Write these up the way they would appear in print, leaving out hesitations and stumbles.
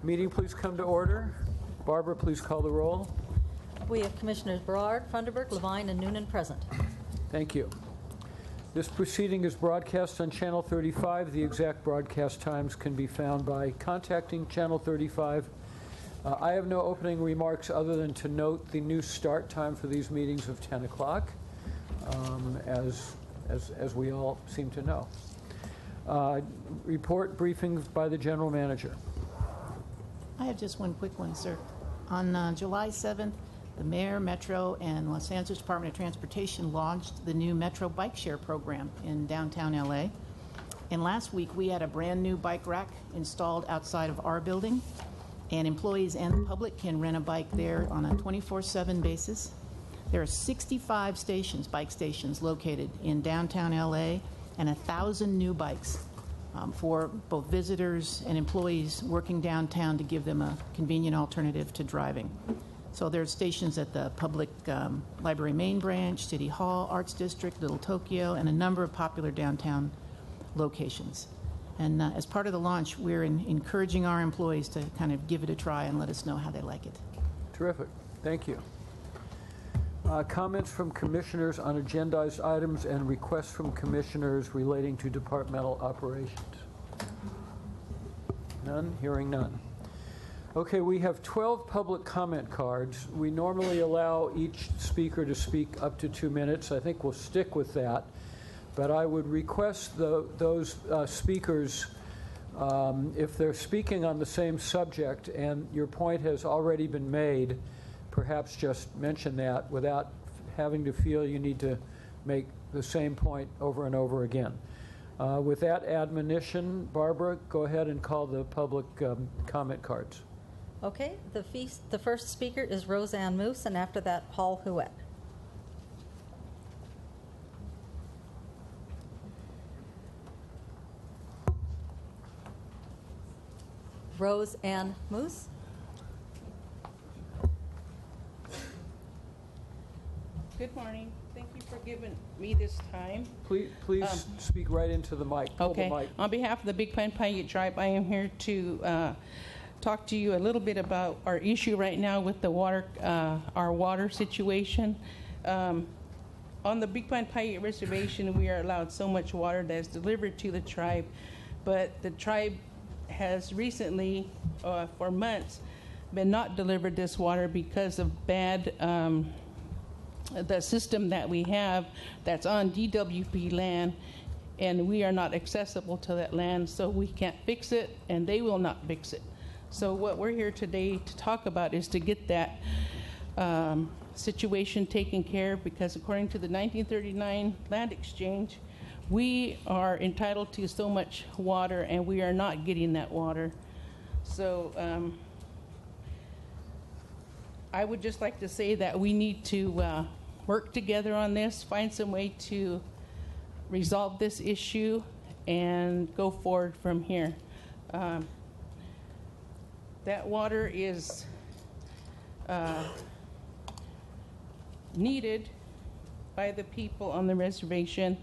Meeting, please come to order. Barbara, please call the roll. We have Commissioners Berard, Funderburk, Levine, and Noonan present. Thank you. This proceeding is broadcast on Channel 35. The exact broadcast times can be found by contacting Channel 35. I have no opening remarks other than to note the new start time for these meetings of 10 o'clock, as we all seem to know. Report briefings by the General Manager. I have just one quick one, sir. On July 7th, the Mayor, Metro, and Los Angeles Department of Transportation launched the new Metro Bike Share program in downtown LA. And last week, we had a brand new bike rack installed outside of our building, and employees and the public can rent a bike there on a 24/7 basis. There are 65 stations, bike stations, located in downtown LA, and 1,000 new bikes for both visitors and employees working downtown to give them a convenient alternative to driving. So there are stations at the Public Library Main Branch, City Hall, Arts District, Little Tokyo, and a number of popular downtown locations. And as part of the launch, we're encouraging our employees to kind of give it a try and let us know how they like it. Terrific. Thank you. Comments from commissioners on agendized items and requests from commissioners relating to departmental operations? None? Hearing none. Okay, we have 12 public comment cards. We normally allow each speaker to speak up to 2 minutes. I think we'll stick with that. But I would request those speakers, if they're speaking on the same subject and your point has already been made, perhaps just mention that without having to feel you need to make the same point over and over again. With that admonition, Barbara, go ahead and call the public comment cards. Okay, the first speaker is Roseanne Moose, and after that, Paul Huet. Roseanne Moose. Good morning. Thank you for giving me this time. Please speak right into the mic. Pull Okay. the mic. On behalf of the Big Pine Paiute Tribe, I am here to talk to you a little bit about our issue right now with the water, our water situation. On the Big Pine Paiute Reservation, we are allowed so much water that is delivered to the tribe, but the tribe has recently, for months, been not delivered this water because of bad. The system that we have that's on DWP land, and we are not accessible to that land, so we can't fix it, and they will not fix it. So what we're here today to talk about is to get that situation taken care of, because according to the 1939 land exchange, we are entitled to so much water, and we are not getting that water. So I would just like to say that we need to work together on this, find some way to resolve this issue, and go forward from here. That water is needed by the people on the reservation,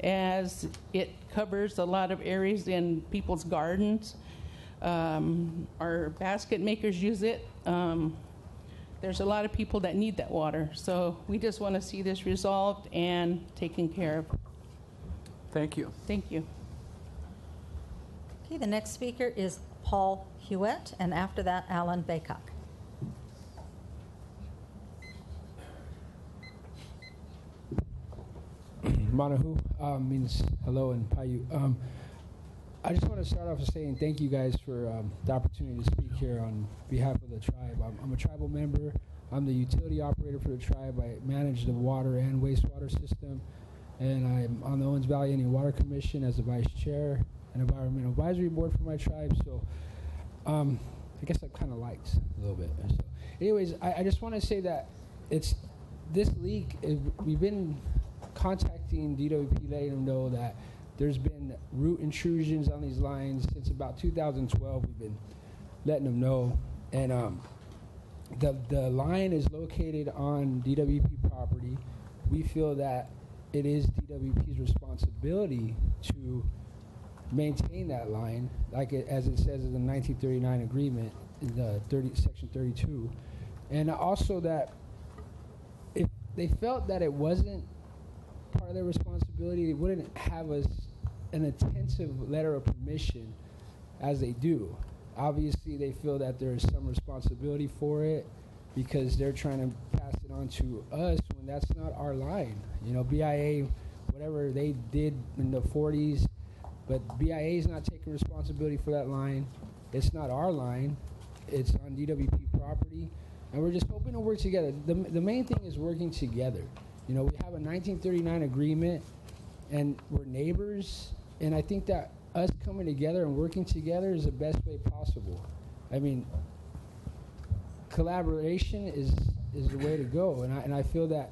as it covers a lot of areas in people's gardens. Our basket makers use it. There's a lot of people that need that water. So we just want to see this resolved and taken care of. Thank you. Thank you. Okay, the next speaker is Paul Huet, and after that, Alan Baycock. Manahu means hello in Paiute. I just want to start off with saying thank you guys for the opportunity to speak here on behalf of the tribe. I'm a tribal member. I'm the utility operator for the tribe. I manage the water and wastewater system, and I'm on the Owens Valley Indian Water Commission as the vice chair and environmental advisory board for my tribe. So I guess I'm kind of liked a little bit. So anyways, I just want to say that it's this leak. We've been contacting DWP, letting them know that there's been root intrusions on these lines since about 2012. We've been letting them know, and the line is located on DWP property. We feel that it is DWP's responsibility to maintain that line, as it says in the 1939 agreement, in the Section 32. And also that if they felt that it wasn't part of their responsibility, they wouldn't have us an intensive letter of permission as they do. Obviously, they feel that there is some responsibility for it because they're trying to pass it on to us when that's not our line. You know, BIA, whatever they did in the 40s, but BIA is not taking responsibility for that line. It's not our line. It's on DWP property. And we're just hoping to work together. The main thing is working together. You know, we have a 1939 agreement, and we're neighbors, and I think that us coming together and working together is the best way possible. I mean, collaboration is the way to go, and I feel that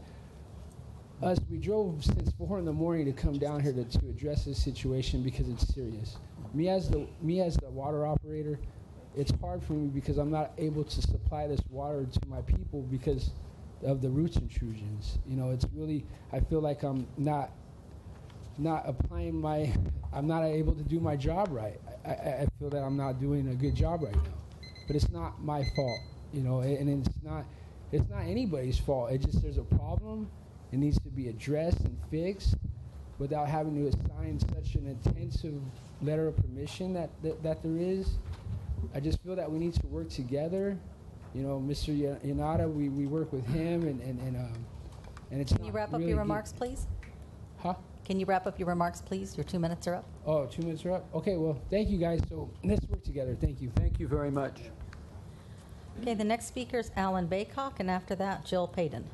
we drove since 4 in the morning to come down here to address this situation because it's serious. Me as the water operator, it's hard for me because I'm not able to supply this water to my people because of the roots intrusions. You know, it's really, I feel like I'm not I'm not able to do my job right. I feel that I'm not doing a good job right now. But it's not my fault, you know, and it's not anybody's fault. It just, there's a problem. It needs to be addressed and fixed without having to assign such an intensive letter of permission that there is. I just feel that we need to work together. You know, Mr. Yanada, we work with him, and it's Can you wrap up your remarks, please? Huh? Can you wrap up your remarks, please? Your 2 minutes are up. Oh, 2 minutes are up? Okay, well, thank you, guys. So let's work together. Thank you. Thank you very much. Okay, the next speaker is Alan Baycock, and after that, Jill Payton.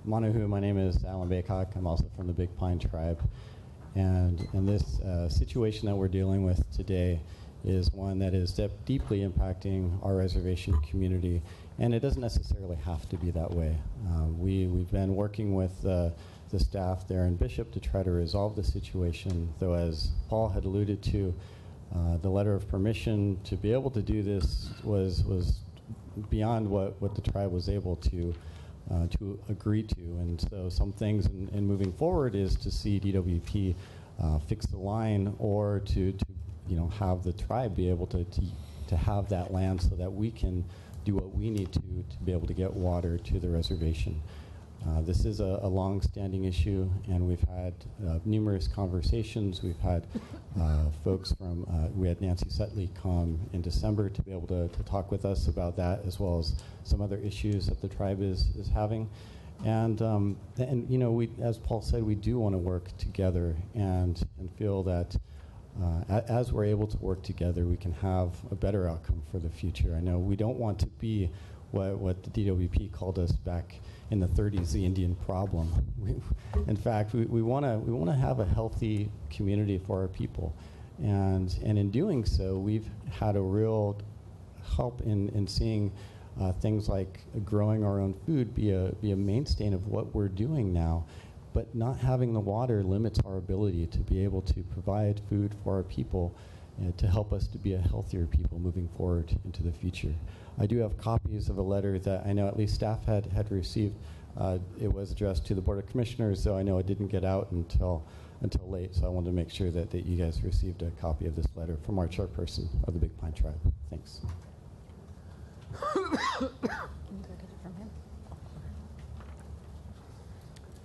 Manahu, my name is Alan Baycock. I'm also from the Big Pine Tribe. And this situation that we're dealing with today is one that is deeply impacting our reservation community. And it doesn't necessarily have to be that way. We've been working with the staff there in Bishop to try to resolve the situation, though as Paul had alluded to, the letter of permission to be able to do this was beyond what the tribe was able to agree to. And so some things in moving forward is to see DWP fix the line, or to have the tribe be able to have that land so that we can do what we need to be able to get water to the reservation. This is a long-standing issue, and we've had numerous conversations. We've had folks from, we had Nancy Sutley come in December to be able to talk with us about that, as well as some other issues that the tribe is having. And you know, as Paul said, we do want to work together and feel that as we're able to work together, we can have a better outcome for the future. I know we don't want to be what the DWP called us back in the 30s, the Indian problem. In fact, we want to have a healthy community for our people, and in doing so, we've had a real help in seeing things like growing our own food be a mainstay of what we're doing now. But not having the water limits our ability to be able to provide food for our people, to help us to be a healthier people moving forward into the future. I do have copies of a letter that I know at least staff had received. It was addressed to the Board of Commissioners, so I know it didn't get out until late, so I wanted to make sure that you guys received a copy of this letter from our chairperson of the Big Pine Tribe. Thanks.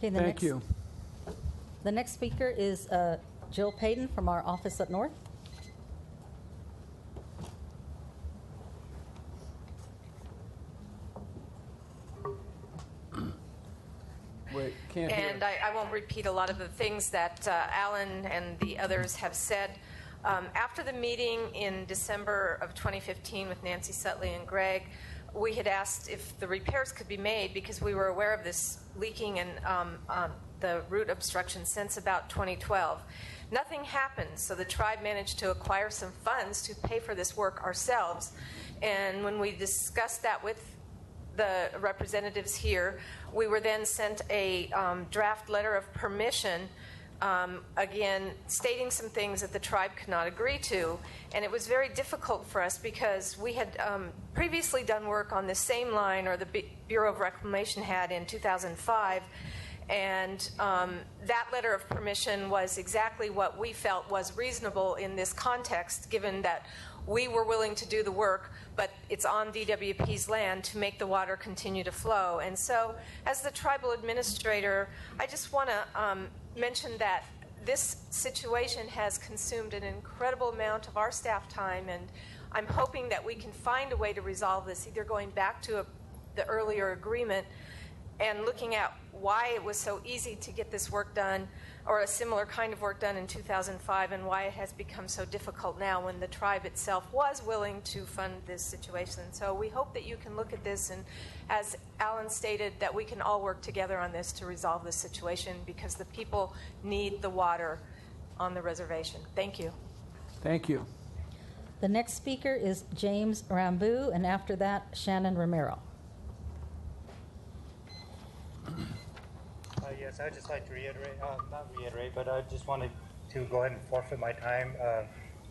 Okay, Thank you. The next speaker is Jill Payton from our office up north. Wait, can't hear. And I won't repeat a lot of the things that Alan and the others have said. After the meeting in December of 2015 with Nancy Sutley and Greg, we had asked if the repairs could be made because we were aware of this leaking and the root obstruction since about 2012. Nothing happened, so the tribe managed to acquire some funds to pay for this work ourselves. And when we discussed that with the representatives here, we were then sent a draft letter of permission, again, stating some things that the tribe could not agree to. And it was very difficult for us because we had previously done work on the same line, or the Bureau of Reclamation had in 2005, And that letter of permission was exactly what we felt was reasonable in this context, given that we were willing to do the work, but it's on DWP's land to make the water continue to flow. And so, as the tribal administrator, I just want to mention that this situation has consumed an incredible amount of our staff time, and I'm hoping that we can find a way to resolve this, either going back to the earlier agreement and looking at why it was so easy to get this work done, or a similar kind of work done in 2005, and why it has become so difficult now when the tribe itself was willing to fund this situation. So we hope that you can look at this, and as Alan stated, that we can all work together on this to resolve this situation, because the people need the water on the reservation. Thank you. Thank you. The next speaker is James Rambu, and after that, Shannon Romero. Yes, I'd just like to reiterate, not reiterate, but I just wanted to go ahead and forfeit my time.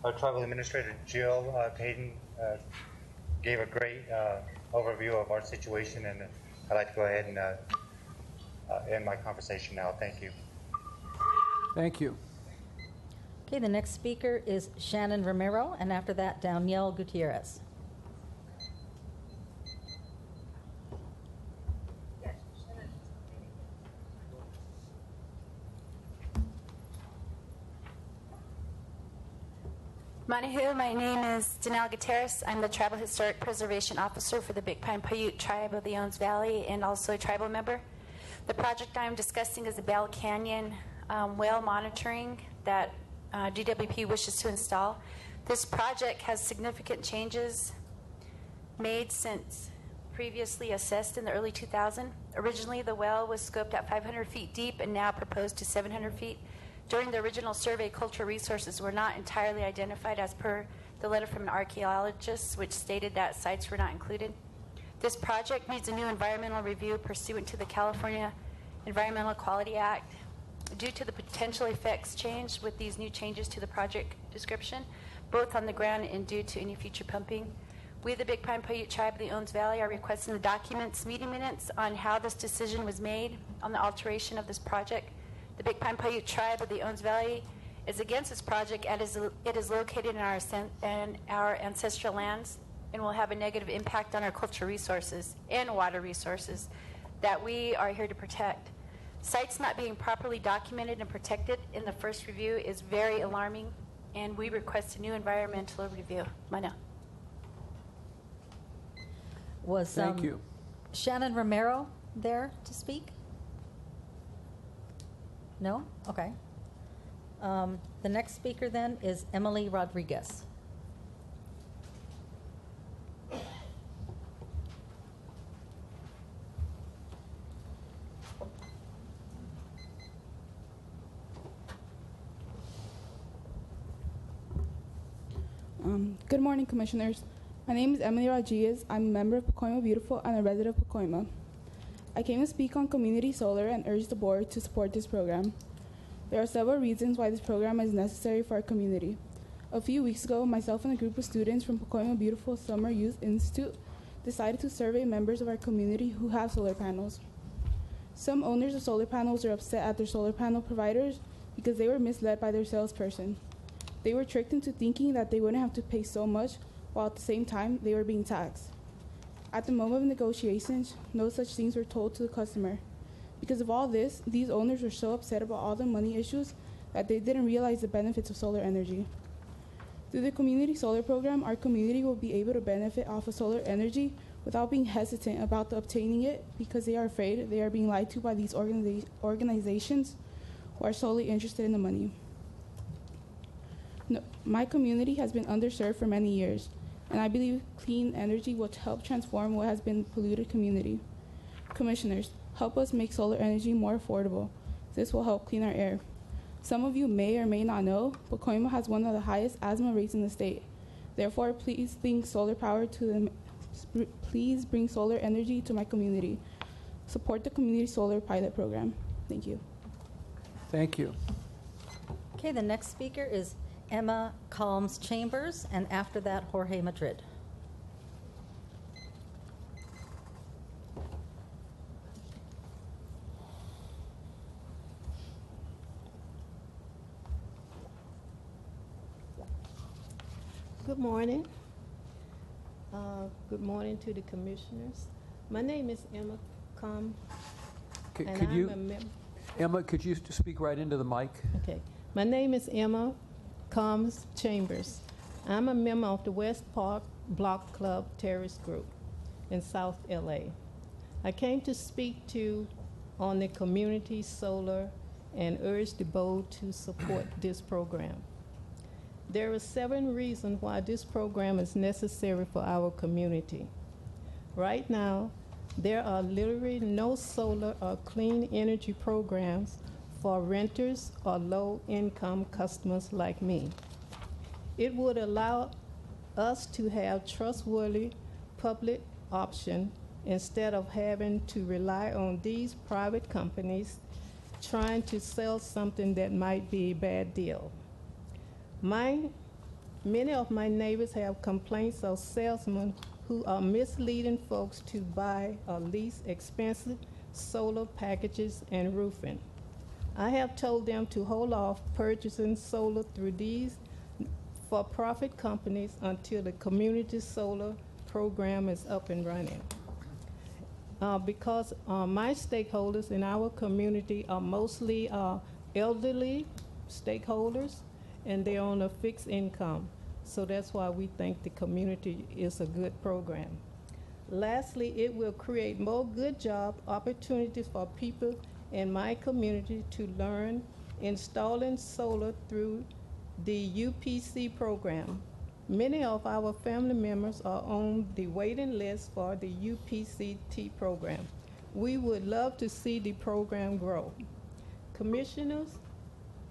Our tribal administrator, Jill Payton, gave a great overview of our situation, and I'd like to go ahead and end my conversation now. Thank you. Thank you. Okay, the next speaker is Shannon Romero, and after that, Danielle Gutierrez. Manihu, my name is Danelle Gutierrez. I'm the Tribal Historic Preservation Officer for the Big Pine Paiute Tribe of the Owens Valley and also a tribal member. The project I'm discussing is the Bell Canyon well monitoring that DWP wishes to install. This project has significant changes made since previously assessed in the early 2000s. Originally, the well was scoped at 500 feet deep and now proposed to 700 feet. During the original survey, cultural resources were not entirely identified as per the letter from an archaeologist, which stated that sites were not included. This project needs a new environmental review pursuant to the California Environmental Quality Act. Due to the potential effects changed with these new changes to the project description, both on the ground and due to any future pumping, we, the Big Pine Paiute Tribe of the Owens Valley, are requesting the documents, meeting minutes on how this decision was made on the alteration of this project. The Big Pine Paiute Tribe of the Owens Valley is against this project as it is located in our ancestral lands and will have a negative impact on our cultural resources and water resources that we are here to protect. Sites not being properly documented and protected in the first review is very alarming, and we request a new environmental review. Mana. Was Thank you. Shannon Romero there to speak? No? Okay. The next speaker then is Emily Rodriguez. Good morning, Commissioners. My name is Emily Rodriguez. I'm a member of Pacoima Beautiful and a resident of Pacoima. I came to speak on community solar and urge the board to support this program. There are several reasons why this program is necessary for our community. A few weeks ago, myself and a group of students from Pacoima Beautiful Summer Youth Institute decided to survey members of our community who have solar panels. Some owners of solar panels are upset at their solar panel providers because they were misled by their salesperson. They were tricked into thinking that they wouldn't have to pay so much, while at the same time they were being taxed. At the moment of negotiations, no such things were told to the customer. Because of all this, these owners were so upset about all the money issues that they didn't realize the benefits of solar energy. Through the community solar program, our community will be able to benefit off of solar energy without being hesitant about obtaining it because they are afraid they are being lied to by these organizations who are solely interested in the money. No, my community has been underserved for many years, and I believe clean energy will help transform what has been a polluted community. Commissioners, help us make solar energy more affordable. This will help clean our air. Some of you may or may not know, but Pacoima has one of the highest asthma rates in the state. Therefore, please bring solar energy to my community. Support the community solar pilot program. Thank you. Thank you. Okay, the next speaker is Emma Calms Chambers, and after that, Jorge Madrid. Good morning. Good morning to the commissioners. My name is Emma Com. C- and Could I'm you, a mem- Emma, could you speak right into the mic? Okay. My name is Emma Combs Chambers. I'm a member of the West Park Block Club Terrace Group in South LA. I came to speak to on the community solar and urge the board to support this program. There are 7 reasons why this program is necessary for our community. Right now, there are literally no solar or clean energy programs for renters or low-income customers like me. It would allow us to have trustworthy public option instead of having to rely on these private companies trying to sell something that might be a bad deal. Many of my neighbors have complaints of salesmen who are misleading folks to buy or lease expensive solar packages and roofing. I have told them to hold off purchasing solar through these for-profit companies until the community solar program is up and running. Because my stakeholders in our community are mostly elderly stakeholders, and they're on a fixed income. So that's why we think the community is a good program. Lastly, it will create more good job opportunities for people in my community to learn installing solar through the UPC program. Many of our family members are on the waiting list for the UPCT program. We would love to see the program grow. Commissioners,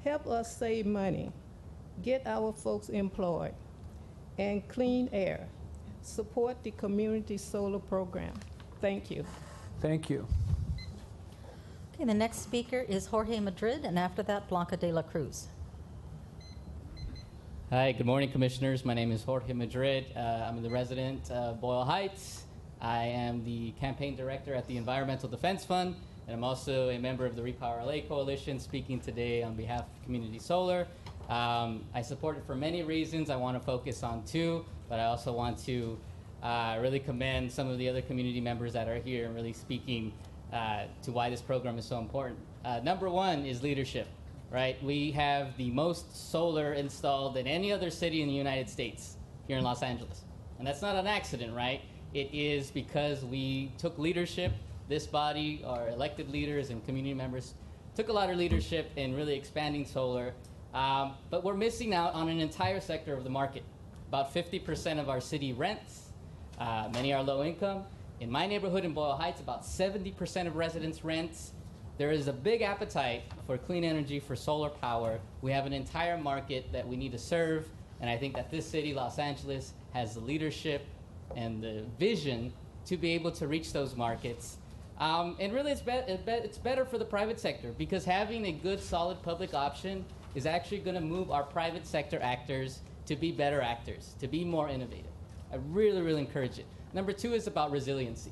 help us save money, get our folks employed, and clean air. Support the community solar program. Thank you. Thank you. Okay, the next speaker is Jorge Madrid, and after that, Blanca de la Cruz. Hi, good morning, commissioners. My name is Jorge Madrid. I'm the resident of Boyle Heights. I am the campaign director at the Environmental Defense Fund, and I'm also a member of the Repower LA Coalition, speaking today on behalf of Community Solar. I support it for many reasons. I want to focus on 2, but I also want to really commend some of the other community members that are here and really speaking to why this program is so important. Number 1 is leadership, right? We have the most solar installed in any other city in the United States here in Los Angeles. And that's not an accident, right? It is because we took leadership. This body, our elected leaders and community members, took a lot of leadership in really expanding solar. But we're missing out on an entire sector of the market. About 50% of our city rents. Many are low income. In my neighborhood in Boyle Heights, about 70% of residents rents. There is a big appetite for clean energy, for solar power. We have an entire market that we need to serve, and I think that this city, Los Angeles, has the leadership and the vision to be able to reach those markets. And really, it's better for the private sector, because having a good, solid public option is actually going to move our private sector actors to be better actors, to be more innovative. I really, really encourage it. Number 2 is about resiliency.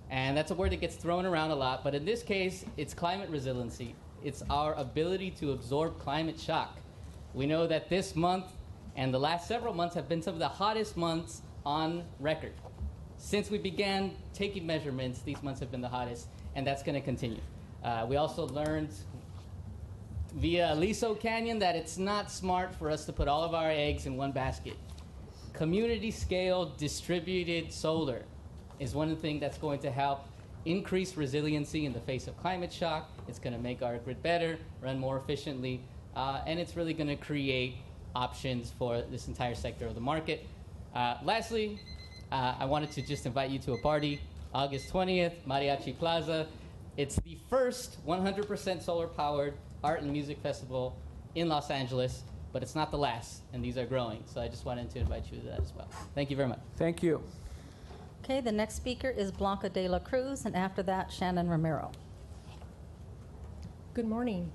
And that's a word that gets thrown around a lot, but in this case, it's climate resiliency. It's our ability to absorb climate shock. We know that this month and the last several months have been some of the hottest months on record. Since we began taking measurements, these months have been the hottest, and that's going to continue. We also learned via Aliso Canyon that it's not smart for us to put all of our eggs in one basket. Community scale distributed solar is one thing that's going to help increase resiliency in the face of climate shock. It's going to make our grid better, run more efficiently, and it's really going to create options for this entire sector of the market. Lastly, I wanted to just invite you to a party, August 20th, Mariachi Plaza. It's the first 100% solar-powered art and music festival in Los Angeles, but it's not the last, and these are growing. So I just wanted to invite you to that as well. Thank you very much. Thank you. Okay, the next speaker is Blanca de la Cruz, and after that, Shannon Romero. Good morning.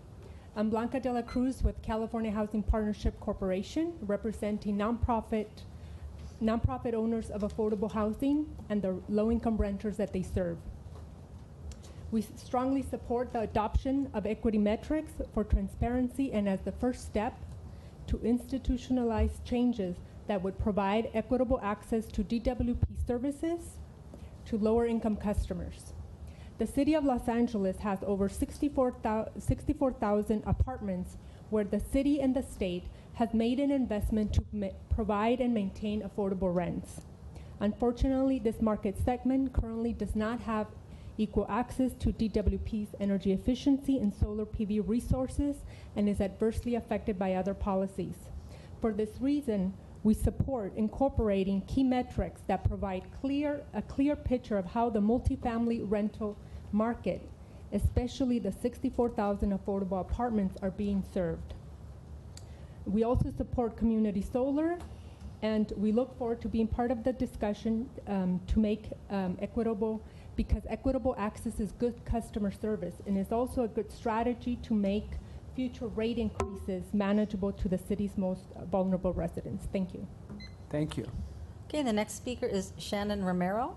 I'm Blanca de la Cruz with California Housing Partnership Corporation, representing nonprofit owners of affordable housing and the low-income renters that they serve. We strongly support the adoption of equity metrics for transparency and as the first step to institutionalize changes that would provide equitable access to DWP services to lower income customers. The city of Los Angeles has over 64,000 apartments where the city and the state has made an investment to provide and maintain affordable rents. Unfortunately, this market segment currently does not have equal access to DWP's energy efficiency and solar PV resources and is adversely affected by other policies. For this reason, we support incorporating key metrics that provide a clear picture of how the multifamily rental market, especially the 64,000 affordable apartments, are being served. We also support community solar, and we look forward to being part of the discussion to make equitable, because equitable access is good customer service and is also a good strategy to make future rate increases manageable to the city's most vulnerable residents. Thank you. Thank you. Okay, the next speaker is Shannon Romero.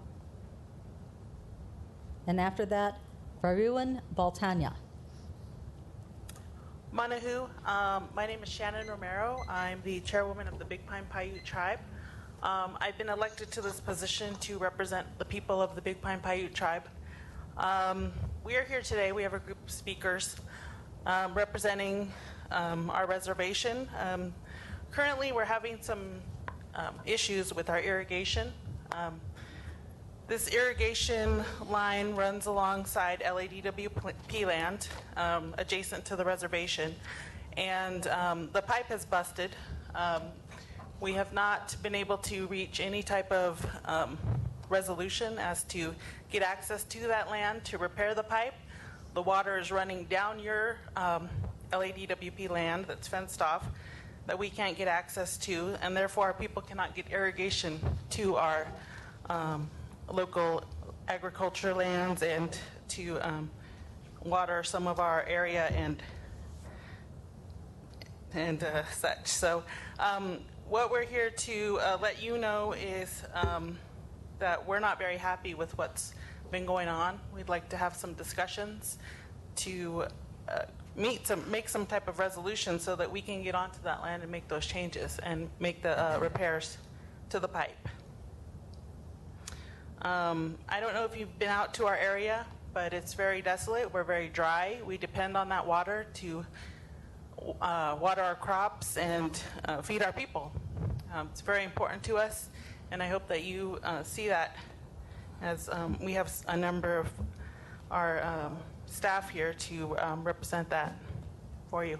And after that, Varun Baltanya. Manahu, my name is Shannon Romero. I'm the chairwoman of the Big Pine Paiute Tribe. I've been elected to this position to represent the people of the Big Pine Paiute Tribe. We are here today. We have a group of speakers representing our reservation. Currently, we're having some issues with our irrigation. This irrigation line runs alongside LADWP land, adjacent to the reservation, and the pipe has busted. We have not been able to reach any type of resolution as to get access to that land to repair the pipe. The water is running down your LADWP land that's fenced off that we can't get access to, and therefore our people cannot get irrigation to our local agriculture lands and to water some of our area and such. So what we're here to let you know is that we're not very happy with what's been going on. We'd like to have some discussions to make some type of resolution so that we can get onto that land and make those changes and make the repairs to the pipe. I don't know if you've been out to our area, but it's very desolate. We're very dry. We depend on that water to water our crops and feed our people. It's very important to us, and I hope that you see that, as we have a number of our staff here to represent that for you.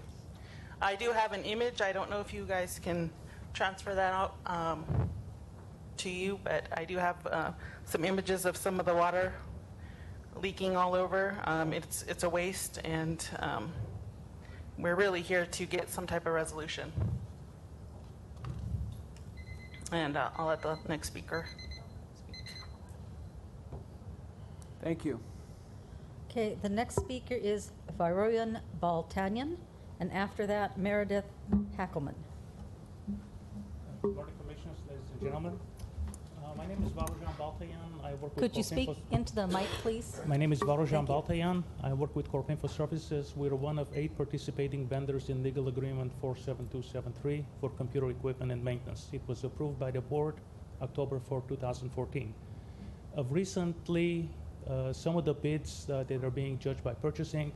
I do have an image. I don't know if you guys can transfer that out to you, but I do have some images of some of the water leaking all over. It's a waste, and we're really here to get some type of resolution. And I'll let the next speaker speak. Thank you. Okay, the next speaker is Varun Baltanyan, and after that, Meredith Hackelman. Good morning, Commissioners, ladies and gentlemen. My name is Varujan Baltayan. I work with Could you speak into the mic, please? My name is Varujan Baltayan. I work with Corpinfo Services. We're one of 8 participating vendors in legal agreement 47273 for computer equipment and maintenance. It was approved by the board October 4, 2014. Recently, some of the bids that are being judged by purchasing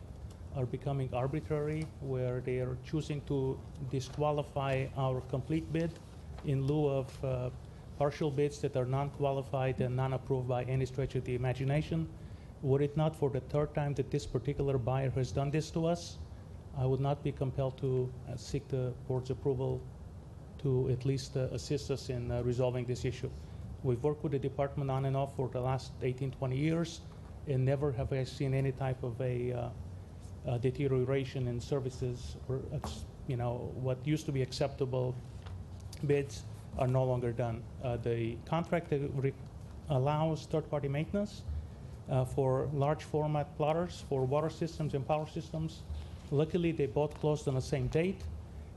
are becoming arbitrary, where they are choosing to disqualify our complete bid in lieu of partial bids that are non-qualified and non-approved by any stretch of the imagination. Were it not for the 3rd time that this particular buyer has done this to us, I would not be compelled to seek the board's approval to at least assist us in resolving this issue. We've worked with the department on and off for the last 18, 20 years, and never have I seen any type of a deterioration in services, or what used to be acceptable bids are no longer done. The contract allows third-party maintenance for large format plotters for water systems and power systems. Luckily, they both closed on the same date,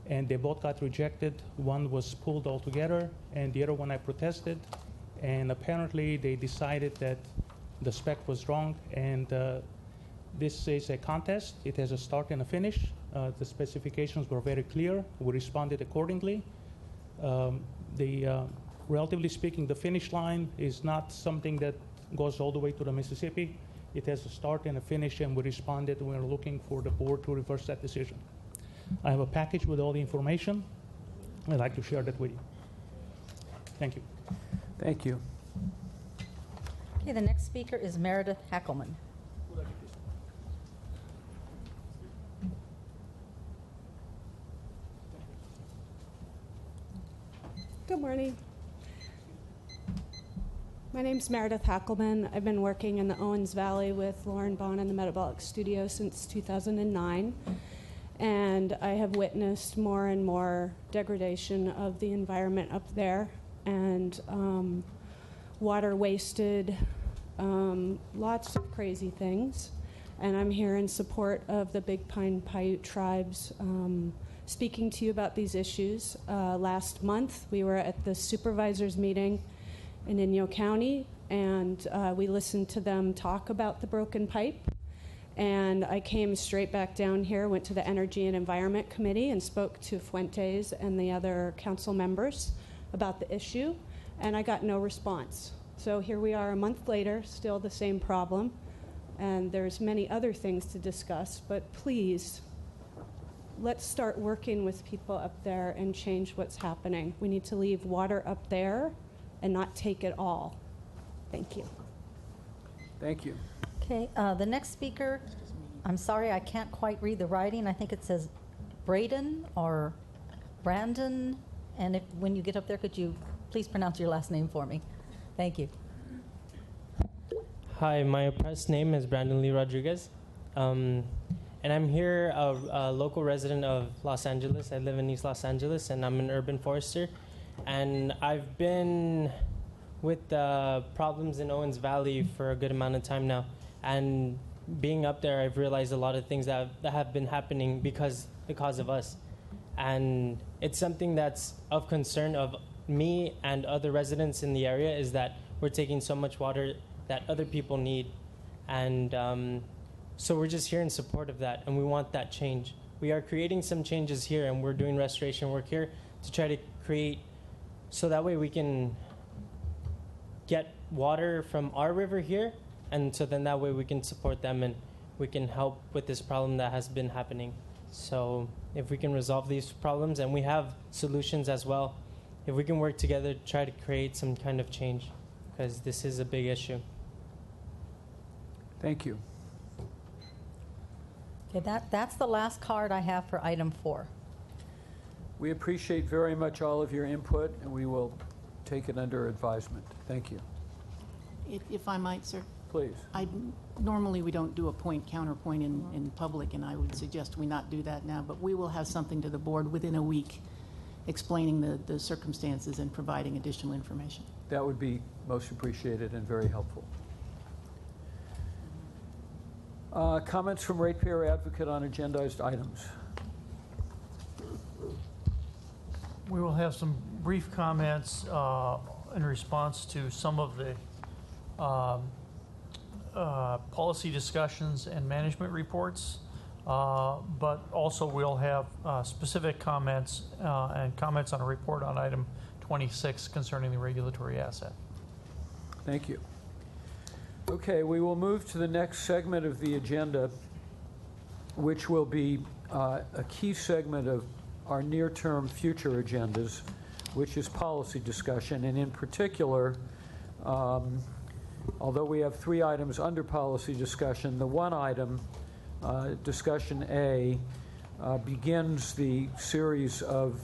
and they both got rejected. One was pulled altogether, and the other one I protested, and apparently they decided that the spec was wrong, and this is a contest. It has a start and a finish. The specifications were very clear. We responded accordingly. Relatively speaking, the finish line is not something that goes all the way to the Mississippi. It has a start and a finish, and we responded. We're looking for the board to reverse that decision. I have a package with all the information. I'd like to share that with you. Thank you. Thank you. Okay, the next speaker is Meredith Hackelman. Good morning. My name's Meredith Hackelman. I've been working in the Owens Valley with Lauren Bond in the Metabolic Studio since 2009. And I have witnessed more and more degradation of the environment up there, and water wasted, lots of crazy things. And I'm here in support of the Big Pine Paiute tribes, speaking to you about these issues. Last month, we were at the supervisors meeting in Inyo County, and we listened to them talk about the broken pipe. And I came straight back down here, went to the Energy and Environment Committee and spoke to Fuentes and the other council members about the issue, and I got no response. So here we are a month later, still the same problem, and there's many other things to discuss, but please, let's start working with people up there and change what's happening. We need to leave water up there and not take it all. Thank you. Thank you. Okay, the next speaker, I'm sorry, I can't quite read the writing. I think it says Braden or Brandon. And if, when you get up there, could you please pronounce your last name for me? Thank you. Hi, my oppressed name is Brandon Lee Rodriguez. And I'm here, a local resident of Los Angeles. I live in East Los Angeles, and I'm an urban forester. And I've been with the problems in Owens Valley for a good amount of time now. And being up there, I've realized a lot of things that have been happening because of us. And it's something that's of concern of me and other residents in the area, is that we're taking so much water that other people need. And so we're just here in support of that, and we want that change. We are creating some changes here, and we're doing restoration work here to try to create, so that way we can get water from our river here, and so then that way we can support them and we can help with this problem that has been happening. So if we can resolve these problems, and we have solutions as well, if we can work together to try to create some kind of change, because this is a big issue. Thank you. Okay, that's the last card I have for item 4. We appreciate very much all of your input, and we will take it under advisement. Thank you. If I might, sir. Please. Normally, we don't do a point counterpoint in public, and I would suggest we not do that now, but we will have something to the board within a week explaining the circumstances and providing additional information. That would be most appreciated and very helpful. Comments from ratepayer advocate on agendized items. We will have some brief comments in response to some of the policy discussions and management reports, but also we'll have specific comments and comments on a report on item 26 concerning the regulatory asset. Thank you. Okay, we will move to the next segment of the agenda, which will be a key segment of our near-term future agendas, which is policy discussion. And in particular, although we have 3 items under policy discussion, the one item, discussion A, begins the series of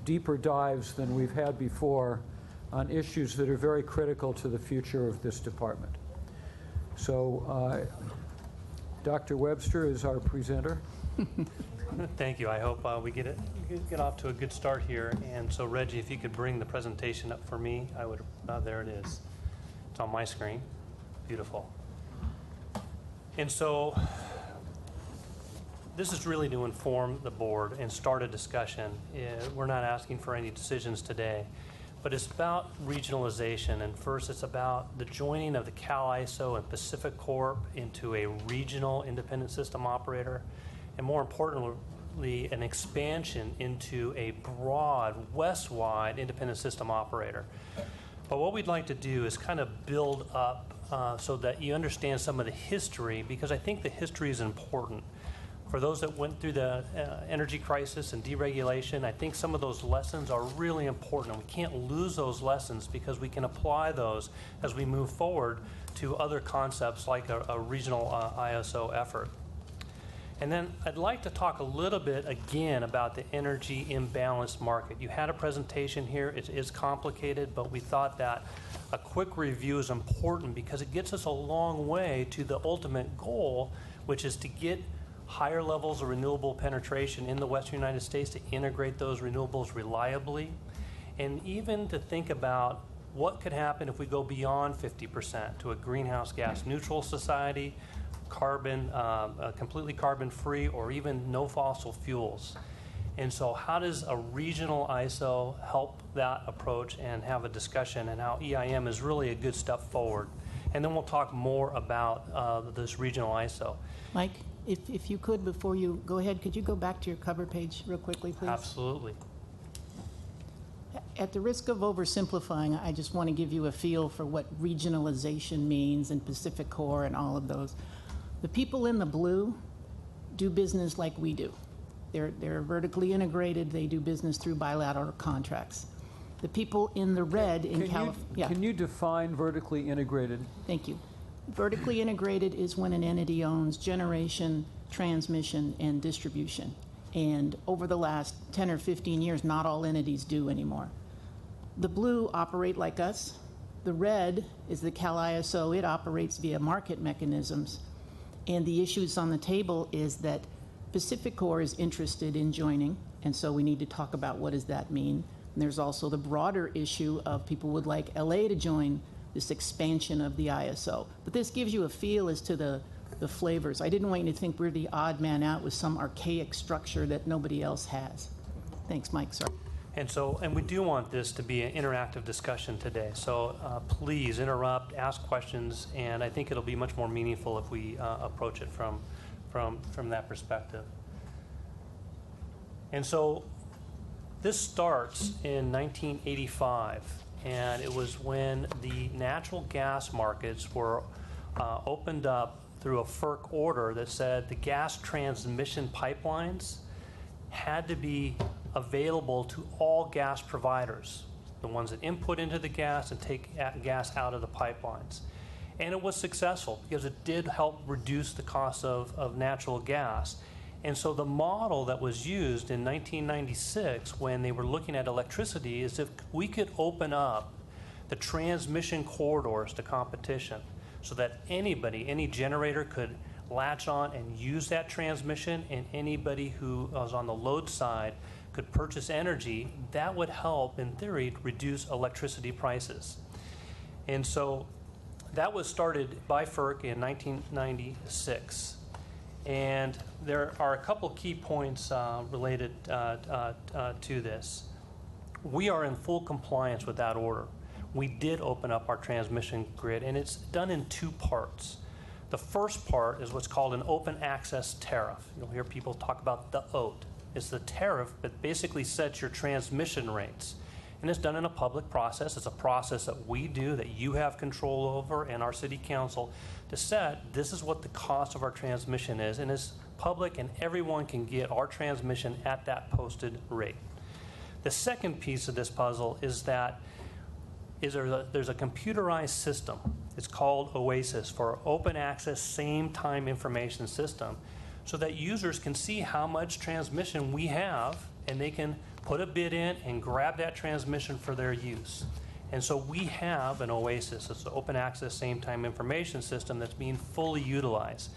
deeper dives than we've had before on issues that are very critical to the future of this department. So, Dr. Webster is our presenter. Thank you. I hope we get off to a good start here. And so, Reggie, if you could bring the presentation up for me, I would. There it is. It's on my screen. Beautiful. And so, this is really to inform the board and start a discussion. We're not asking for any decisions today, but it's about regionalization. And first, it's about the joining of the CAISO and Pacific Corp into a regional independent system operator. And more importantly, an expansion into a broad, west-wide independent system operator. But what we'd like to do is kind of build up so that you understand some of the history, because I think the history is important. For those that went through the energy crisis and deregulation, I think some of those lessons are really important, and we can't lose those lessons because we can apply those as we move forward to other concepts like a regional ISO effort. And then I'd like to talk a little bit again about the energy imbalance market. You had a presentation here. It is complicated, but we thought that a quick review is important because it gets us a long way to the ultimate goal, which is to get higher levels of renewable penetration in the Western United States, to integrate those renewables reliably, and even to think about what could happen if we go beyond 50% to a greenhouse gas neutral society, completely carbon free, or even no fossil fuels. And so how does a regional ISO help that approach and have a discussion, and how EIM is really a good step forward. And then we'll talk more about this regional ISO. Mike, if you could, before you go ahead, could you go back to your cover page real quickly, please? Absolutely. At the risk of oversimplifying, I just want to give you a feel for what regionalization means and Pacific Core and all of those. The people in the blue do business like we do. They're vertically integrated. They do business through bilateral contracts. The people in the red in California. Can you define vertically integrated? Thank you. Vertically integrated is when an entity owns generation, transmission, and distribution. And over the last 10 or 15 years, not all entities do anymore. The blue operate like us. The red is the Cal ISO. It operates via market mechanisms. And the issues on the table is that Pacific Core is interested in joining, and so we need to talk about what does that mean. And there's also the broader issue of people would like LA to join this expansion of the ISO. But this gives you a feel as to the flavors. I didn't want you to think we're the odd man out with some archaic structure that nobody else has. Thanks, Mike. Sorry. And we do want this to be an interactive discussion today. So please interrupt, ask questions, and I think it'll be much more meaningful if we approach it from that perspective. And so this starts in 1985, and it was when the natural gas markets were opened up through a FERC order that said the gas transmission pipelines had to be available to all gas providers, the ones that input into the gas and take gas out of the pipelines. And it was successful because it did help reduce the cost of natural gas. And so the model that was used in 1996 when they were looking at electricity is if we could open up the transmission corridors to competition so that anybody, any generator could latch on and use that transmission, and anybody who was on the load side could purchase energy, that would help, in theory, reduce electricity prices. And so that was started by FERC in 1996. And there are a couple key points related to this. We are in full compliance with that order. We did open up our transmission grid, and it's done in two parts. The first part is what's called an open access tariff. You'll hear people talk about the OAT. It's the tariff that basically sets your transmission rates. And it's done in a public process. It's a process that we do, that you have control over, and our city council to set, this is what the cost of our transmission is, and it's public, and everyone can get our transmission at that posted rate. The second piece of this puzzle is that there's a computerized system. It's called OASIS, for Open Access Same Time Information System, so that users can see how much transmission we have, and they can put a bid in and grab that transmission for their use. And so we have an OASIS. It's an Open Access Same Time Information System that's being fully utilized.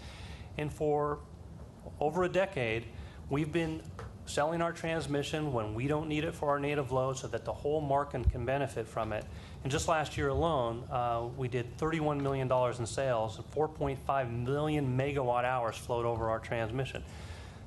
And for over a decade, we've been selling our transmission when we don't need it for our native load so that the whole market can benefit from it. And just last year alone, we did $31 million in sales, and 4.5 million megawatt hours flowed over our transmission.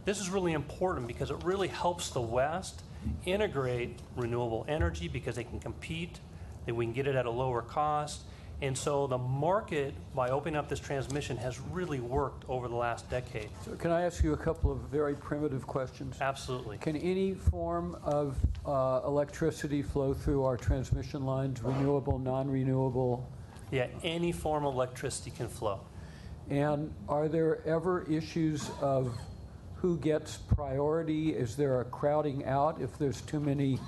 This is really important because it really helps the West integrate renewable energy because they can compete, that we can get it at a lower cost, And so the market, by opening up this transmission, has really worked over the last decade. So can I ask you a couple of very primitive questions? Absolutely. Can any form of electricity flow through our transmission lines, renewable, non-renewable? Yeah, any form of electricity can flow. And are there ever issues of who gets priority? Is there a crowding out if there's too many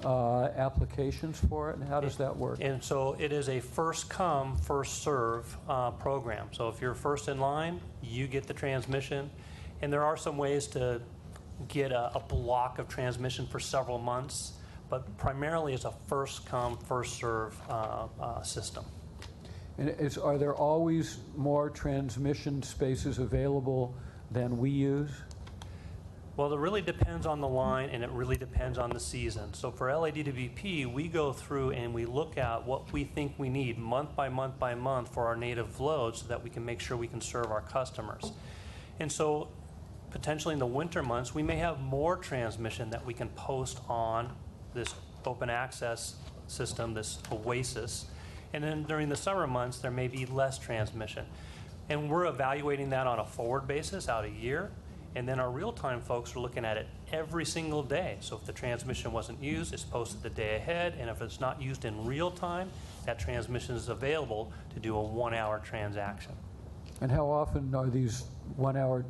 applications for it? And how does that work? And so it is a first come, first serve program. So if you're first in line, you get the transmission. And there are some ways to get a block of transmission for several months, but primarily it's a first come, first serve system. And are there always more transmission spaces available than we use? Well, it really depends on the line, and it really depends on the season. So for LADWP, we go through and we look at what we think we need month by month by month for our native load so that we can make sure we can serve our customers. And so potentially in the winter months, we may have more transmission that we can post on this open access system, this OASIS. And then during the summer months, there may be less transmission. And we're evaluating that on a forward basis out a year. And then our real-time folks are looking at it every single day. So if the transmission wasn't used, it's posted the day ahead. And if it's not used in real time, that transmission is available to do a 1-hour transaction. And how often are these 1-hour,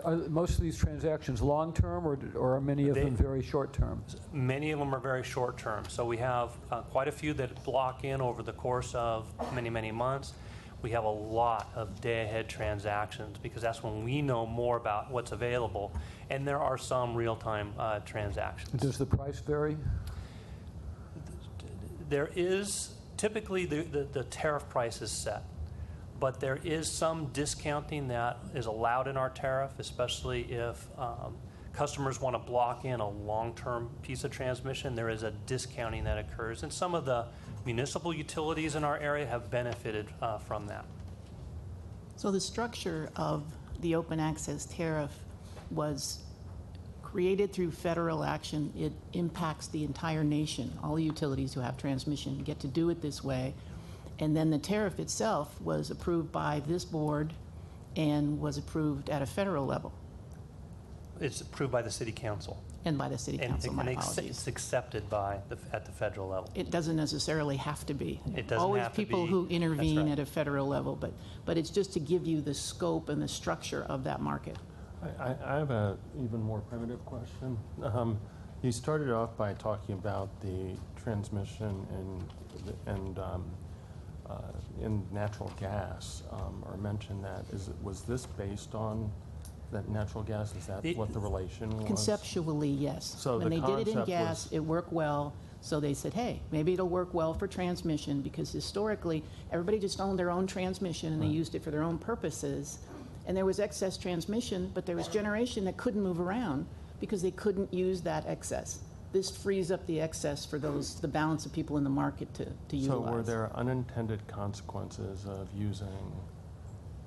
are most of these transactions long-term, or are many of them very short-term? Many of them are very short-term. So we have quite a few that block in over the course of many, many months. We have a lot of day-ahead transactions because that's when we know more about what's available. And there are some real-time transactions. Does the price vary? There is, typically the tariff price is set. But there is some discounting that is allowed in our tariff, especially if customers want to block in a long-term piece of transmission. There is a discounting that occurs. And some of the municipal utilities in our area have benefited from that. So the structure of the open access tariff was created through federal action. It impacts the entire nation. All the utilities who have transmission get to do it this way. And then the tariff itself was approved by this board and was approved at a federal level. It's approved by the city council. And by the city council, my apologies. It's accepted at the federal level. It doesn't necessarily have to be. It doesn't Always have to be. people who intervene That's right. at a federal level, but it's just to give you the scope and the structure of that market. I have an even more primitive question. You started off by talking about the transmission and in natural gas, or mentioned that. Was this based on that natural gas? Is that what the relation was? Conceptually, yes. So when the they did it in concept gas, was- it worked well. So they said, hey, maybe it'll work well for transmission, because historically, everybody just owned their own transmission and they used it for their own purposes. And there was excess transmission, but there was generation that couldn't move around because they couldn't use that excess. This frees up the excess for the balance of people in the market to utilize. So were there unintended consequences of using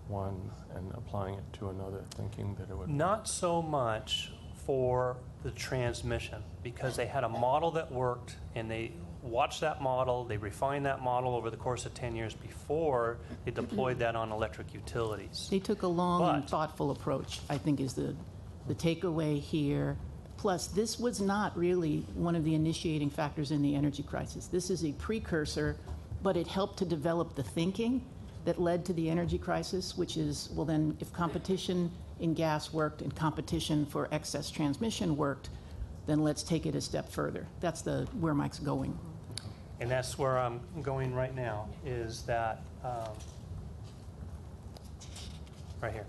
one and applying it to another, thinking that it would... Not so much for the transmission, because they had a model that worked, and they watched that model, they refined that model over the course of 10 years before they deployed that on electric utilities. They took a long and thoughtful approach, I think, is the takeaway here. Plus, this was not really one of the initiating factors in the energy crisis. This is a precursor, but it helped to develop the thinking that led to the energy crisis, which is, well, then, if competition in gas worked and competition for excess transmission worked, then let's take it a step further. That's where Mike's going. And that's where I'm going right now, is that right here.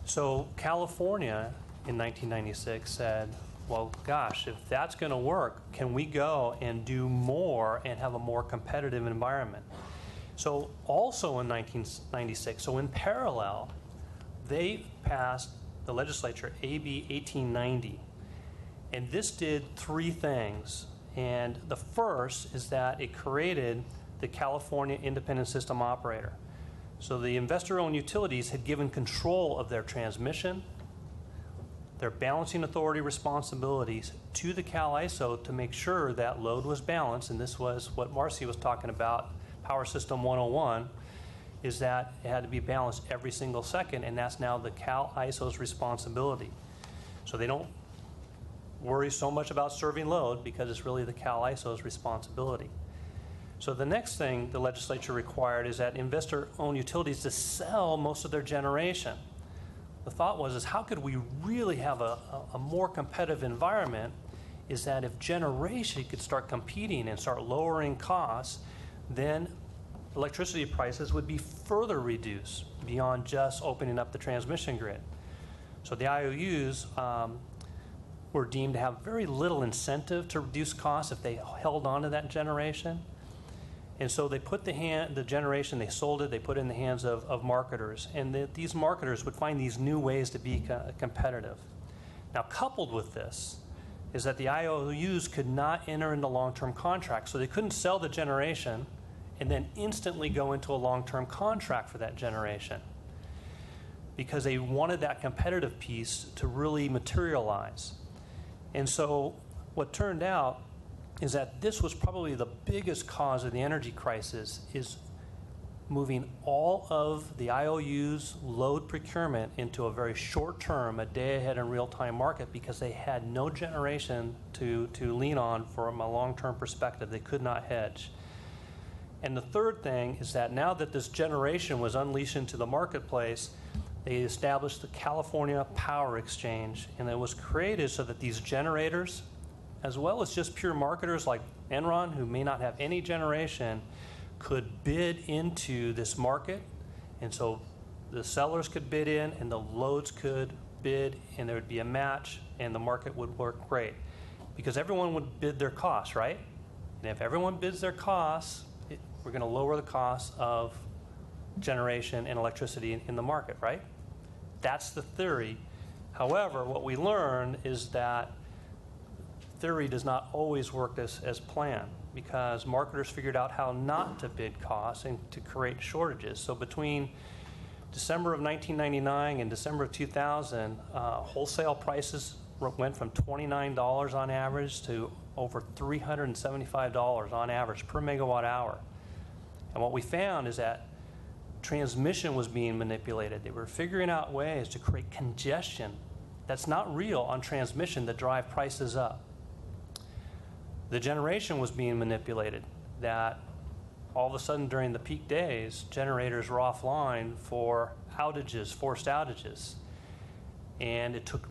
So California in 1996 said, well, gosh, if that's going to work, can we go and do more and have a more competitive environment? So also in 1996, so in parallel, they passed, the legislature, AB 1890. And this did three things. And the first is that it created the California Independent System Operator. So the investor-owned utilities had given control of their transmission, their balancing authority responsibilities to the CAISO to make sure that load was balanced. And this was what Marcy was talking about, Power System 101 is that it had to be balanced every single second, and that's now the Cal ISO's responsibility. So they don't worry so much about serving load because it's really the Cal ISO's responsibility. So the next thing the legislature required is that investor-owned utilities to sell most of their generation. The thought was, is how could we really have a more competitive environment, is that if generation could start competing and start lowering costs, then electricity prices would be further reduced beyond just opening up the transmission grid. So the IOUs were deemed to have very little incentive to reduce costs if they held on to that generation. And so they put the generation, they sold it, they put it in the hands of marketers. And these marketers would find these new ways to be competitive. Now, coupled with this is that the IOUs could not enter into long-term contracts. So they couldn't sell the generation and then instantly go into a long-term contract for that generation, because they wanted that competitive piece to really materialize. And so what turned out is that this was probably the biggest cause of the energy crisis, is moving all of the IOU's load procurement into a very short-term, a day-ahead and real-time market, because they had no generation to lean on from a long-term perspective. They could not hedge. And the third thing is that now that this generation was unleashed into the marketplace, they established the California Power Exchange, and it was created so that these generators, as well as just pure marketers like Enron, who may not have any generation, could bid into this market. And so the sellers could bid in and the loads could bid, and there would be a match, and the market would work great. Because everyone would bid their costs, right? And if everyone bids their costs, we're going to lower the cost of generation and electricity in the market, right? That's the theory. However, what we learned is that theory does not always work as planned, because marketers figured out how not to bid costs and to create shortages. So between December of 1999 and December of 2000, wholesale prices went from $29 on average to over $375 on average per megawatt hour. And what we found is that transmission was being manipulated. They were figuring out ways to create congestion that's not real on transmission that drive prices up. The generation was being manipulated, that all of a sudden during the peak days, generators were offline for outages, forced outages. And it took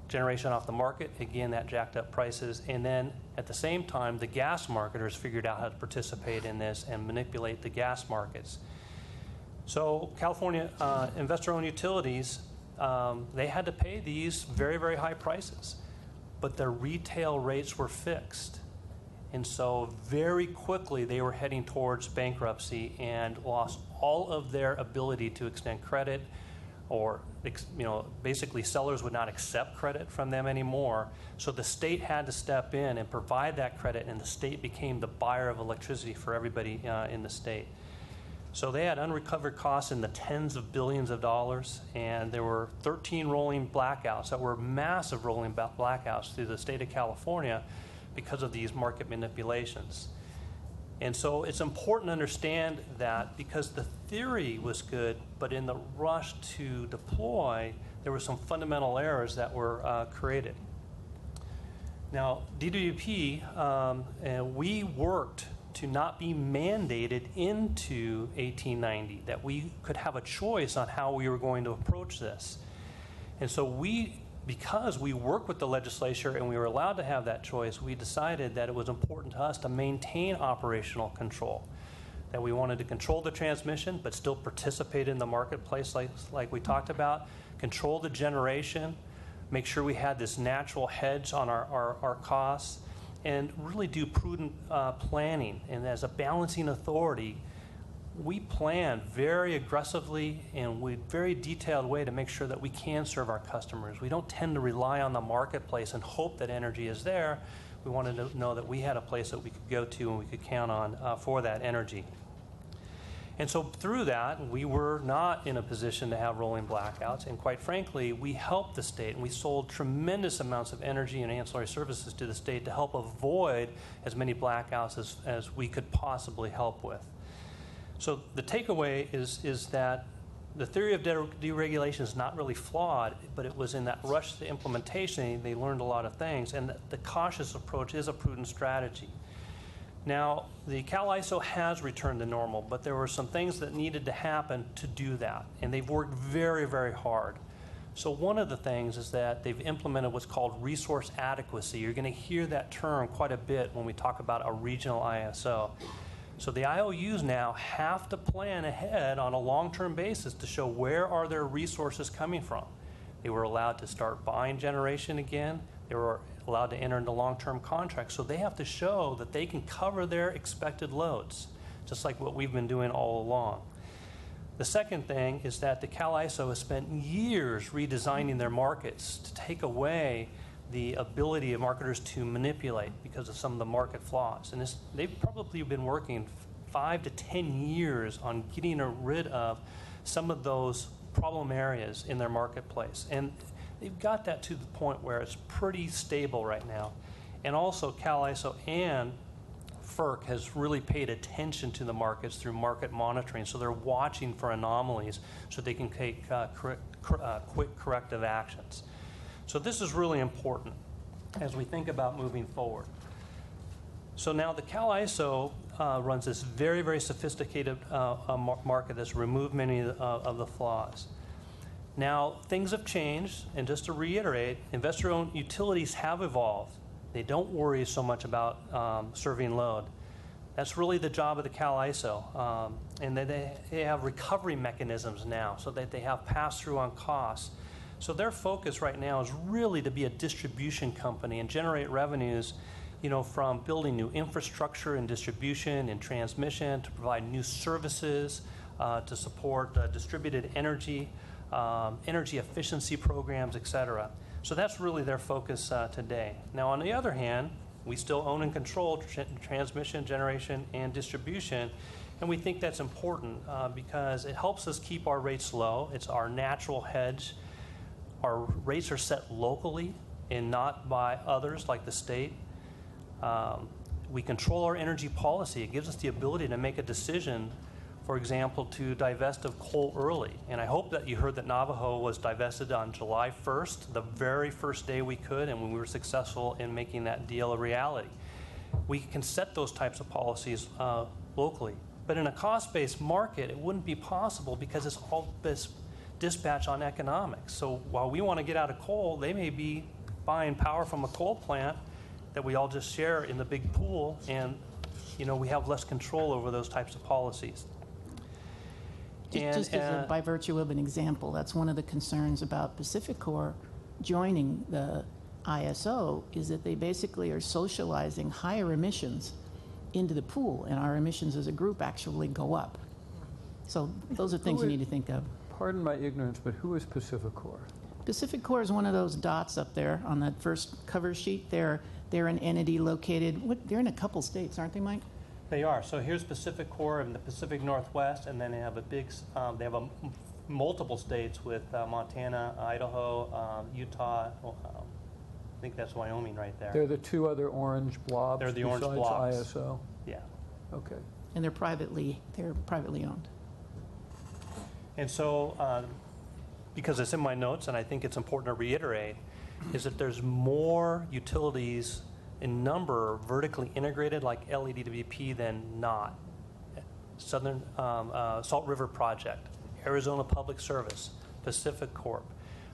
generation off the market. Again, that jacked up prices. And then at the same time, the gas marketers figured out how to participate in this and manipulate the gas markets. So California investor-owned utilities, they had to pay these very, very high prices, but their retail rates were fixed. And so very quickly they were heading towards bankruptcy and lost all of their ability to extend credit, or basically sellers would not accept credit from them anymore. So the state had to step in and provide that credit, and the state became the buyer of electricity for everybody in the state. So they had unrecovered costs in the tens of billions of dollars, and there were 13 rolling blackouts that were massive rolling blackouts through the state of California because of these market manipulations. And so it's important to understand that, because the theory was good, but in the rush to deploy, there were some fundamental errors that were created. Now, DWP, we worked to not be mandated into 1890, that we could have a choice on how we were going to approach this. And so because we worked with the legislature and we were allowed to have that choice, we decided that it was important to us to maintain operational control, that we wanted to control the transmission but still participate in the marketplace like we talked about, control the generation, make sure we had this natural hedge on our costs, and really do prudent planning. And as a balancing authority, we plan very aggressively and with very detailed way to make sure that we can serve our customers. We don't tend to rely on the marketplace and hope that energy is there. We wanted to know that we had a place that we could go to and we could count on for that energy. And so through that, we were not in a position to have rolling blackouts. And quite frankly, we helped the state, and we sold tremendous amounts of energy and ancillary services to the state to help avoid as many blackouts as we could possibly help with. So the takeaway is that the theory of deregulation is not really flawed, but it was in that rush to implementation, they learned a lot of things, and the cautious approach is a prudent strategy. Now, the CAISO has returned to normal, but there were some things that needed to happen to do that, and they've worked very, very hard. So one of the things is that they've implemented what's called resource adequacy. You're going to hear that term quite a bit when we talk about a regional ISO. So the IOUs now have to plan ahead on a long-term basis to show where are their resources coming from. They were allowed to start buying generation again. They were allowed to enter into long-term contracts. So they have to show that they can cover their expected loads, just like what we've been doing all along. The second thing is that the CAISO has spent years redesigning their markets to take away the ability of marketers to manipulate because of some of the market flaws. And they've probably been working 5 to 10 years on getting rid of some of those problem areas in their marketplace. And they've got that to the point where it's pretty stable right now. And also CAISO and FERC has really paid attention to the markets through market monitoring. So they're watching for anomalies so they can take quick corrective actions. So this is really important as we think about moving forward. So now the CAISO runs this very, very sophisticated market that's removed many of the flaws. Now, things have changed, and just to reiterate, investor-owned utilities have evolved. They don't worry so much about serving load. That's really the job of the CAISO. And they have recovery mechanisms now so that they have pass-through on costs. So their focus right now is really to be a distribution company and generate revenues, from building new infrastructure and distribution and transmission to provide new services to support distributed energy, energy efficiency programs, et cetera. So that's really their focus today. Now, on the other hand, we still own and control transmission, generation, and distribution, and we think that's important because it helps us keep our rates low. It's our natural hedge. Our rates are set locally and not by others like the state. We control our energy policy. It gives us the ability to make a decision, for example, to divest of coal early. And I hope that you heard that Navajo was divested on July 1st, the very first day we could, and when we were successful in making that deal a reality. We can set those types of policies locally. But in a cost-based market, it wouldn't be possible because it's all this dispatch on economics. So while we want to get out of coal, they may be buying power from a coal plant that we all just share in the big pool, and we have less control over those types of policies. Just by virtue of an example, that's one of the concerns about PacifiCorp joining the ISO is that they basically are socializing higher emissions into the pool, and our emissions as a group actually go up. So those are things you need to think of. Pardon my ignorance, but who is PacifiCorp? PacifiCorp is one of those dots up there on that first cover sheet. They're an entity located, they're in a couple states, aren't they, Mike? They are. So here's PacifiCorp in the Pacific Northwest, and then they have multiple states with Montana, Idaho, Utah. I think that's Wyoming right there. They're the two other orange blobs. They're the orange besides blobs. ISO. Yeah. Okay. And they're privately owned. And so, because it's in my notes, and I think it's important to reiterate, is that there's more utilities in number vertically integrated like LEDWP than not. Southern Salt River Project, Arizona Public Service, PacifiCorp.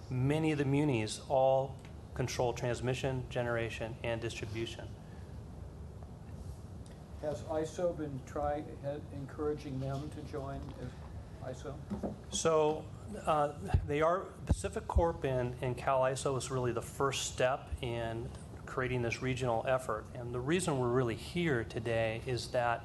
Many of the munis all control transmission, generation, and distribution. Has ISO been encouraging them to join ISO? So they are, PacifiCorp and CAISO is really the first step in creating this regional effort. And the reason we're really here today is that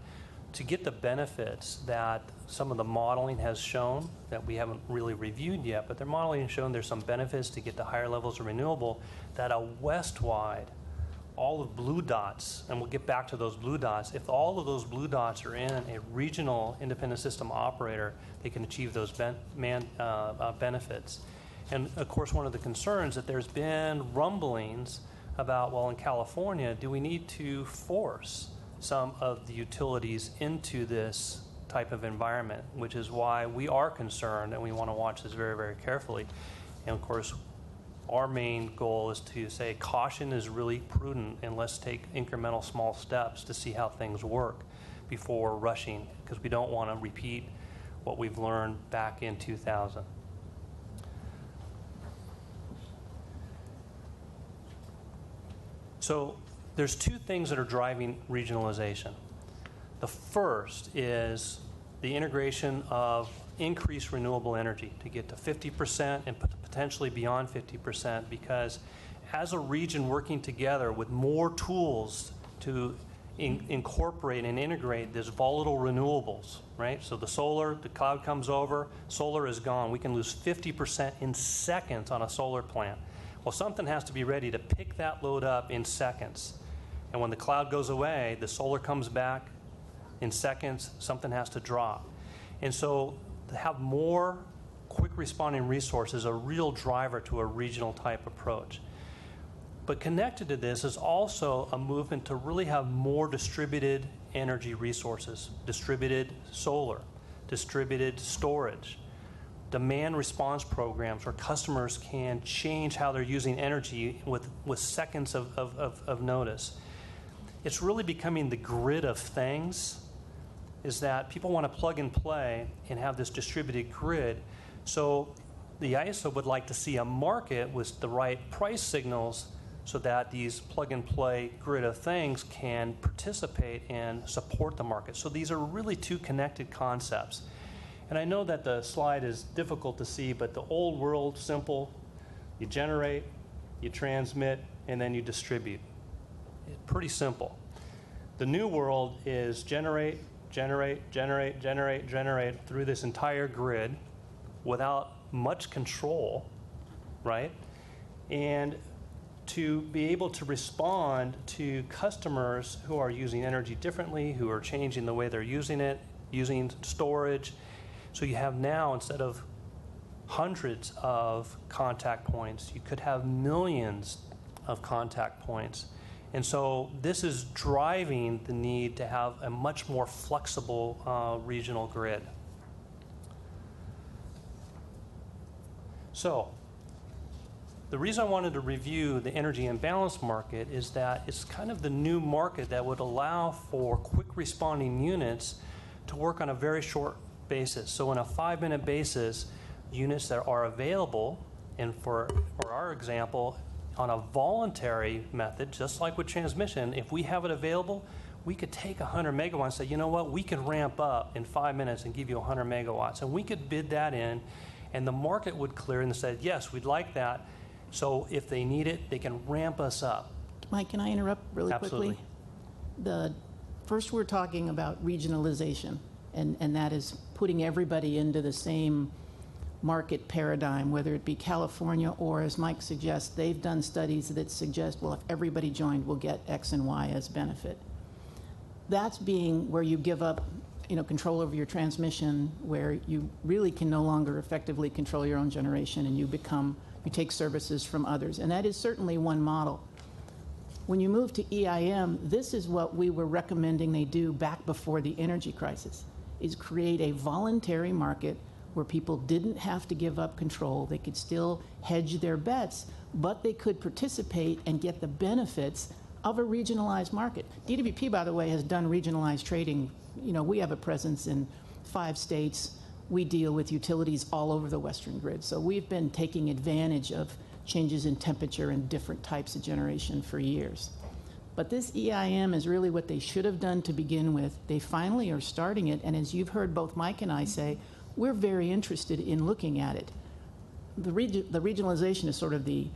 to get the benefits that some of the modeling has shown that we haven't really reviewed yet, but their modeling has shown there's some benefits to get to higher levels of renewable, that a west-wide, all of blue dots, and we'll get back to those blue dots, if all of those blue dots are in a regional independent system operator, they can achieve those benefits. And of course, one of the concerns that there's been rumblings about, well, in California, do we need to force some of the utilities into this type of environment, which is why we are concerned and we want to watch this very, very carefully. And of course, our main goal is to say caution is really prudent, and let's take incremental small steps to see how things work before rushing, because we don't want to repeat what we've learned back in 2000. So there's two things that are driving regionalization. The first is the integration of increased renewable energy to get to 50% and potentially beyond 50%, because as a region working together with more tools to incorporate and integrate this volatile renewables, right? So the solar, the cloud comes over, solar is gone. We can lose 50% in seconds on a solar plant. Well, something has to be ready to pick that load up in seconds. And when the cloud goes away, the solar comes back in seconds, something has to drop. And so to have more quick responding resources is a real driver to a regional type approach. But connected to this is also a movement to really have more distributed energy resources, distributed solar, distributed storage, demand response programs where customers can change how they're using energy with seconds of notice. It's really becoming the grid of things, is that people want to plug and play and have this distributed grid. So the ISO would like to see a market with the right price signals so that these plug and play grid of things can participate and support the market. So these are really two connected concepts. And I know that the slide is difficult to see, but the old world, simple, you generate, you transmit, and then you distribute. It's pretty simple. The new world is generate, generate, generate, generate, generate through this entire grid without much control, right? And to be able to respond to customers who are using energy differently, who are changing the way they're using it, using storage. So you have now, instead of hundreds of contact points, you could have millions of contact points. And so this is driving the need to have a much more flexible regional grid. So the reason I wanted to review the energy imbalance market is that it's kind of the new market that would allow for quick responding units to work on a very short basis. So on a 5-minute basis, units that are available, and for our example, on a voluntary method, just like with transmission, if we have it available, we could take 100 megawatts and say, you know what, we can ramp up in 5 minutes and give you 100 megawatts. And we could bid that in, and the market would clear and say, yes, we'd like that. So if they need it, they can ramp us up. Mike, can I interrupt really Absolutely. quickly? First, we're talking about regionalization, and that is putting everybody into the same market paradigm, whether it be California or, as Mike suggests, they've done studies that suggest, well, if everybody joined, we'll get X and Y as benefit. That's being where you give up, control over your transmission, where you really can no longer effectively control your own generation, and you take services from others. And that is certainly one model. When you move to EIM, this is what we were recommending they do back before the energy crisis, is create a voluntary market where people didn't have to give up control. They could still hedge their bets, but they could participate and get the benefits of a regionalized market. DWP, by the way, has done regionalized trading. We have a presence in 5 states. We deal with utilities all over the Western grid. So we've been taking advantage of changes in temperature and different types of generation for years. But this EIM is really what they should have done to begin with. They finally are starting it, and as you've heard both Mike and I say, we're very interested in looking at it. The regionalization is sort of the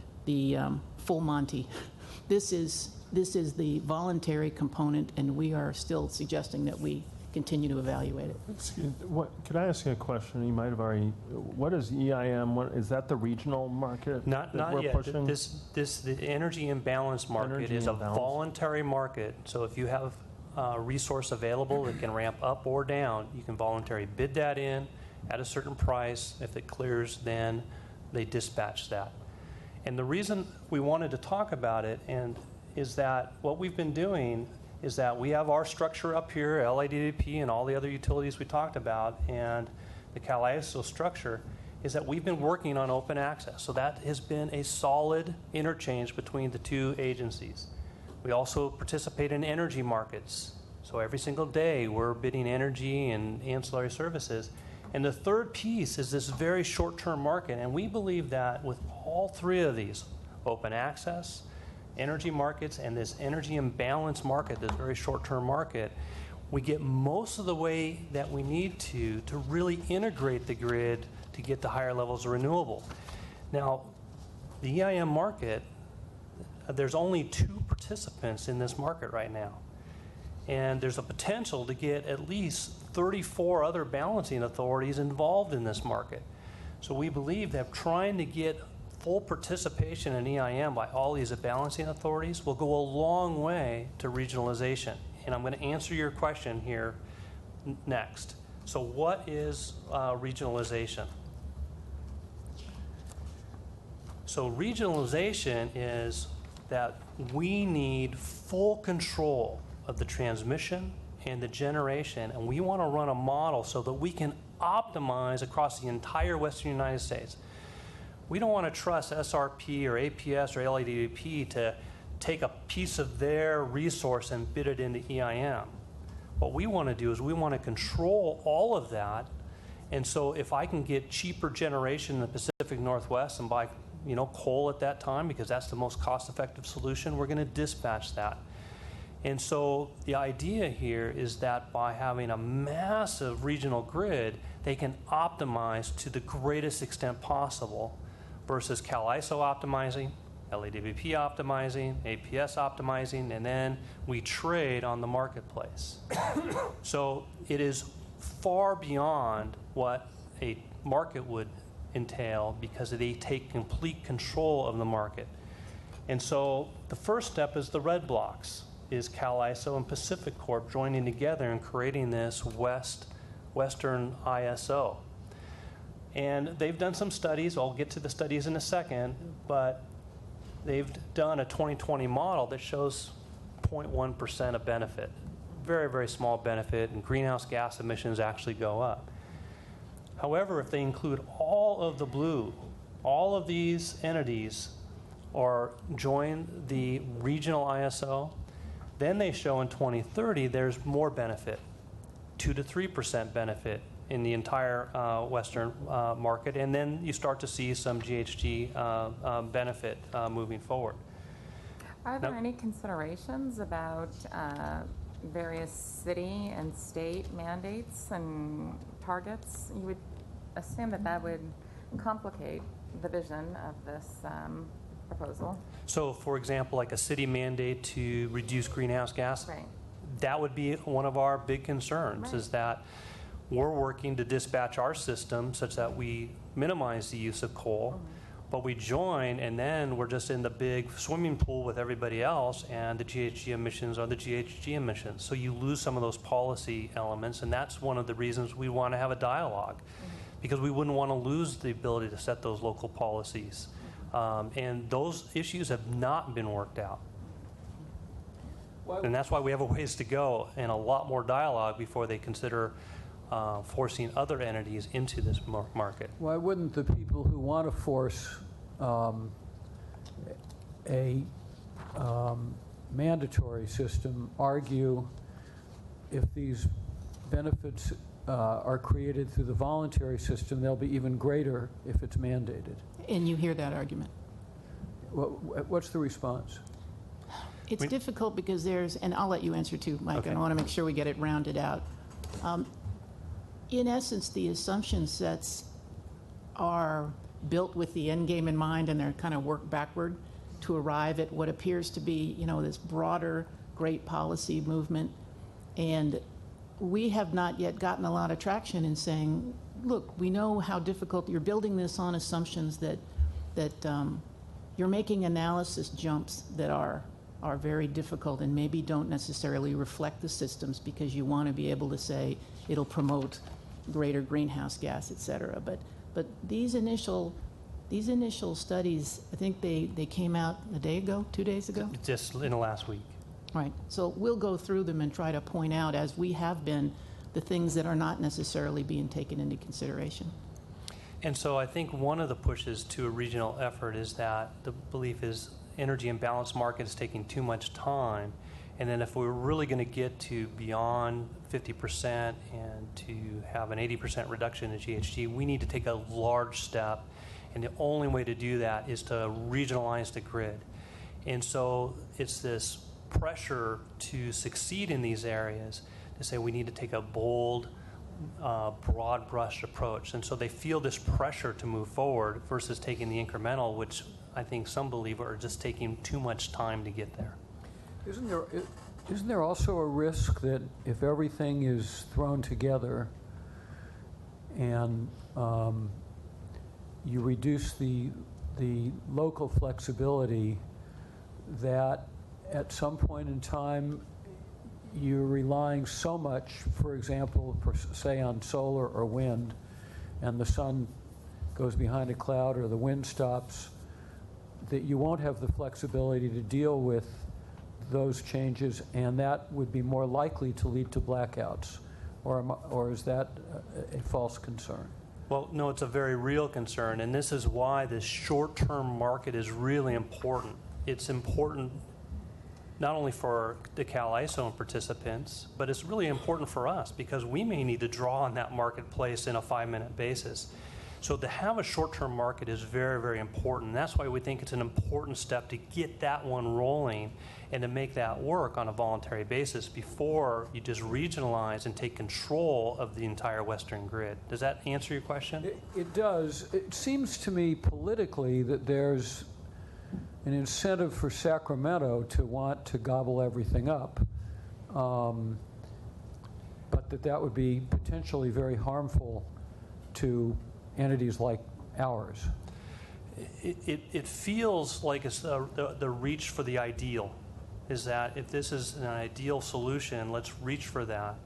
full Monty. This is the voluntary component, and we are still suggesting that we continue to evaluate it. Could I ask you a question? You might have already. What is EIM? Is that the regional market? Not yet. Pushing? The energy imbalance market is a voluntary market. So if you have a resource available that can ramp up or down, you can voluntarily bid that in at a certain price. If it clears, then they dispatch that. And the reason we wanted to talk about it is that what we've been doing is that we have our structure up here, LADWP and all the other utilities we talked about, and the CAISO structure is that we've been working on open access. So that has been a solid interchange between the two agencies. We also participate in energy markets. So every single day we're bidding energy and ancillary services. And the third piece is this very short-term market. And we believe that with all three of these, open access, energy markets, and this energy imbalance market, this very short-term market, we get most of the way that we need to really integrate the grid to get to higher levels of renewable. Now, the EIM market, there's only 2 participants in this market right now. And there's a potential to get at least 34 other balancing authorities involved in this market. So we believe that trying to get full participation in EIM by all these balancing authorities will go a long way to regionalization. And I'm going to answer your question here next. So what is regionalization? So regionalization is that we need full control of the transmission and the generation, and we want to run a model so that we can optimize across the entire Western United States. We don't want to trust SRP or APS or LADWP to take a piece of their resource and bid it into EIM. What we want to do is we want to control all of that, and so if I can get cheaper generation in the Pacific Northwest and buy coal at that time because that's the most cost-effective solution, we're going to dispatch that. And so the idea here is that by having a massive regional grid, they can optimize to the greatest extent possible versus CAISO optimizing, LADWP optimizing, APS optimizing, and then we trade on the marketplace. So it is far beyond what a market would entail because they take complete control of the market. And so the first step is the red blocks, is CAISO and Pacific Corp joining together and creating this Western ISO. And they've done some studies, I'll get to the studies in a second, but they've done a 2020 model that shows 0.1% of benefit. Very, very small benefit, and greenhouse gas emissions actually go up. However, if they include all of the blue, all of these entities or join the regional ISO, then they show in 2030 there's more benefit, 2 to 3% benefit in the entire Western market, and then you start to see some GHG benefit moving forward. Are there any considerations about various city and state mandates and targets? You would assume that that would complicate the vision of this proposal. So, for example, like a city mandate to reduce greenhouse gas, right. That would be one of our big concerns, right. Is that we're working to dispatch our system such that we minimize the use of coal, but we join and then we're just in the big swimming pool with everybody else, and the GHG emissions are the GHG emissions. So you lose some of those policy elements, and that's one of the reasons we want to have a dialogue, because we wouldn't want to lose the ability to set those local policies. And those issues have not been worked out. And that's why we have a ways to go and a lot more dialogue before they consider forcing other entities into this market. Why wouldn't the people who want to force a mandatory system argue if these benefits are created through the voluntary system, they'll be even greater if it's mandated? And you hear that argument. What's the response? It's difficult because there's, and I'll let you answer too, Mike, okay. And I want to make sure we get it rounded out. In essence, the assumption sets are built with the end game in mind, and they're kind of work backward to arrive at what appears to be, this broader, great policy movement. And we have not yet gotten a lot of traction in saying, look, we know how difficult you're building this on assumptions that you're making analysis jumps that are very difficult and maybe don't necessarily reflect the systems because you want to be able to say it'll promote greater greenhouse gas, et cetera. But these initial studies, I think they came out a day ago, 2 days ago? Just in the last week. Right. So we'll go through them and try to point out, as we have been, the things that are not necessarily being taken into consideration. And so I think one of the pushes to a regional effort is that the belief is energy imbalance market is taking too much time. And then if we're really going to get to beyond 50% and to have an 80% reduction in GHG, we need to take a large step. And the only way to do that is to regionalize the grid. And so it's this pressure to succeed in these areas to say we need to take a bold, broad brush approach. And so they feel this pressure to move forward versus taking the incremental, which I think some believe are just taking too much time to get there. Isn't there also a risk that if everything is thrown together and you reduce the local flexibility, that at some point in time you're relying so much, for example, say on solar or wind, and the sun goes behind a cloud or the wind stops, that you won't have the flexibility to deal with those changes, and that would be more likely to lead to blackouts? Or is that a false concern? Well, no, it's a very real concern, and this is why this short-term market is really important. It's important not only for the CAISO participants, but it's really important for us because we may need to draw on that marketplace in a 5-minute basis. So to have a short-term market is very, very important. And that's why we think it's an important step to get that one rolling and to make that work on a voluntary basis before you just regionalize and take control of the entire Western grid. Does that answer your question? It does. It seems to me politically that there's an incentive for Sacramento to want to gobble everything up, but that would be potentially very harmful to entities like ours. It feels like it's the reach for the ideal, is that if this is an ideal solution, let's reach for that,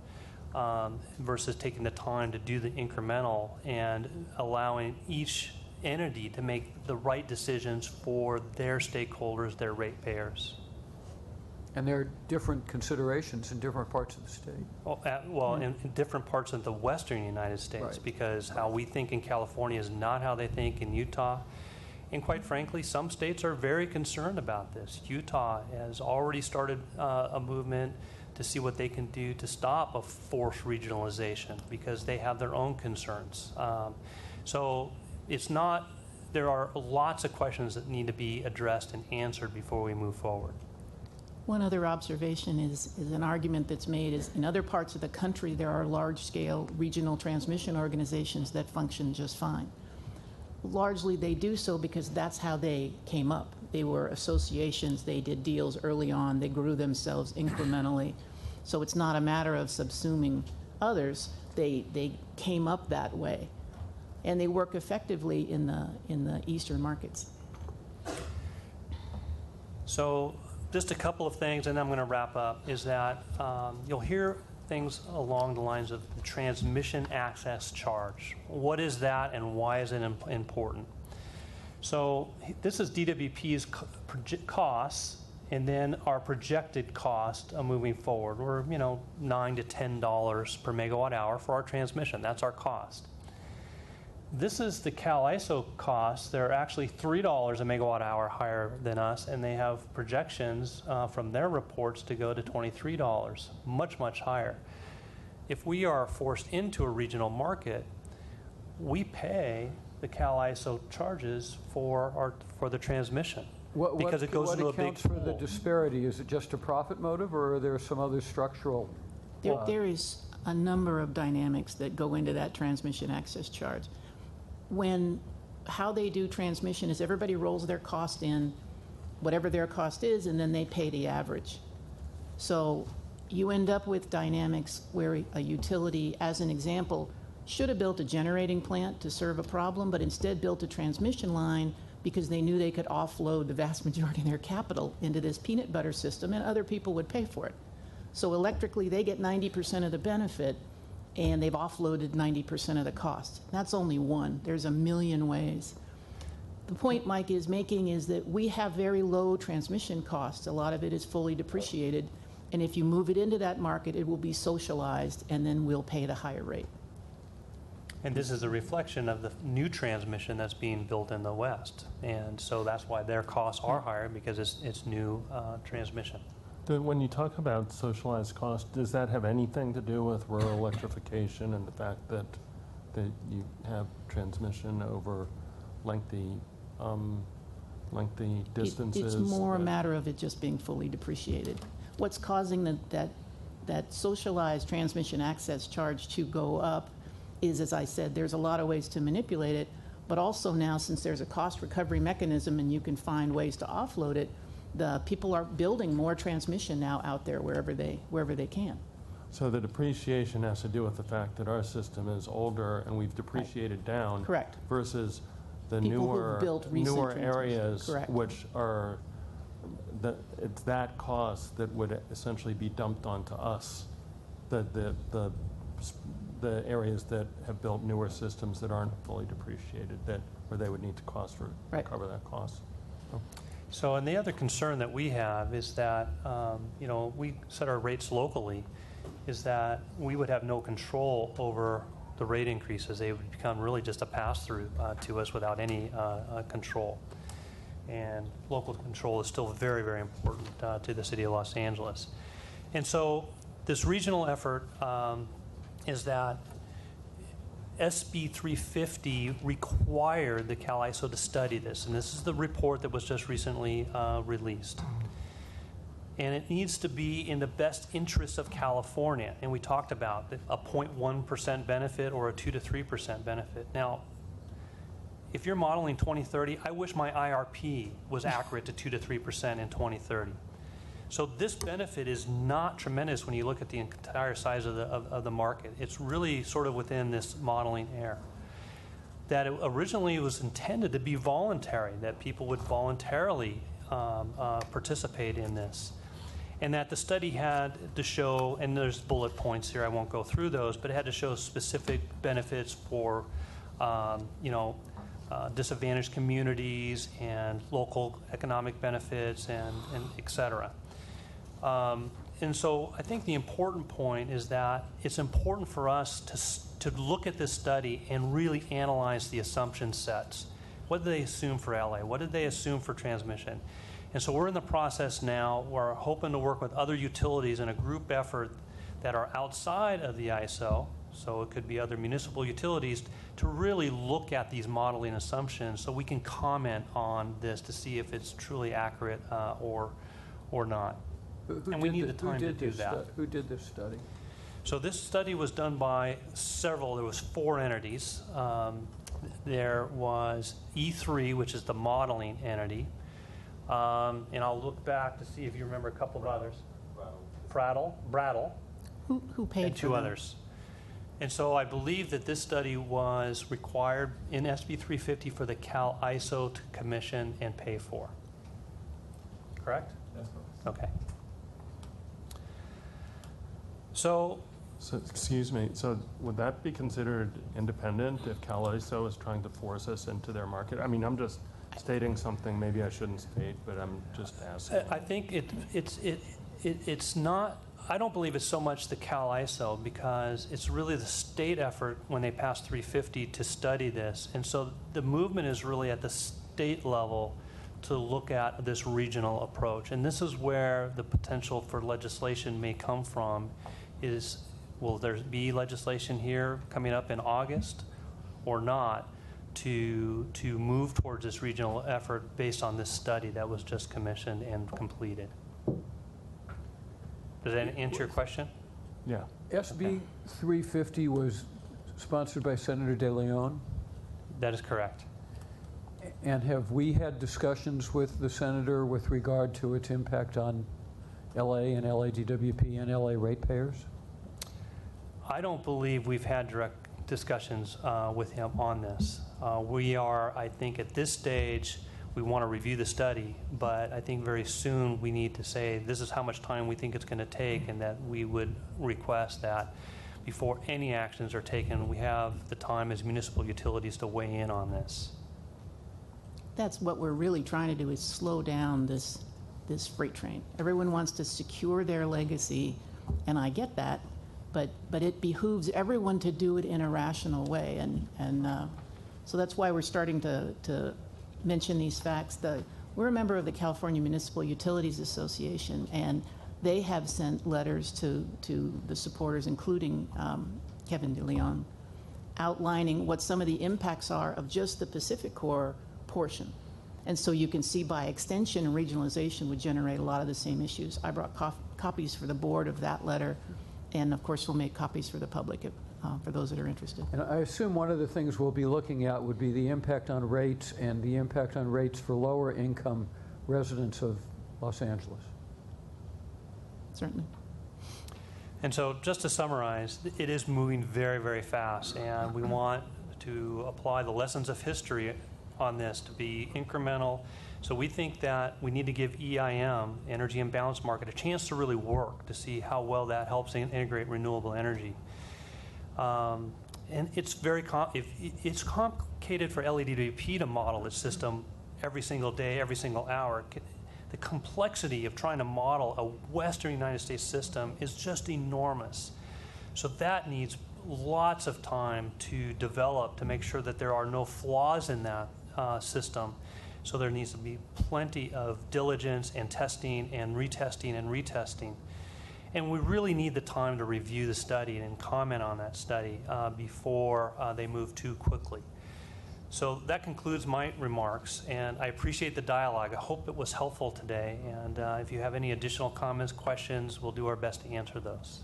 versus taking the time to do the incremental and allowing each entity to make the right decisions for their stakeholders, their ratepayers. And there are different considerations in different parts of the state. Well, in different parts of the western United States, Right. because how we think in California is not how they think in Utah. And quite frankly, some states are very concerned about this. Utah has already started a movement to see what they can do to stop a forced regionalization because they have their own concerns. So it's not, there are lots of questions that need to be addressed and answered before we move forward. One other observation is an argument that's made is in other parts of the country there are large-scale regional transmission organizations that function just fine. Largely they do so because that's how they came up. They were associations, they did deals early on, they grew themselves incrementally. So it's not a matter of subsuming others, they came up that way. And they work effectively in the eastern markets. So just a couple of things, and then I'm going to wrap up, is that you'll hear things along the lines of the transmission access charge. What is that and why is it important? So this is DWP's costs and then our projected cost moving forward. We're, $9 to $10 per megawatt hour for our transmission. That's our cost. This is the CAISO costs. They're actually $3 a megawatt hour higher than us, and they have projections from their reports to go to $23, much, much higher. If we are forced into a regional market, we pay the CAISO charges for the transmission because it goes into a big What accounts for the disparity? Is it just a profit motive, or are there some other structural? There is a number of dynamics that go into that transmission access charge. How they do transmission is everybody rolls their cost in, whatever their cost is, and then they pay the average. So you end up with dynamics where a utility, as an example, should have built a generating plant to serve a problem, but instead built a transmission line because they knew they could offload the vast majority of their capital into this peanut butter system, and other people would pay for it. So electrically, they get 90% of the benefit, and they've offloaded 90% of the cost. That's only one. There's a million ways. The point Mike is making is that we have very low transmission costs. A lot of it is fully depreciated. And if you move it into that market, it will be socialized, and then we'll pay at a higher rate. And this is a reflection of the new transmission that's being built in the West. And so that's why their costs are higher, because it's new transmission. When you talk about socialized cost, does that have anything to do with rural electrification and the fact that you have transmission over lengthy distances? It's more a matter of it just being fully depreciated. What's causing that socialized transmission access charge to go up is, as I said, there's a lot of ways to manipulate it, but also now, since there's a cost recovery mechanism and you can find ways to offload it, the people are building more transmission now out there wherever they can. So the depreciation has to do with the fact that our system is older and we've depreciated down. Correct. Versus the People who've built recent newer transmission. areas, Correct. which are, it's that cost that would essentially be dumped onto us. The areas that have built newer systems that aren't fully depreciated, where they would need to cover that cost. Oh. So, and the other concern that we have is that, we set our rates locally, is that we would have no control over the rate increases. They would become really just a pass-through to us without any control. And local control is still very, very important to the city of Los Angeles. And so this regional effort is that SB 350 required the CAISO to study this, and this is the report that was just recently released. And it needs to be in the best interest of California, and we talked about a 0.1% benefit or a 2 to 3% benefit. Now, if you're modeling 2030, I wish my IRP was accurate to 2 to 3% in 2030. So this benefit is not tremendous when you look at the entire size of the market. It's really sort of within this modeling error. That it originally was intended to be voluntary, that people would voluntarily participate in this. And that the study had to show, and there's bullet points here, I won't go through those, but it had to show specific benefits for, disadvantaged communities and local economic benefits and et cetera. And so I think the important point is that it's important for us to look at this study and really analyze the assumption sets. What did they assume for LA? What did they assume for transmission? And so we're in the process now. We're hoping to work with other utilities in a group effort that are outside of the ISO, so it could be other municipal utilities, to really look at these modeling assumptions so we can comment on this to see if it's truly accurate or not. And we need the time to do that. Who did this study? So this study was done by there was 4 entities. There was E3, which is the modeling entity. And I'll look back to see if you remember a couple of others. Brattle. Who paid and 2 others. And so I believe that this study was required in SB 350 for the Cal ISO to commission and pay for. Correct? That's correct. Okay. So excuse me, so would that be considered independent if Cal ISO is trying to force us into their market? I mean, I'm just stating something maybe I shouldn't state, but I'm just asking. I think it's not, I don't believe it's so much the Cal ISO, because it's really the state effort when they passed 350 to study this. And so the movement is really at the state level to look at this regional approach. And this is where the potential for legislation may come from is, will there be legislation here coming up in August or not to move towards this regional effort based on this study that was just commissioned and completed? Does that answer your question? Yeah. SB 350 was sponsored by Senator De Leon? That is correct. And have we had discussions with the senator with regard to its impact on LA and LADWP and LA ratepayers? I don't believe we've had direct discussions with him on this. We are, I think at this stage, we want to review the study, but I think very soon we need to say this is how much time we think it's going to take, and that we would request that before any actions are taken, we have the time as municipal utilities to weigh in on this. that's what we're really trying to do, is slow down this freight train. Everyone wants to secure their legacy, and I get that, but it behooves everyone to do it in a rational way, and so that's why we're starting to mention these facts. We're a member of the California Municipal Utilities Association, and they have sent letters to the supporters, including Kevin DeLeon, outlining what some of the impacts are of just the Pacific Core portion. And so you can see by extension and regionalization would generate a lot of the same issues. I brought copies for the board of that letter, and of course we'll make copies for the public for those that are interested. And I assume one of the things we'll be looking at would be the impact on rates and the impact on rates for lower income residents of Los Angeles. Certainly. And so just to summarize, it is moving very, very fast, and we want to apply the lessons of history on this to be incremental. So we think that we need to give EIM, Energy Imbalance Market, a chance to really work to see how well that helps integrate renewable energy. And it's very it's complicated for LEDWP to model its system every single day, every single hour. The complexity of trying to model a Western United States system is just enormous. So that needs lots of time to develop to make sure that there are no flaws in that system. So there needs to be plenty of diligence and testing and retesting and retesting. And we really need the time to review the study and comment on that study before they move too quickly. So that concludes my remarks, and I appreciate the dialogue. I hope it was helpful today, and if you have any additional comments, questions, we'll do our best to answer those.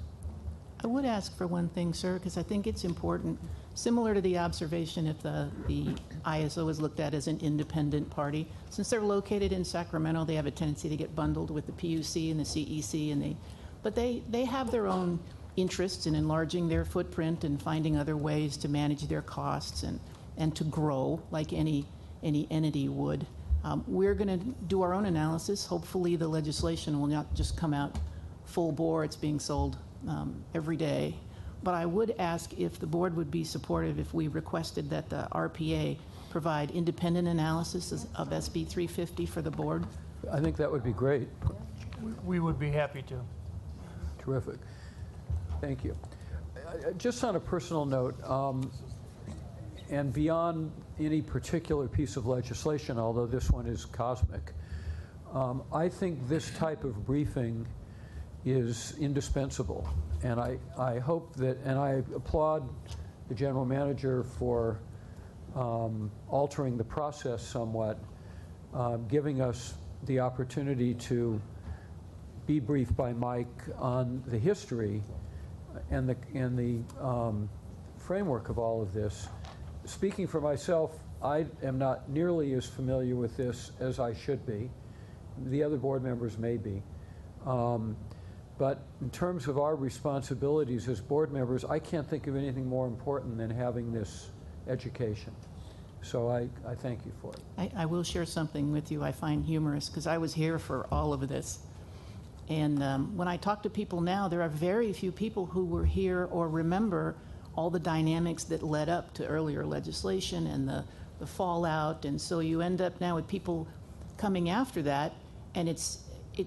I would ask for one thing, sir, because I think it's important, similar to the observation if the ISO is looked at as an independent party. Since they're located in Sacramento, they have a tendency to get bundled with the PUC and the CEC, but they have their own interests in enlarging their footprint and finding other ways to manage their costs and to grow like any entity would. We're going to do our own analysis. Hopefully the legislation will not just come out full bore. It's being sold every day. But I would ask if the board would be supportive if we requested that the RPA provide independent analysis of SB 350 for the board. I think that would be great. We would be happy to. Terrific. Thank you. Just on a personal note, and beyond any particular piece of legislation, although this one is cosmic, I think this type of briefing is indispensable. And I hope that, and I applaud the general manager for altering the process somewhat, giving us the opportunity to be briefed by Mike on the history and the framework of all of this. Speaking for myself, I am not nearly as familiar with this as I should be. The other board members may be. But in terms of our responsibilities as board members, I can't think of anything more important than having this education. So I thank you for it. I will share something with you I find humorous, because I was here for all of this. And when I talk to people now, there are very few people who were here or remember all the dynamics that led up to earlier legislation and the fallout. And so you end up now with people coming after that, and it's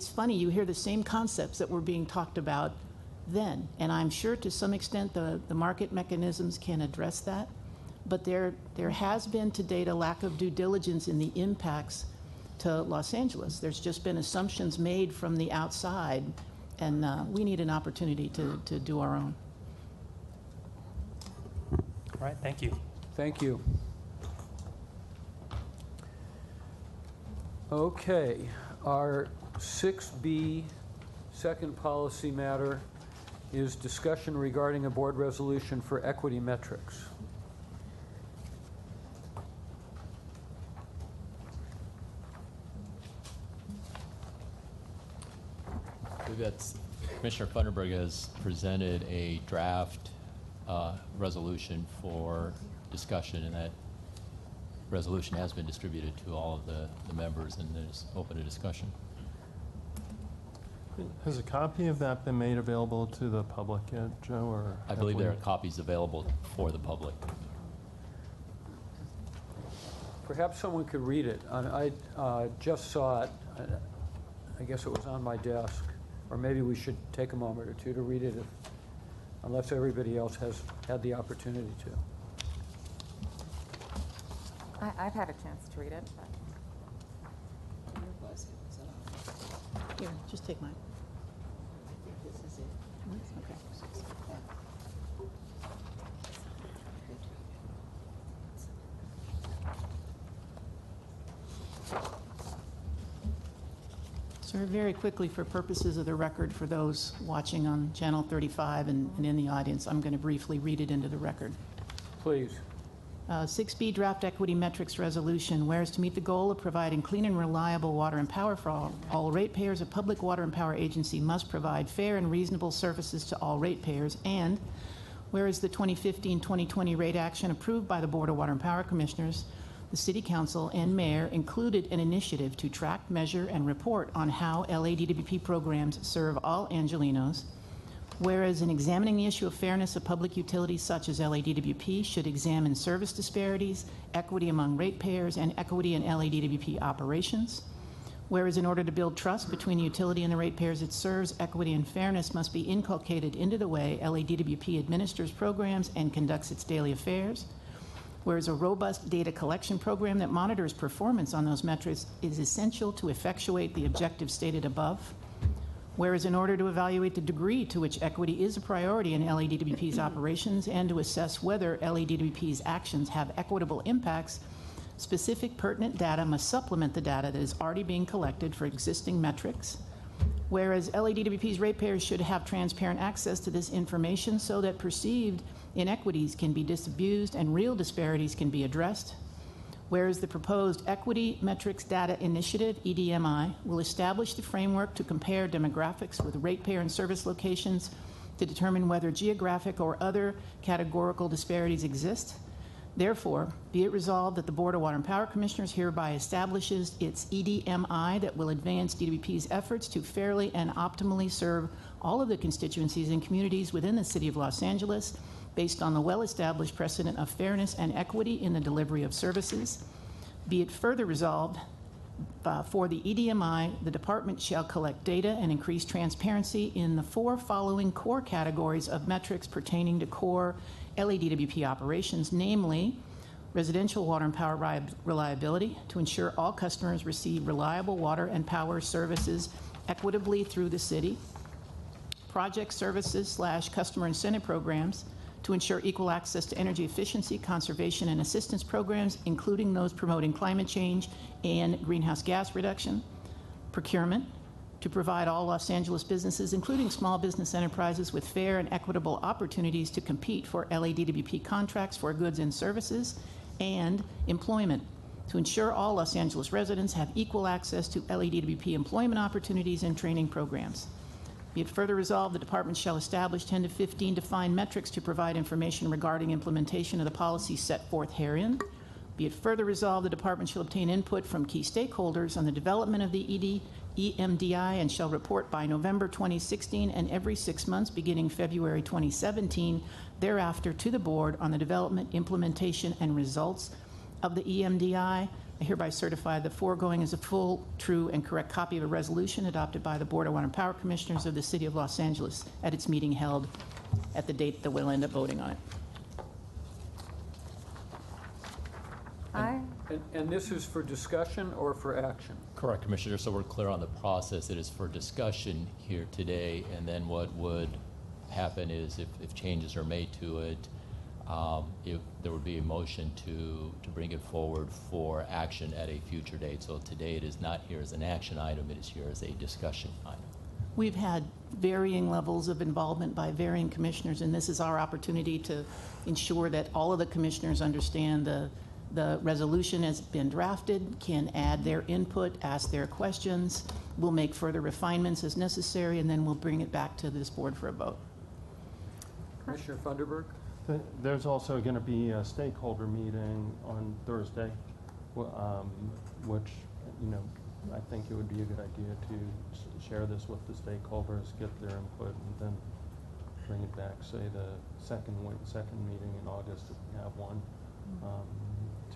funny, you hear the same concepts that were being talked about then. And I'm sure to some extent the market mechanisms can address that. But there has been to date a lack of due diligence in the impacts to Los Angeles. There's just been assumptions made from the outside, and we need an opportunity to do our own. All right, thank you. Thank you. Okay, our 6B second policy matter is discussion regarding a board resolution for equity metrics. Commissioner Funderburg has presented a draft resolution for discussion, and that resolution has been distributed to all of the members and is open to discussion. Has a copy of that been made available to the public yet, Joe? Or I believe there are copies available for the public. Perhaps someone could read it. I just saw it. I guess it was on my desk. Or maybe we should take a moment or two to read it, unless everybody else has had the opportunity to. I've had a chance to read it. Here, just take mine. This is it. Okay. So very quickly, for purposes of the record, for those watching on Channel 35 and in the audience, I'm going to briefly read it into the record. Please. 6B Draft Equity Metrics Resolution, whereas to meet the goal of providing clean and reliable water and power for all ratepayers, a public water and power agency must provide fair and reasonable services to all ratepayers, and whereas the 2015-2020 rate action approved by the Board of Water and Power Commissioners, the City Council and Mayor included an initiative to track, measure, and report on how LADWP programs serve all Angelenos. Whereas in examining the issue of fairness of public utilities such as LADWP should examine service disparities, equity among ratepayers, and equity in LADWP operations. Whereas in order to build trust between the utility and the ratepayers it serves, equity and fairness must be inculcated into the way LADWP administers programs and conducts its daily affairs. Whereas a robust data collection program that monitors performance on those metrics is essential to effectuate the objectives stated above. Whereas in order to evaluate the degree to which equity is a priority in LADWP's operations and to assess whether LADWP's actions have equitable impacts, specific pertinent data must supplement the data that is already being collected for existing metrics. Whereas LADWP's ratepayers should have transparent access to this information so that perceived inequities can be disabused and real disparities can be addressed. Whereas the proposed Equity Metrics Data Initiative, EDMI, will establish the framework to compare demographics with ratepayer and service locations to determine whether geographic or other categorical disparities exist. Therefore, be it resolved that the Board of Water and Power Commissioners hereby establishes its EDMI that will advance DWP's efforts to fairly and optimally serve all of the constituencies and communities within the City of Los Angeles, based on the well-established precedent of fairness and equity in the delivery of services. Be it further resolved, for the EDMI, the department shall collect data and increase transparency in the 4 following core categories of metrics pertaining to core LADWP operations, namely residential water and power reliability, to ensure all customers receive reliable water and power services equitably through the city, project services / customer incentive programs, to ensure equal access to energy efficiency, conservation, and assistance programs, including those promoting climate change and greenhouse gas reduction. Procurement, to provide all Los Angeles businesses, including small business enterprises, with fair and equitable opportunities to compete for LADWP contracts for goods and services. And employment, to ensure all Los Angeles residents have equal access to LADWP employment opportunities and training programs. Be it further resolved, the department shall establish 10 to 15 defined metrics to provide information regarding implementation of the policies set forth herein. Be it further resolved, the department shall obtain input from key stakeholders on the development of the EMDI and shall report by November 2016 and every 6 months beginning February 2017 thereafter to the board on the development, implementation, and results of the EMDI. I hereby certify the foregoing is a full, true, and correct copy of a resolution adopted by the Board of Water and Power Commissioners of the City of Los Angeles at its meeting held at the date that we'll end up voting on it. And this is for discussion or for action? Correct, Commissioner. So we're clear on the process. It is for discussion here today, and then what would happen is if changes are made to it, if there would be a motion to bring it forward for action at a future date. So today it is not here as an action item, it is here as a discussion item. We've had varying levels of involvement by varying commissioners, and this is our opportunity to ensure that all of the commissioners understand the resolution has been drafted, can add their input, ask their questions. We'll make further refinements as necessary, and then we'll bring it back to this board for a vote. Commissioner Funderburk? There's also going to be a stakeholder meeting on Thursday, which, I think it would be a good idea to share this with the stakeholders, get their input, and then bring it back, say, the second meeting in August, if we have one,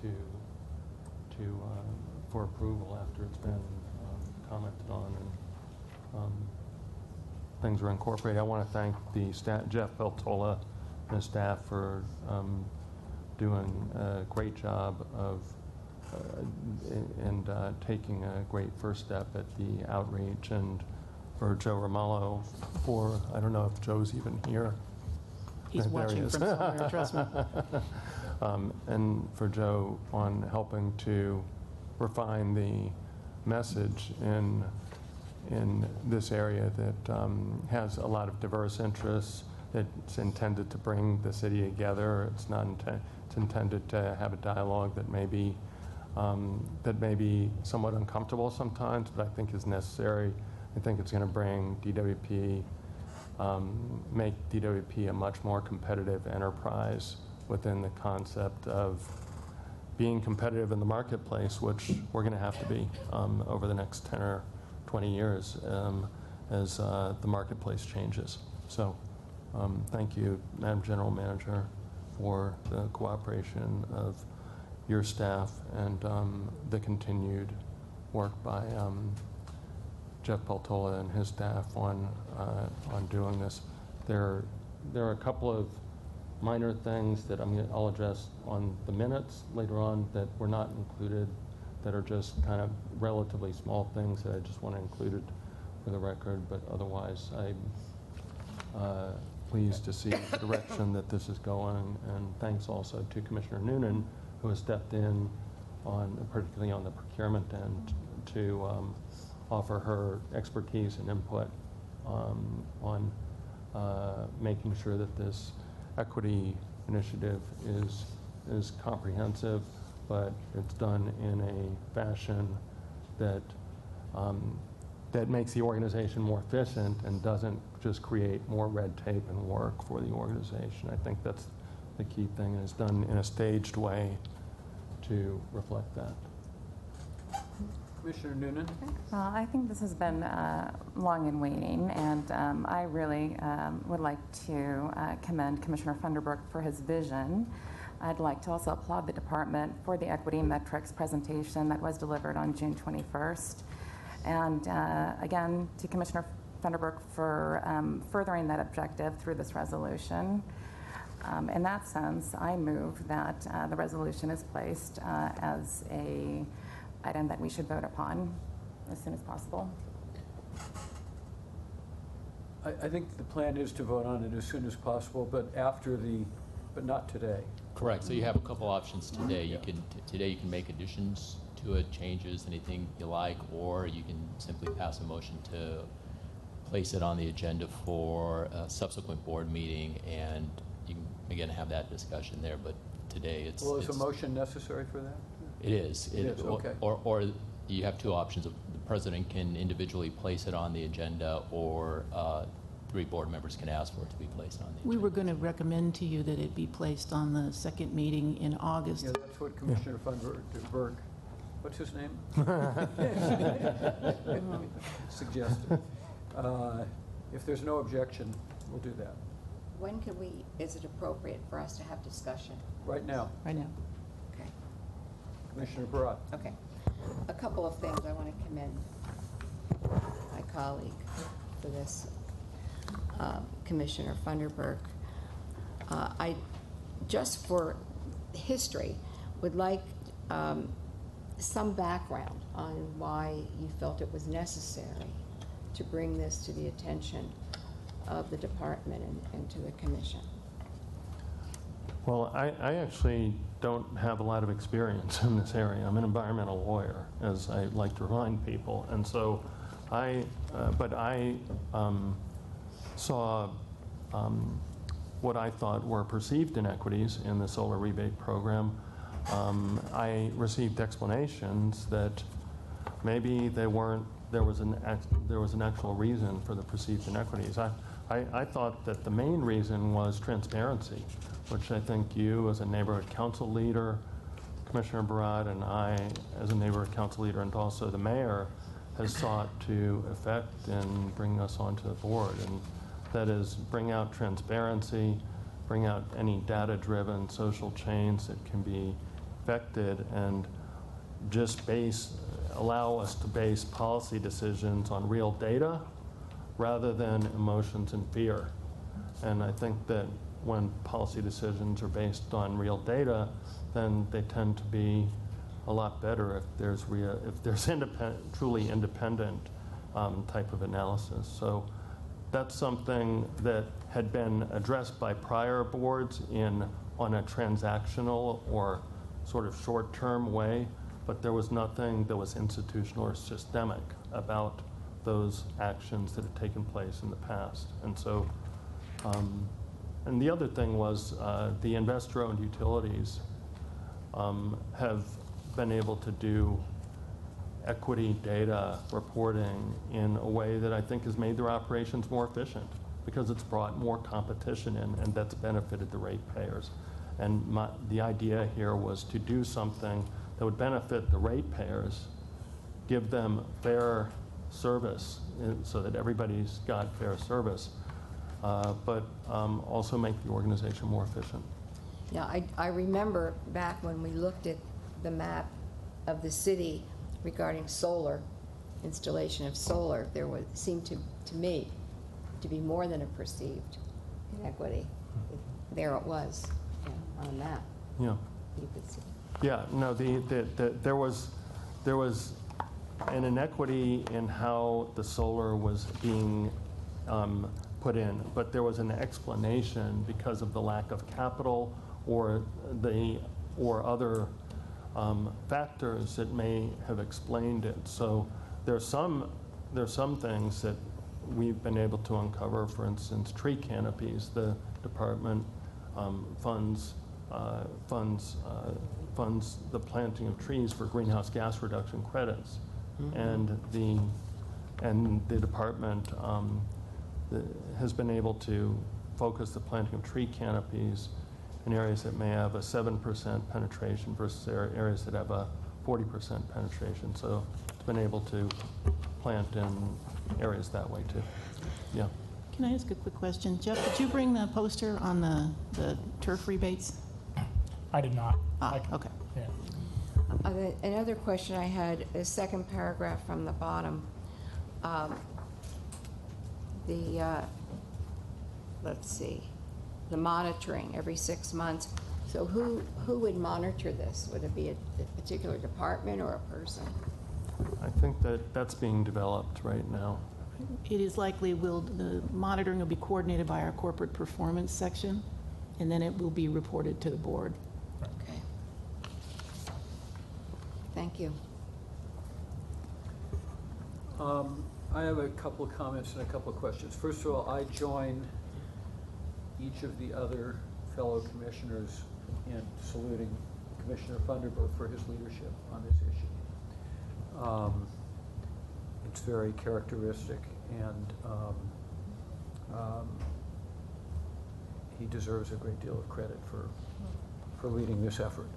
to for approval after it's been commented on and things are incorporated. I want to thank the staff, Jeff Peltola and his staff, for doing a great job of and taking a great first step at the outreach, and for Joe Romello for, I don't know if Joe's even here. He's There he watching is. from somewhere, trust me. And for Joe on helping to refine the message in this area that has a lot of diverse interests. It's intended to bring the city together. It's not it's intended to have a dialogue that may be somewhat uncomfortable sometimes, but I think is necessary. I think it's going to bring DWP, make DWP a much more competitive enterprise within the concept of being competitive in the marketplace, which we're going to have to be over the next 10 or 20 years as the marketplace changes. So thank you, Madam General Manager, for the cooperation of your staff and the continued work by Jeff Peltola and his staff on doing this. There are a couple of minor things that I'll address on the minutes later on that were not included, that are just kind of relatively small things that I just want to include for the record, but otherwise I'm pleased to see the direction that this is going, and thanks also to Commissioner Noonan, who has stepped in particularly on the procurement end to offer her expertise and input on making sure that this equity initiative is comprehensive, but it's done in a fashion that that makes the organization more efficient and doesn't just create more red tape and work for the organization. I think that's the key thing, and it's done in a staged way to reflect that. Commissioner Noonan? Well, I think this has been long in waning, and I really would like to commend Commissioner Funderburk for his vision. I'd like to also applaud the department for the equity metrics presentation that was delivered on June 21st. And again, to Commissioner Funderburk for furthering that objective through this resolution. In that sense, I move that the resolution is placed as a item that we should vote upon as soon as possible. I think the plan is to vote on it as soon as possible, but but not today. Correct. So you have a couple options today. Today you can make additions to it, changes, anything you like, or you can simply pass a motion to place it on the agenda for a subsequent board meeting, and you can again have that discussion there. But today it's. Well, is a motion necessary for that? It is. It is, okay. Or you have two options. The president can individually place it on the agenda, or 3 board members can ask for it to be placed on the agenda. We were going to recommend to you that it be placed on the second meeting in August. Yeah, that's what Commissioner Funderburk, what's his name? Suggested. If there's no objection, we'll do that. When is it appropriate for us to have discussion? Right now. Right now. Okay. Commissioner Barat. Okay. A couple of things I want to commend my colleague for this, Commissioner Funderburk. I, just for history, would like some background on why you felt it was necessary to bring this to the attention of the department and to the commission. Well, I actually don't have a lot of experience in this area. I'm an environmental lawyer, as I like to remind people, and so I saw what I thought were perceived inequities in the solar rebate program. I received explanations that maybe there was an actual reason for the perceived inequities. I thought that the main reason was transparency, which I think you as a neighborhood council leader, Commissioner Barat, and I as a neighborhood council leader, and also the mayor has sought to effect and bring us onto the board. And that is bring out transparency, bring out any data-driven social change that can be affected, and just allow us to base policy decisions on real data rather than emotions and fear. And I think that when policy decisions are based on real data, then they tend to be a lot better if there's truly independent type of analysis. So that's something that had been addressed by prior boards on a transactional or sort of short-term way, but there was nothing that was institutional or systemic about those actions that had taken place in the past. And so, and the other thing was the investor-owned utilities have been able to do equity data reporting in a way that I think has made their operations more efficient because it's brought more competition in, and that's benefited the ratepayers. And the idea here was to do something that would benefit the ratepayers, give them fair service so that everybody's got fair service, but also make the organization more efficient. Yeah, I remember back when we looked at the map of the city regarding solar, installation of solar, there seemed to me to be more than a perceived inequity. There it was, on a map. Yeah. You could see. Yeah, no, there was an inequity in how the solar was being put in, but there was an explanation because of the lack of capital or other factors that may have explained it. So there's some things that we've been able to uncover. For instance, tree canopies. The department funds the planting of trees for greenhouse gas reduction credits, and the department has been able to focus the planting of tree canopies in areas that may have a 7% penetration versus areas that have a 40% penetration. So it's been able to plant in areas that way too. Yeah. Can I ask a quick question? Jeff, did you bring the poster on the turf rebates? I did not. Okay. Yeah. Another question I had, the second paragraph from the bottom. Let's see, the monitoring every 6 months. So who would monitor this? Would it be a particular department or a person? I think that's being developed right now. It is likely the monitoring will be coordinated by our corporate performance section, and then it will be reported to the board. Okay. Thank you. I have a couple of comments and a couple of questions. First of all, I join each of the other fellow commissioners in saluting Commissioner Funderburk for his leadership on this issue. It's very characteristic, and he deserves a great deal of credit for leading this effort.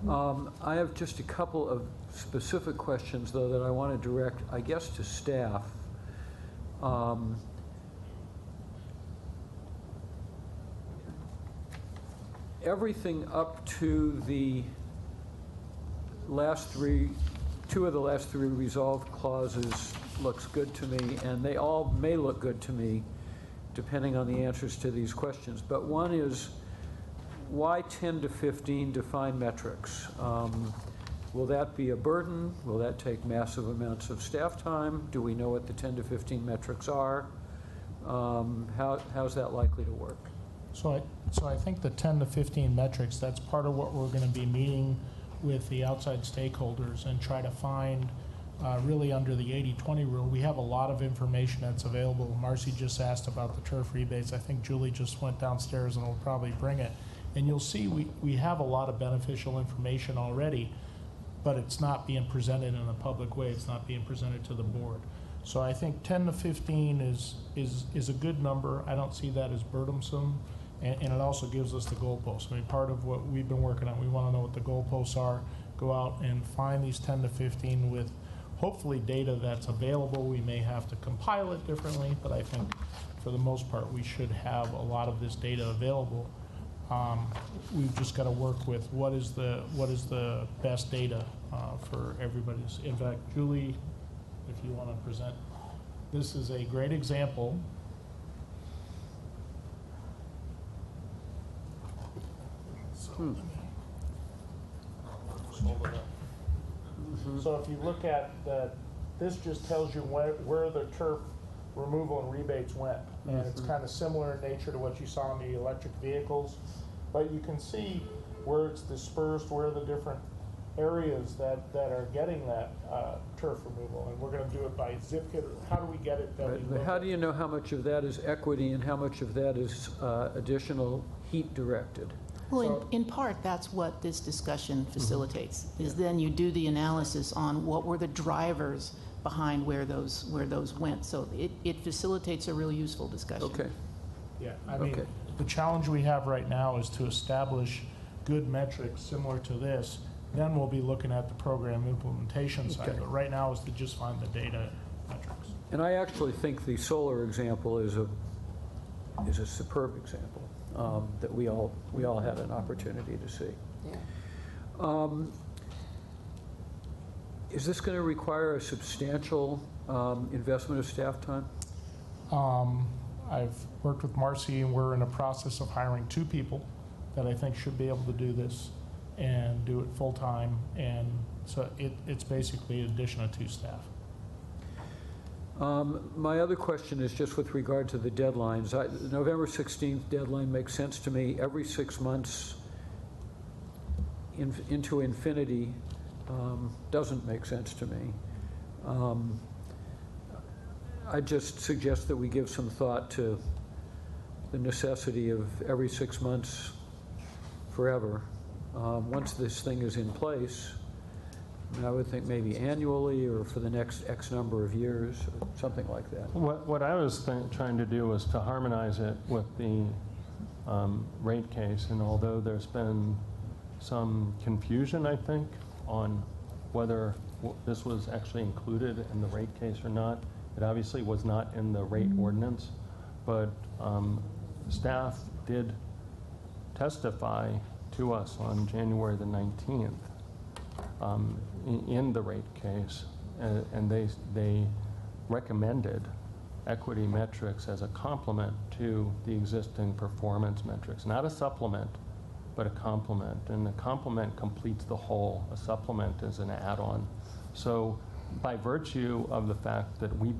I have just a couple of specific questions, though, that I want to direct, I guess, to staff. Everything up to the two of the last three resolved clauses looks good to me, and they all may look good to me, depending on the answers to these questions. But one is, why 10 to 15 defined metrics? Will that be a burden? Will that take massive amounts of staff time? Do we know what the 10 to 15 metrics are? How's that likely to work? So I think the 10 to 15 metrics, that's part of what we're going to be meeting with the outside stakeholders and try to find really under the 80-20 rule. We have a lot of information that's available. Marcy just asked about the turf rebates. I think Julie just went downstairs and will probably bring it. And you'll see we have a lot of beneficial information already, but it's not being presented in a public way. It's not being presented to the board. So I think 10 to 15 is a good number. I don't see that as burdensome, and it also gives us the goalposts. I mean, part of what we've been working on, we want to know what the goalposts are, go out and find these 10 to 15 with hopefully data that's available. We may have to compile it differently, but I think for the most part we should have a lot of this data available. We've just got to work with what is the best data for everybody's. In fact, Julie, if you want to present, this is a great example. So if you look at that, this just tells you where the turf removal and rebates went. And it's kind of similar in nature to what you saw in the electric vehicles. But you can see where it's dispersed, where the different areas that are getting that turf removal. And we're going to do it by zip code. How do we get it? But how do you know how much of that is equity and how much of that is additional heat directed? Well, in part, that's what this discussion facilitates, is then you do the analysis on what were the drivers behind where those went. So it facilitates a real useful discussion. Okay. Yeah, I mean, the challenge we have right now is to establish good metrics similar to this. Then we'll be looking at the program implementation side. But right now is to just find the data metrics. And I actually think the solar example is a superb example that we all had an opportunity to see. Yeah. Is this going to require a substantial investment of staff time? I've worked with Marcy, and we're in a process of hiring 2 people that I think should be able to do this and do it full time. And so it's basically an addition of 2 staff. My other question is just with regard to the deadlines. The November 16th deadline makes sense to me. Every 6 months into infinity doesn't make sense to me. I just suggest that we give some thought to the necessity of every 6 months forever. Once this thing is in place, I would think maybe annually or for the next X number of years, or something like that. What I was trying to do was to harmonize it with the rate case, and although there's been some confusion, I think, on whether this was actually included in the rate case or not, it obviously was not in the rate ordinance, but staff did testify to us on January the 19th in the rate case, and they recommended equity metrics as a complement to the existing performance metrics, not a supplement, but a complement. And the complement completes the whole. A supplement is an add-on. So by virtue of the fact that we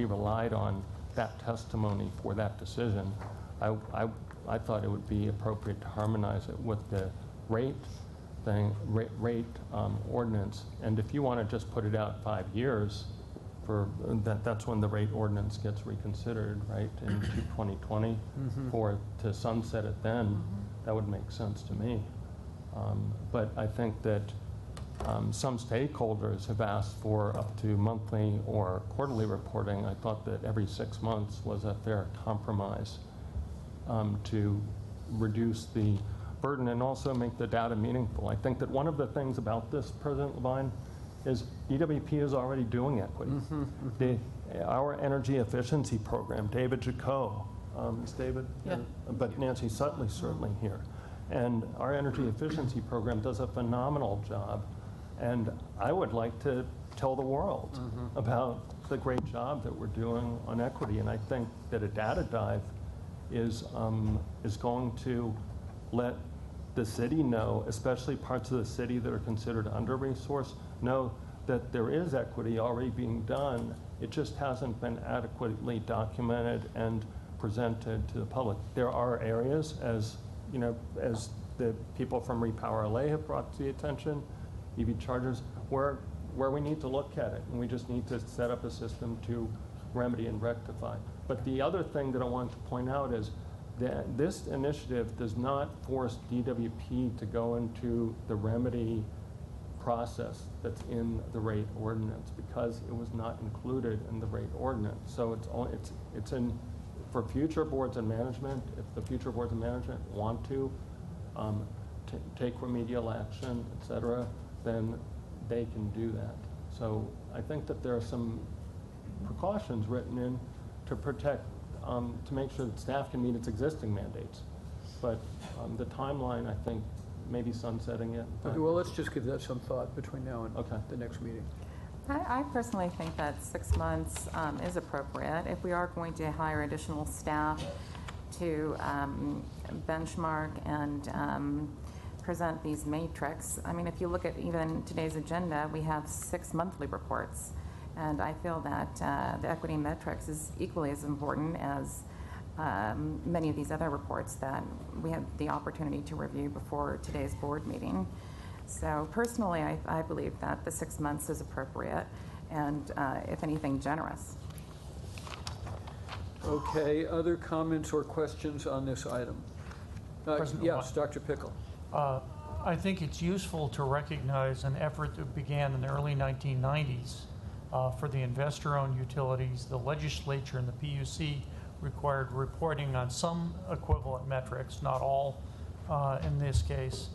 relied on that testimony for that decision, I thought it would be appropriate to harmonize it with the rate ordinance. And if you want to just put it out 5 years, that's when the rate ordinance gets reconsidered, right, in 2020, for to sunset it then, that would make sense to me. But I think that some stakeholders have asked for up to monthly or quarterly reporting. I thought that every 6 months was a fair compromise to reduce the burden and also make the data meaningful. I think that one of the things about this, President Levine, is EWP is already doing equity. Our energy efficiency program, David Jaco, is David? Yeah. But Nancy Sutley's certainly here. And our energy efficiency program does a phenomenal job. And I would like to tell the world about the great job that we're doing on equity. And I think that a data dive is going to let the city know, especially parts of the city that are considered under-resourced, know that there is equity already being done. It just hasn't been adequately documented and presented to the public. There are areas, as you know, as the people from Repower LA have brought to the attention, EV chargers, where we need to look at it, and we just need to set up a system to remedy and rectify. But the other thing that I want to point out is that this initiative does not force DWP to go into the remedy process that's in the rate ordinance, because it was not included in the rate ordinance. So it's in for future boards and management. If the future boards and management want to take remedial action, et cetera, then they can do that. So I think that there are some precautions written in to protect, to make sure that staff can meet its existing mandates. but the timeline, I think, maybe sunsetting it. Okay, well, let's just give that some thought between now and the next meeting. I personally think that 6 months is appropriate. If we are going to hire additional staff to benchmark and present these matrix, I mean, if you look at even today's agenda, we have 6 monthly reports. And I feel that the equity metrics is equally as important as many of these other reports that we had the opportunity to review before today's board meeting. So personally, I believe that the 6 months is appropriate and, if anything, generous. Okay, other comments or questions on this item? President Yes, Dr. Pickle. I think it's useful to recognize an effort that began in the early 1990s for the investor-owned utilities. The legislature and the PUC required reporting on some equivalent metrics, not all in this case.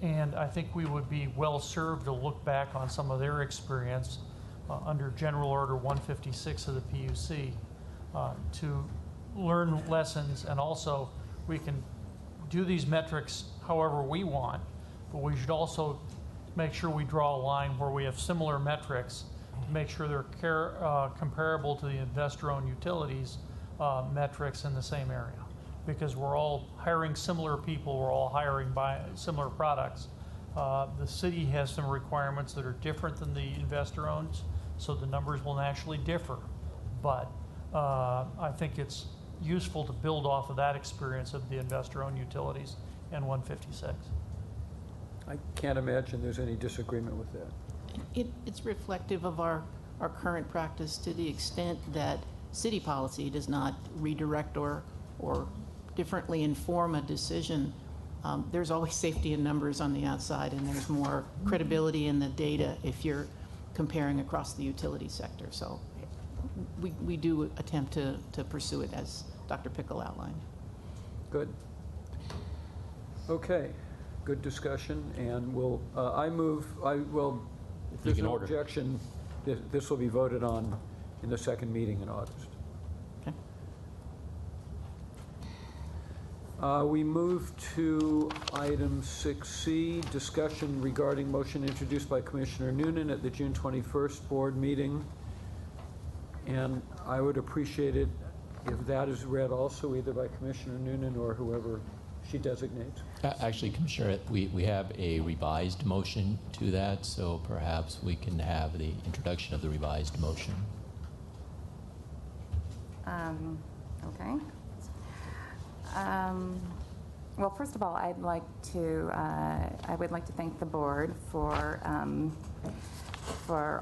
And I think we would be well served to look back on some of their experience under General Order 156 of the PUC to learn lessons, and also we can do these metrics however we want, but we should also make sure we draw a line where we have similar metrics to make sure they're comparable to the investor-owned utilities metrics in the same area. Because we're all hiring similar people, we're all hiring by similar products. The city has some requirements that are different than the investor-owned, so the numbers will naturally differ. But I think it's useful to build off of that experience of the investor-owned utilities and 156. I can't imagine there's any disagreement with that. It's reflective of our current practice to the extent that city policy does not redirect or differently inform a decision. There's always safety in numbers on the outside, and there's more credibility in the data if you're comparing across the utility sector. So we do attempt to pursue it as Dr. Pickle outlined. Good. Okay, good discussion, and we'll, if there's no objection, this will be voted on in the second meeting in August. We move to item 6C, discussion regarding motion introduced by Commissioner Noonan at the June 21st board meeting. And I would appreciate it if that is read also either by Commissioner Noonan or whoever she designates. Actually, Commissioner, we have a revised motion to that, so perhaps we can have the introduction of the revised motion. Okay. Well, first of all, I would like to thank the board for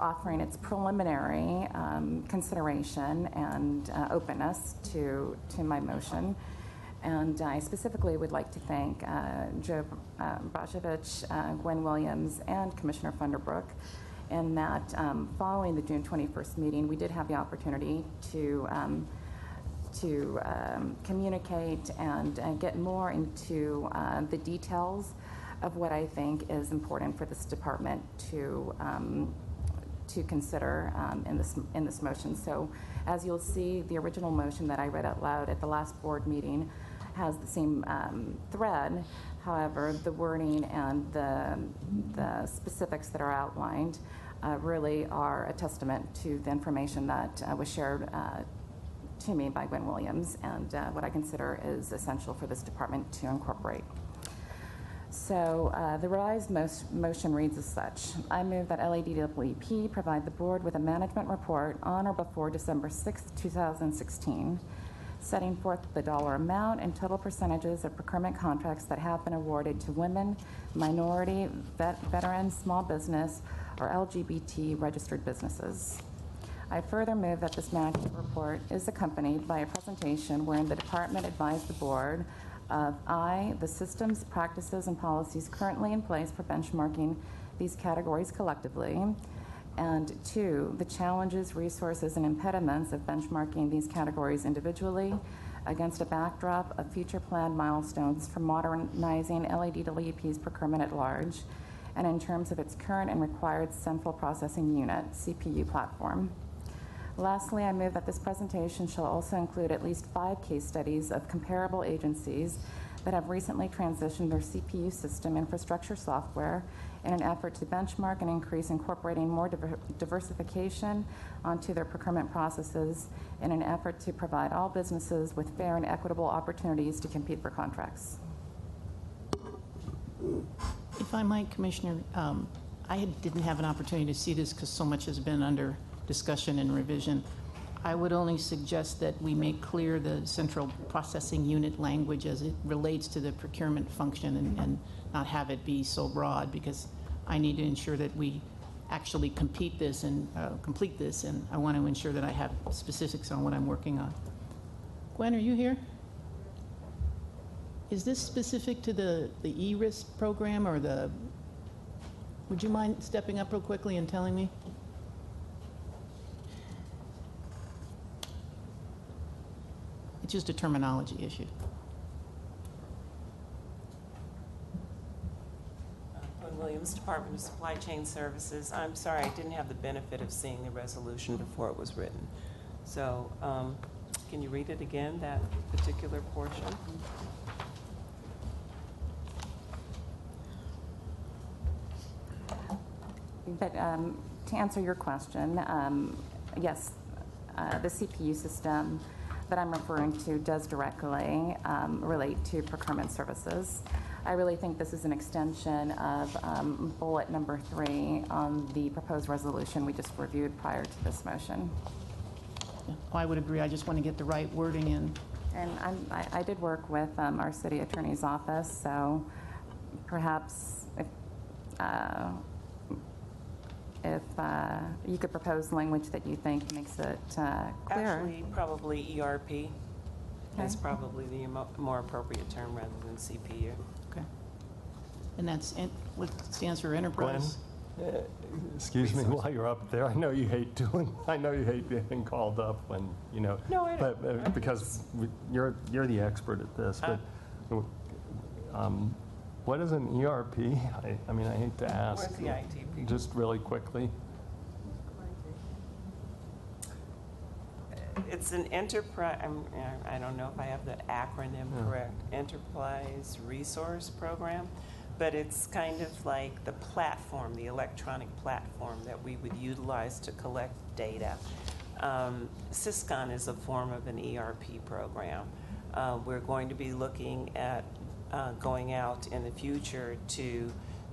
offering its preliminary consideration and openness to my motion. And I specifically would like to thank Joe Brajevich, Gwen Williams, and Commissioner Funderbrook, in that following the June 21st meeting, we did have the opportunity to communicate and get more into the details of what I think is important for this department to consider in this motion. So, as you'll see, the original motion that I read out loud at the last board meeting has the same thread. However, the wording and the specifics that are outlined really are a testament to the information that was shared to me by Gwen Williams, and what I consider is essential for this department to incorporate. So the revised motion reads as such. I move that LADWP provide the board with a management report on or before December 6, 2016, setting forth the dollar amount and total percentages of procurement contracts that have been awarded to women, minority, veteran, small business, or LGBT registered businesses. I further move that this management report is accompanied by a presentation wherein the department advised the board of I, the systems, practices, and policies currently in place for benchmarking these categories collectively, and 2, the challenges, resources, and impediments of benchmarking these categories individually against a backdrop of future planned milestones for modernizing LADWP's procurement at large, and in terms of its current and required central processing unit, CPU platform. Lastly, I move that this presentation shall also include at least 5 case studies of comparable agencies that have recently transitioned their CPU system infrastructure software in an effort to benchmark and increase incorporating more diversification onto their procurement processes in an effort to provide all businesses with fair and equitable opportunities to compete for contracts. If I might, Commissioner, I didn't have an opportunity to see this because so much has been under discussion and revision. I would only suggest that we make clear the central processing unit language as it relates to the procurement function and not have it be so broad, because I need to ensure that we actually complete this, and I want to ensure that I have specifics on what I'm working on. Gwen, are you here? Is this specific to the ERIS program or the, would you mind stepping up real quickly and telling me? It's just a terminology issue. Gwen Williams, Department of Supply Chain Services. I'm sorry, I didn't have the benefit of seeing the resolution before it was written. So can you read it again, that particular portion? But to answer your question, yes, the CPU system that I'm referring to does directly relate to procurement services. I really think this is an extension of bullet number 3 on the proposed resolution we just reviewed prior to this motion. Yeah, I would agree. I just want to get the right wording in. And I did work with our city attorney's office, so perhaps if you could propose language that you think makes it clearer. Actually, probably ERP. That's probably the more appropriate term rather than CPU. Okay. And that's what stands for enterprise. Glenn, excuse me while you're up there. I know you hate being called up when, you know. No, I don't. But because you're the expert at this. But what is an ERP? I mean, I hate to ask. Where's the IT people? Just really quickly. It's an enterprise, I don't know if I have the acronym correct, Enterprise Resource Program, but it's kind of like the platform, the electronic platform that we would utilize to collect data. Syscon is a form of an ERP program. We're going to be looking at going out in the future to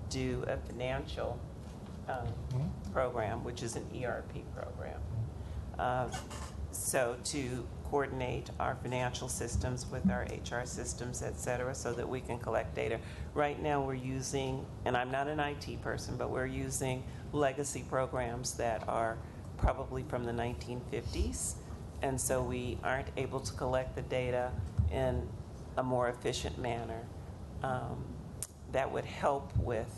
do a financial program, which is an ERP program. So to coordinate our financial systems with our HR systems, et cetera, so that we can collect data. Right now we're using, and I'm not an IT person, but we're using legacy programs that are probably from the 1950s. And so we aren't able to collect the data in a more efficient manner that would help with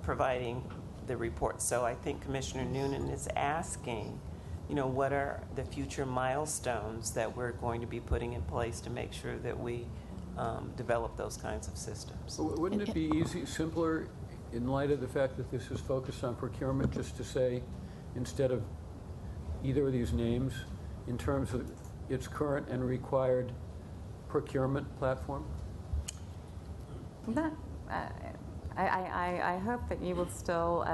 providing the report. So I think Commissioner Noonan is asking, you know, what are the future milestones that we're going to be putting in place to make sure that we develop those kinds of systems. Wouldn't it be simpler, in light of the fact that this is focused on procurement, just to say, instead of either of these names, in terms of its current and required procurement platform? That, I hope that you will still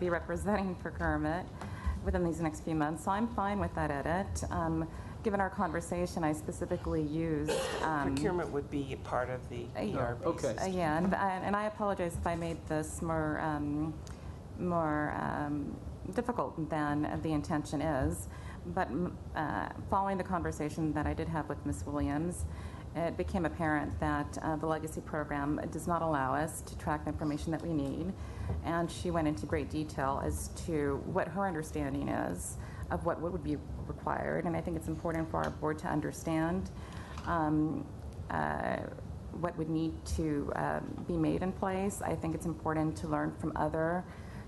be representing procurement within these next few months, so I'm fine with that edit. Given our conversation, I specifically used... procurement would be a part of the ERP system. Yeah, and I apologize if I made this more difficult than the intention is, but following the conversation that I did have with Ms. Williams, it became apparent that the legacy program does not allow us to track the information that we need, and she went into great detail as to what her understanding is of what would be required, and I think it's important for our board to understand what would need to be made in place. I think it's important to learn from other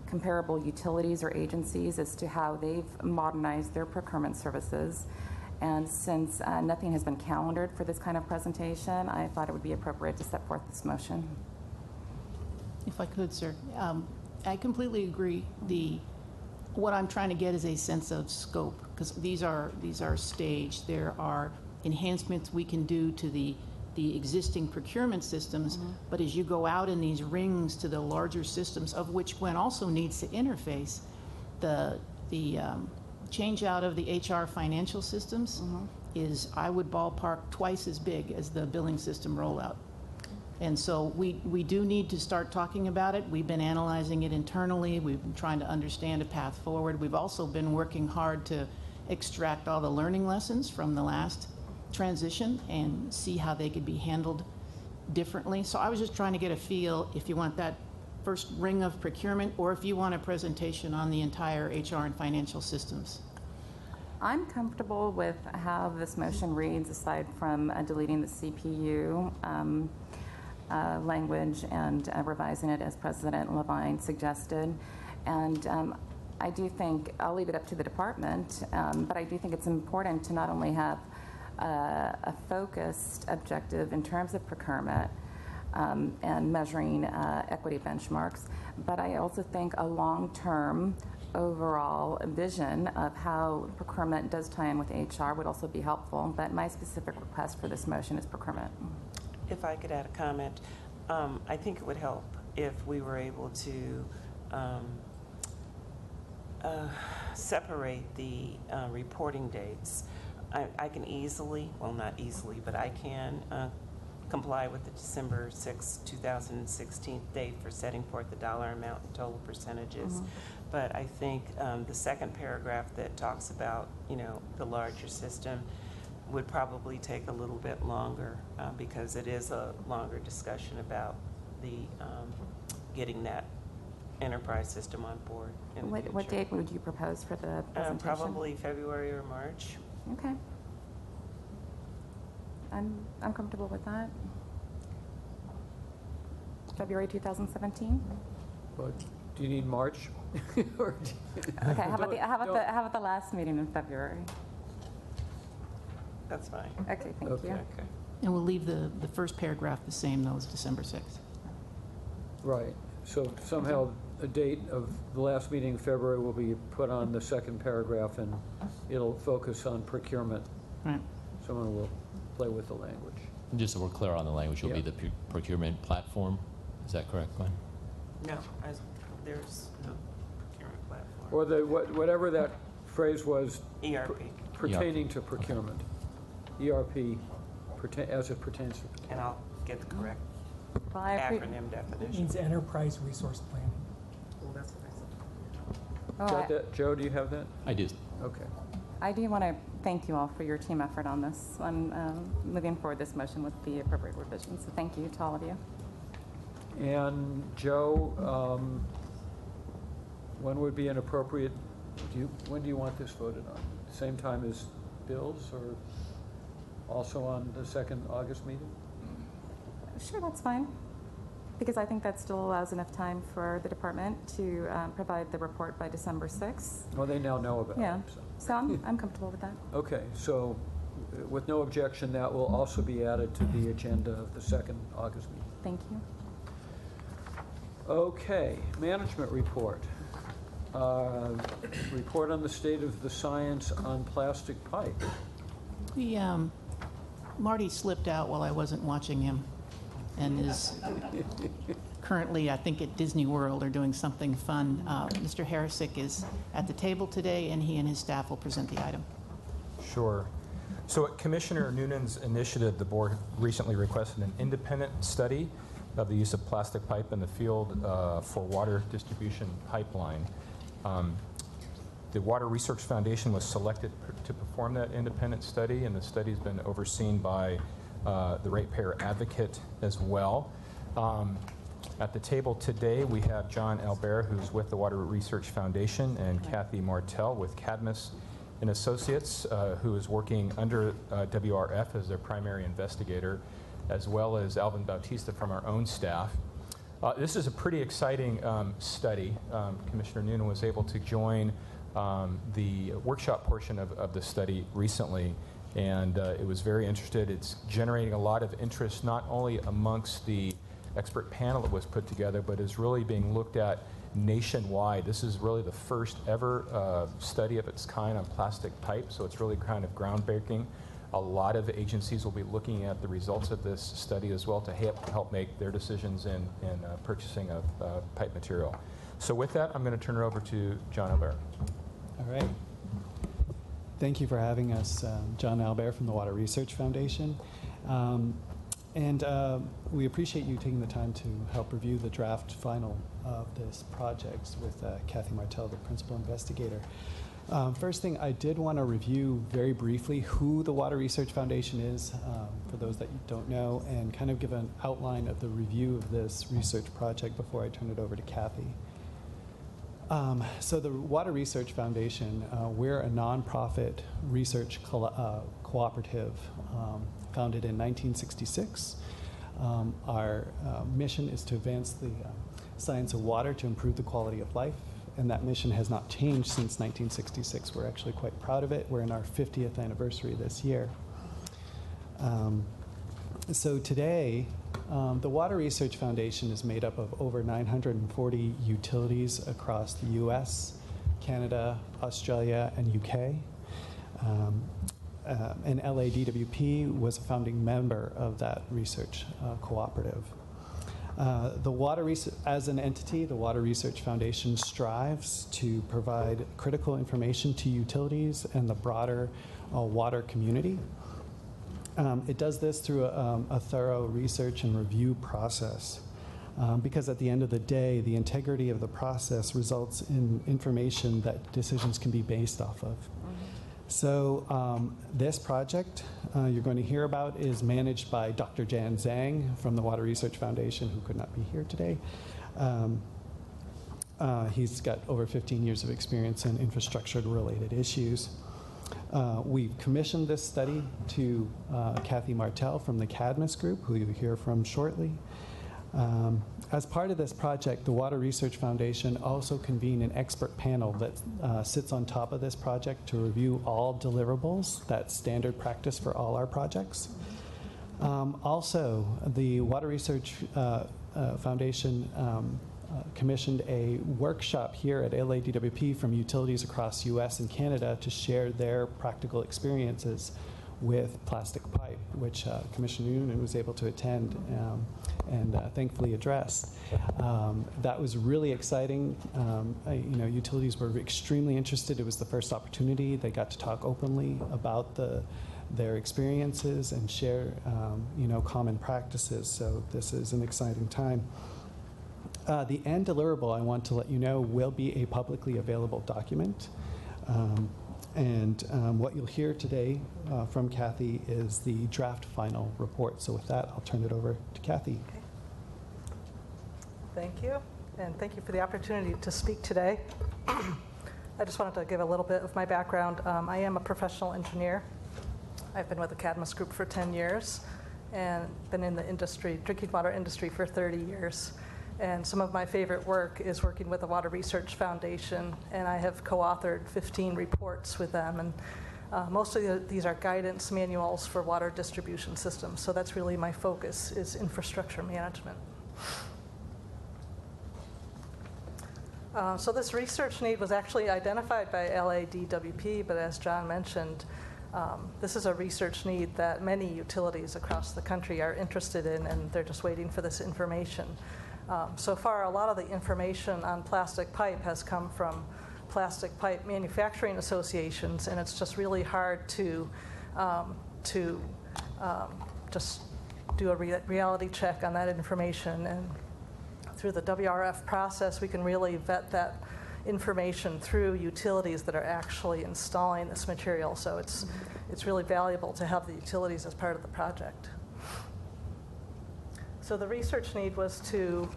comparable utilities or agencies as to how they've modernized their procurement services. And since nothing has been calendared for this kind of presentation, I thought it would be appropriate to set forth this motion. If I could, sir. I completely agree. what I'm trying to get is a sense of scope, because these are staged. There are enhancements we can do to the existing procurement systems, but as you go out in these rings to the larger systems, of which Gwen also needs to interface, the change out of the HR financial systems is, I would ballpark, twice as big as the billing system rollout. And so we do need to start talking about it. We've been analyzing it internally. We've been trying to understand a path forward. We've also been working hard to extract all the learning lessons from the last transition and see how they could be handled differently. So I was just trying to get a feel if you want that first ring of procurement, or if you want a presentation on the entire HR and financial systems. I'm comfortable with how this motion reads, aside from deleting the CPU language and revising it as President Levine suggested. And I do think, I'll leave it up to the department, but I do think it's important to not only have a focused objective in terms of procurement and measuring equity benchmarks, but I also think a long-term overall vision of how procurement does tie in with HR would also be helpful. But my specific request for this motion is procurement. If I could add a comment, I think it would help if we were able to separate the reporting dates. I can easily, well, not easily, but I can comply with the December 6, 2016 date for setting forth the dollar amount and total percentages. But I think the second paragraph that talks about, the larger system would probably take a little bit longer because it is a longer discussion about the getting that enterprise system on board. What date would you propose for the presentation? Probably February or March. Okay. I'm comfortable with that. February 2017. But do you need March? Or Okay. How about the last meeting in February? That's fine. Okay. Thank you. Okay. And we'll leave the first paragraph the same, though, as December 6th. Right. So somehow a date of the last meeting in February will be put on the second paragraph, and it'll focus on procurement. Right. Someone will play with the language. And just so we're clear on the language, it'll be the procurement platform. Is that correct, Glenn? No, there's no procurement platform. Or whatever that phrase was. ERP. Pertaining to procurement. ERP as it pertains to procurement. And I'll get the correct Well, acronym It definition. means enterprise resource plan. Well, that's what I said. Got that? Joe, do you have that? I do. Okay. I do want to thank you all for your team effort on this. I'm moving forward this motion with the appropriate revisions. So thank you to all of you. And Joe, when would be an appropriate, when do you want this voted on? Same time as bills, or also on the second August meeting? Sure, that's fine. Because I think that still allows enough time for the department to provide the report by December 6th. Well, they now know about Yeah. it. So I'm comfortable with that. Okay, so with no objection, that will also be added to the agenda of the second August meeting. Thank you. Okay, management report. Report on the state of the science on plastic pipe. Marty slipped out while I wasn't watching him, and is currently, I think, at Disney World or doing something fun. Mr. Harisick is at the table today, and he and his staff will present the item. Sure. So at Commissioner Noonan's initiative, the board recently requested an independent study of the use of plastic pipe in the field for water distribution pipeline. The Water Research Foundation was selected to perform that independent study, and the study has been overseen by the ratepayer advocate as well. At the table today, we have John Albert, who's with the Water Research Foundation, and Kathy Martell with Cadmus and Associates, who is working under WRF as their primary investigator, as well as Alvin Bautista from our own staff. This is a pretty exciting study. Commissioner Noonan was able to join the workshop portion of the study recently, and it was very interested. It's generating a lot of interest not only amongst the expert panel that was put together, but is really being looked at nationwide. This is really the first ever study of its kind on plastic pipe, so it's really kind of groundbreaking. A lot of agencies will be looking at the results of this study as well to help make their decisions in purchasing of pipe material. So with that, I'm going to turn it over to John Albert. All right. Thank you for having us, John Albert from the Water Research Foundation. We appreciate you taking the time to help review the draft final of this project with Kathy Martell, the principal investigator. First thing, I did want to review very briefly who the Water Research Foundation is, for those that don't know, and kind of give an outline of the review of this research project before I turn it over to Kathy. So the Water Research Foundation, we're a nonprofit research cooperative founded in 1966. Our mission is to advance the science of water to improve the quality of life, and that mission has not changed since 1966. We're actually quite proud of it. We're in our 50th anniversary this year. So today, the Water Research Foundation is made up of over 940 utilities across the US, Canada, Australia, and UK. And LADWP was a founding member of that research cooperative. As an entity, the Water Research Foundation strives to provide critical information to utilities and the broader water community. It does this through a thorough research and review process, because at the end of the day, the integrity of the process results in information that decisions can be based off of. So this project you're going to hear about is managed by Dr. Jan Zhang from the Water Research Foundation, who could not be here today. He's got over 15 years of experience in infrastructure-related issues. We've commissioned this study to Kathy Martell from the Cadmus Group, who you'll hear from shortly. As part of this project, the Water Research Foundation also convened an expert panel that sits on top of this project to review all deliverables. That's standard practice for all our projects. Also, the Water Research Foundation commissioned a workshop here at LADWP from utilities across US and Canada to share their practical experiences with plastic pipe, which Commissioner Noonan was able to attend and thankfully address. That was really exciting. Utilities were extremely interested. It was the first opportunity. They got to talk openly about their experiences and share common practices. So this is an exciting time. The end deliverable, I want to let you know, will be a publicly available document. What you'll hear today from Kathy is the draft final report. So with that, I'll turn it over to Kathy. Okay. Thank you, and thank you for the opportunity to speak today. I just wanted to give a little bit of my background. I am a professional engineer. I've been with the Cadmus Group for 10 years and been in the industry, drinking water industry, for 30 years. And some of my favorite work is working with the Water Research Foundation, and I have co-authored 15 reports with them. And most of these are guidance manuals for water distribution systems. So that's really my focus, is infrastructure management. So this research need was actually identified by LADWP, but as John mentioned, this is a research need that many utilities across the country are interested in, and they're just waiting for this information. So far, a lot of the information on plastic pipe has come from plastic pipe manufacturing associations, and it's just really hard to just do a reality check on that information. And through the WRF process, we can really vet that information through utilities that are actually installing this material. So it's really valuable to have the utilities as part of the project. So the research need was to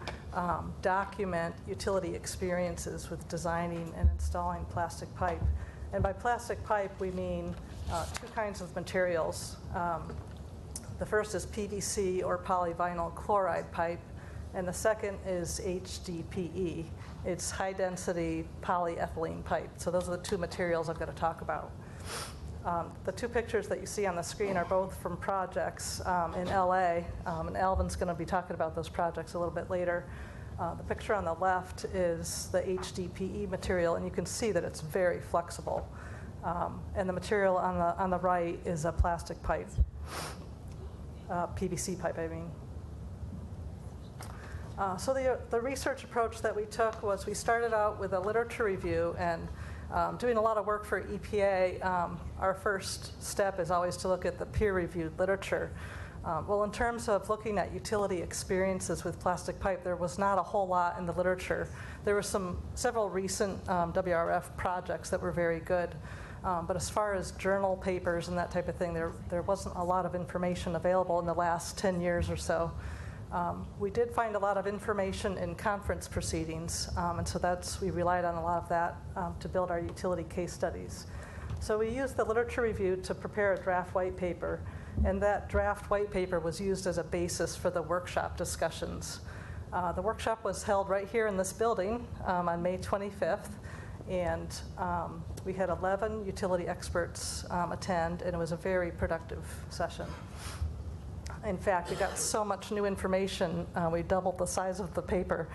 document utility experiences with designing and installing plastic pipe. And by plastic pipe, we mean two kinds of materials. The first is PVC, or polyvinyl chloride pipe, and the second is HDPE. It's high-density polyethylene pipe. So those are the two materials I'm going to talk about. The two pictures that you see on the screen are both from projects in LA, and Alvin's going to be talking about those projects a little bit later. The picture on the left is the HDPE material, and you can see that it's very flexible. And the material on the right is a plastic pipe, PVC pipe, I mean. So the research approach that we took was we started out with a literature review and doing a lot of work for EPA. Our first step is always to look at the peer-reviewed literature. Well, in terms of looking at utility experiences with plastic pipe, there was not a whole lot in the literature. There were several recent WRF projects that were very good. But as far as journal papers and that type of thing, there wasn't a lot of information available in the last 10 years or so. We did find a lot of information in conference proceedings, and so we relied on a lot of that to build our utility case studies. So we used the literature review to prepare a draft white paper, and that draft white paper was used as a basis for the workshop discussions. The workshop was held right here in this building on May 25th, and we had 11 utility experts attend, and it was a very productive session. In fact, we got so much new information, we doubled the size of the paper.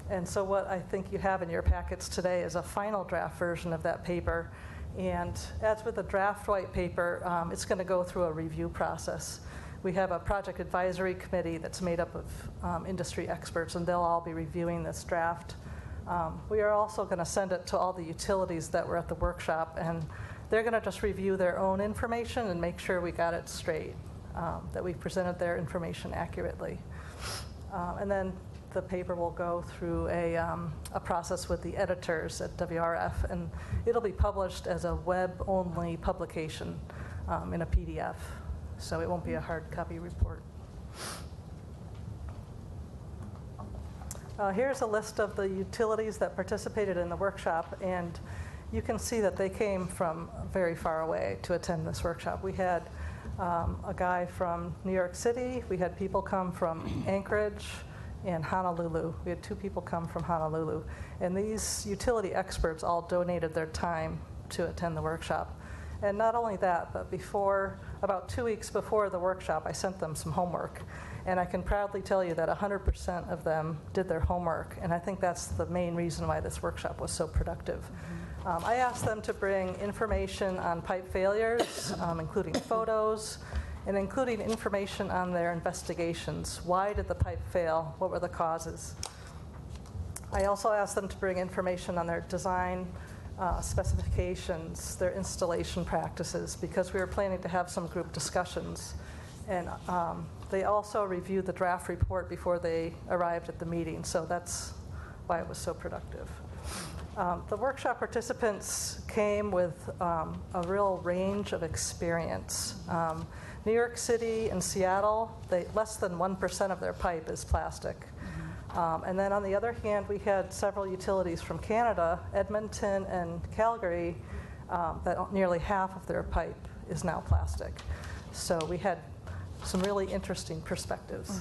And so what I think you have in your packets today is a final draft version of that paper. And as with the draft white paper, it's going to go through a review process. We have a project advisory committee that's made up of industry experts, and they'll all be reviewing this draft. We are also going to send it to all the utilities that were at the workshop, and they're going to just review their own information and make sure we got it straight. That we presented their information accurately. And then the paper will go through a process with the editors at WRF, and it'll be published as a web-only publication in a PDF, so it won't be a hard copy report. Here's a list of the utilities that participated in the workshop, and you can see that they came from very far away to attend this workshop. We had a guy from New York City. We had people come from Anchorage and Honolulu. We had 2 people come from Honolulu. And these utility experts all donated their time to attend the workshop. And not only that, but about 2 weeks before the workshop, I sent them some homework. And I can proudly tell you that 100% of them did their homework. And I think that's the main reason why this workshop was so productive. I asked them to bring information on pipe failures, including photos, and including information on their investigations. Why did the pipe fail? What were the causes? I also asked them to bring information on their design specifications, their installation practices, because we were planning to have some group discussions. And they also reviewed the draft report before they arrived at the meeting, so that's why it was so productive. The workshop participants came with a real range of experience. New York City and Seattle, less than 1% of their pipe is plastic. And then on the other hand, we had several utilities from Canada, Edmonton and Calgary, that nearly half of their pipe is now plastic. So we had some really interesting perspectives.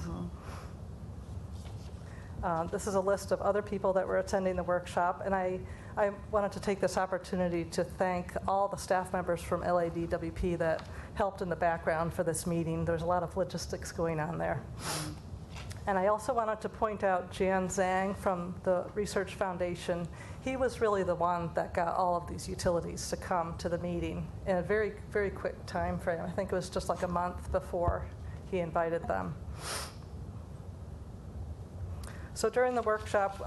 This is a list of other people that were attending the workshop, and I wanted to take this opportunity to thank all the staff members from LADWP that helped in the background for this meeting. There's a lot of logistics going on there. And I also wanted to point out Jan Zhang from the Research Foundation. He was really the one that got all of these utilities to come to the meeting in a very, very quick time frame. I think it was just like a month before he invited them. So during the workshop,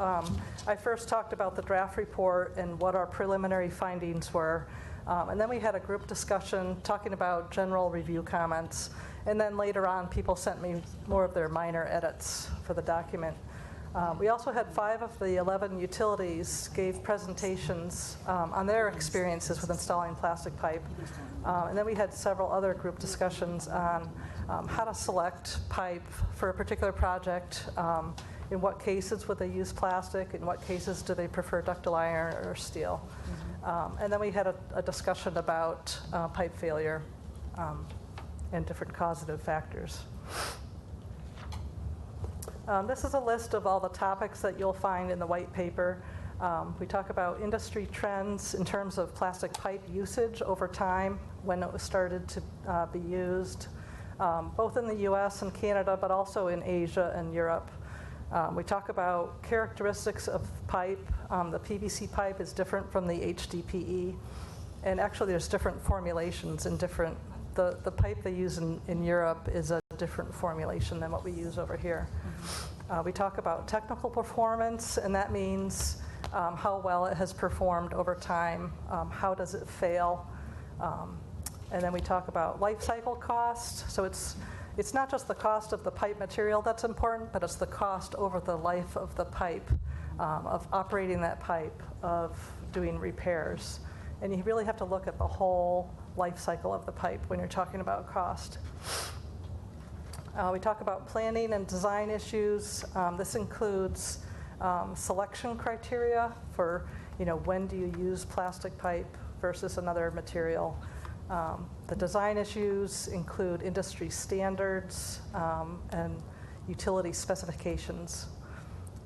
I first talked about the draft report and what our preliminary findings were. And then we had a group discussion talking about general review comments. And then later on, people sent me more of their minor edits for the document. We also had 5 of the 11 utilities gave presentations on their experiences with installing plastic pipe. And then we had several other group discussions on how to select pipe for a particular project. In what cases would they use plastic? In what cases do they prefer ductile iron or steel? And then we had a discussion about pipe failure and different causative factors. This is a list of all the topics that you'll find in the white paper. We talk about industry trends in terms of plastic pipe usage over time, when it was started to be used, both in the US and Canada, but also in Asia and Europe. We talk about characteristics of pipe. The PVC pipe is different from the HDPE. And actually, there's different formulations in different, the pipe they use in Europe is a different formulation than what we use over here. We talk about technical performance, and that means how well it has performed over time, how does it fail. And then we talk about life cycle cost. So it's not just the cost of the pipe material that's important, but it's the cost over the life of the pipe, of operating that pipe, of doing repairs. And you really have to look at the whole life cycle of the pipe when you're talking about cost. We talk about planning and design issues. This includes selection criteria for, when do you use plastic pipe versus another material. The design issues include industry standards and utility specifications.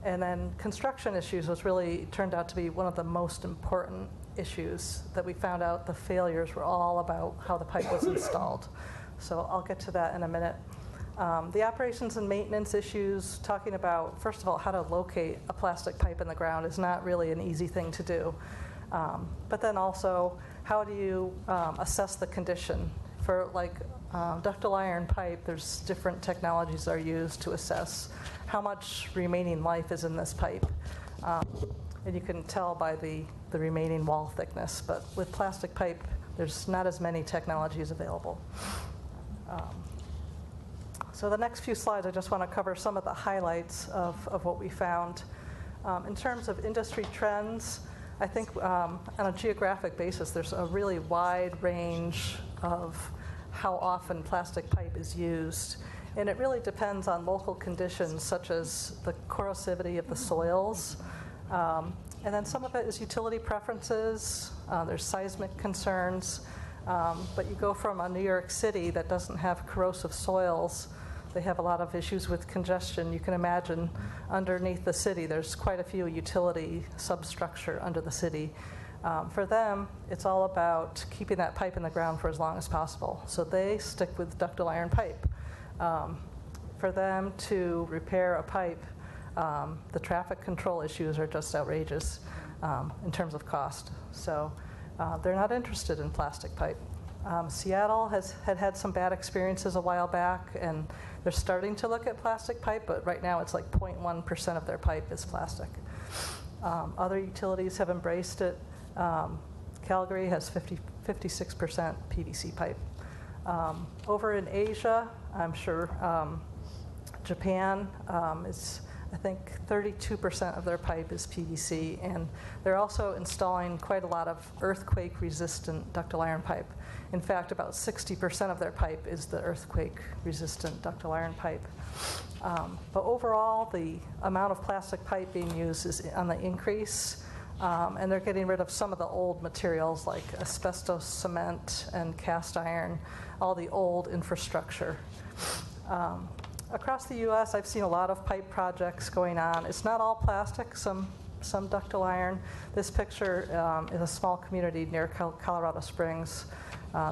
And then construction issues was really turned out to be one of the most important issues that we found out. The failures were all about how the pipe was installed. So I'll get to that in a minute. The operations and maintenance issues, talking about, first of all, how to locate a plastic pipe in the ground is not really an easy thing to do. But then also, how do you assess the condition? For ductile iron pipe, there's different technologies that are used to assess how much remaining life is in this pipe. And you can tell by the remaining wall thickness. But with plastic pipe, there's not as many technologies available. So the next few slides, I just want to cover some of the highlights of what we found. In terms of industry trends, I think on a geographic basis, there's a really wide range of how often plastic pipe is used. And it really depends on local conditions, such as the corrosivity of the soils. And then some of it is utility preferences. There's seismic concerns. But you go from a New York City that doesn't have corrosive soils. They have a lot of issues with congestion. You can imagine underneath the city, there's quite a few utility substructure under the city. For them, it's all about keeping that pipe in the ground for as long as possible. So they stick with ductile iron pipe. For them to repair a pipe, the traffic control issues are just outrageous in terms of cost. So they're not interested in plastic pipe. Seattle had some bad experiences a while back, and they're starting to look at plastic pipe, but right now it's like 0.1% of their pipe is plastic. Other utilities have embraced it. Calgary has 56% PVC pipe. Over in Asia, I'm sure Japan is, I think 32% of their pipe is PVC, and they're also installing quite a lot of earthquake-resistant ductile iron pipe. In fact, about 60% of their pipe is the earthquake-resistant ductile iron pipe. But overall, the amount of plastic pipe being used is on the increase, and they're getting rid of some of the old materials like asbestos cement and cast iron, all the old infrastructure. Across the U.S., I've seen a lot of pipe projects going on. It's not all plastic, some ductile iron. This picture is a small community near Colorado Springs.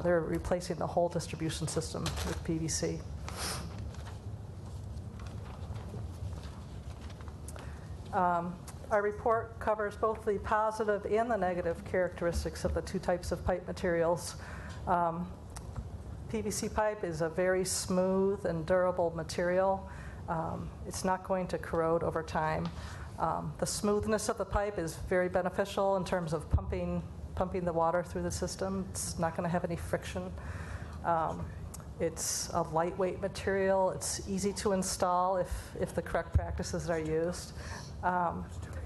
They're replacing the whole distribution system with PVC. Our report covers both the positive and the negative characteristics of the two types of pipe materials. PVC pipe is a very smooth and durable material. It's not going to corrode over time. The smoothness of the pipe is very beneficial in terms of pumping the water through the system. It's not going to have any friction. It's a lightweight material. It's easy to install if the correct practices are used.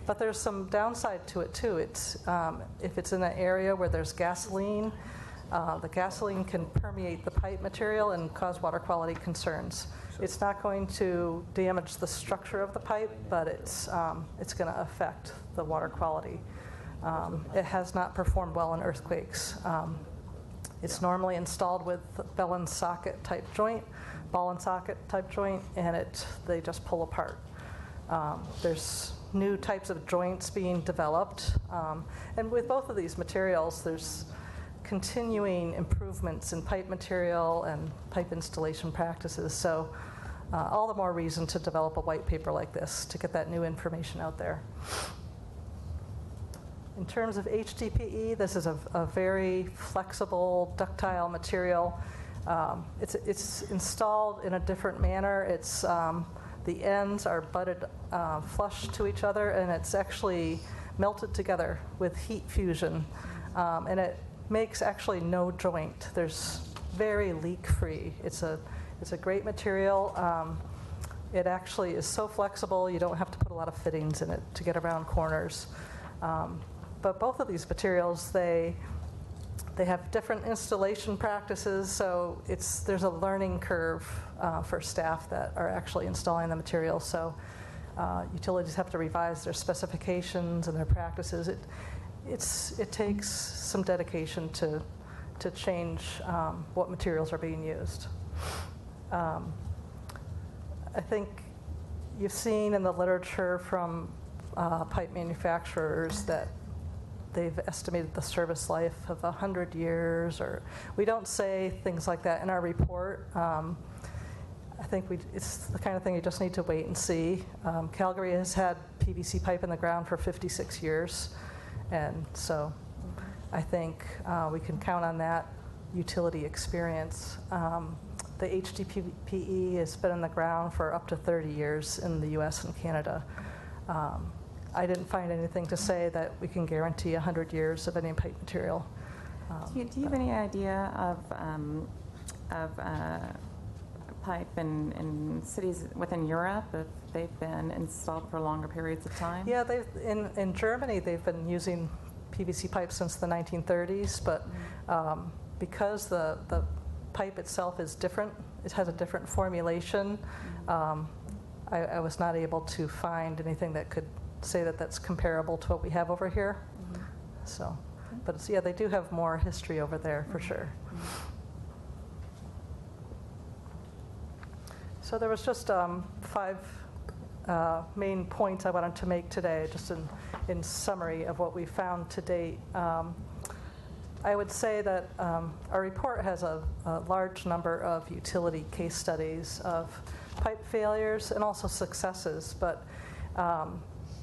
But there's some downside to it too. If it's in an area where there's gasoline, the gasoline can permeate the pipe material and cause water quality concerns. It's not going to damage the structure of the pipe, but it's going to affect the water quality. It has not performed well in earthquakes. It's normally installed with ball and socket type joint, and they just pull apart. There's new types of joints being developed. And with both of these materials, there's continuing improvements in pipe material and pipe installation practices. So all the more reason to develop a white paper like this to get that new information out there. In terms of HDPE, this is a very flexible, ductile material. It's installed in a different manner. It's the ends are butted flush to each other, and it's actually melted together with heat fusion, and it makes actually no joint. There's very leak-free. It's a great material. It actually is so flexible, you don't have to put a lot of fittings in it to get around corners. But both of these materials, they have different installation practices, so there's a learning curve for staff that are actually installing the material. So utilities have to revise their specifications and their practices. It takes some dedication to change what materials are being used. I think you've seen in the literature from pipe manufacturers that they've estimated the service life of 100 years, or we don't say things like that in our report. I think it's the kind of thing you just need to wait and see. Calgary has had PVC pipe in the ground for 56 years, and so I think we can count on that utility experience. The HDPE has been in the ground for up to 30 years in the US and Canada. I didn't find anything to say that we can guarantee 100 years of any pipe material. Do you have any idea of pipe in cities within Europe, if they've been installed for longer periods of time? Yeah, in Germany, they've been using PVC pipe since the 1930s, but because the pipe itself is different, it has a different formulation, I was not able to find anything that could say that that's comparable to what we have over here. So, but yeah, they do have more history over there for sure. So there was just 5 main points I wanted to make today, just in summary of what we found to date. I would say that our report has a large number of utility case studies of pipe failures and also successes, but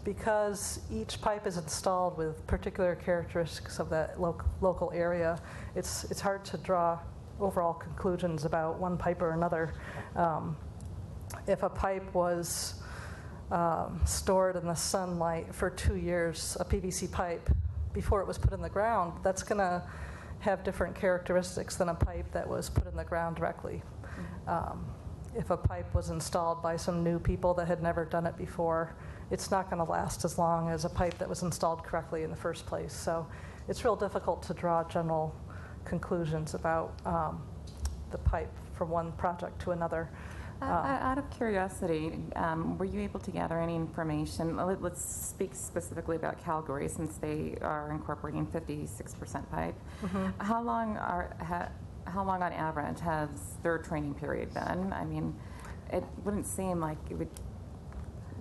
because each pipe is installed with particular characteristics of that local area, it's hard to draw overall conclusions about one pipe or another. If a pipe was stored in the sunlight for 2 years, a PVC pipe, before it was put in the ground, that's going to have different characteristics than a pipe that was put in the ground directly. If a pipe was installed by some new people that had never done it before, it's not going to last as long as a pipe that was installed correctly in the first place. So it's real difficult to draw general conclusions about the pipe from one project to another. Out of curiosity, were you able to gather any information? Let's speak specifically about Calgary, since they are incorporating 56% pipe. How long on average has their training period been? I mean, it wouldn't seem like it would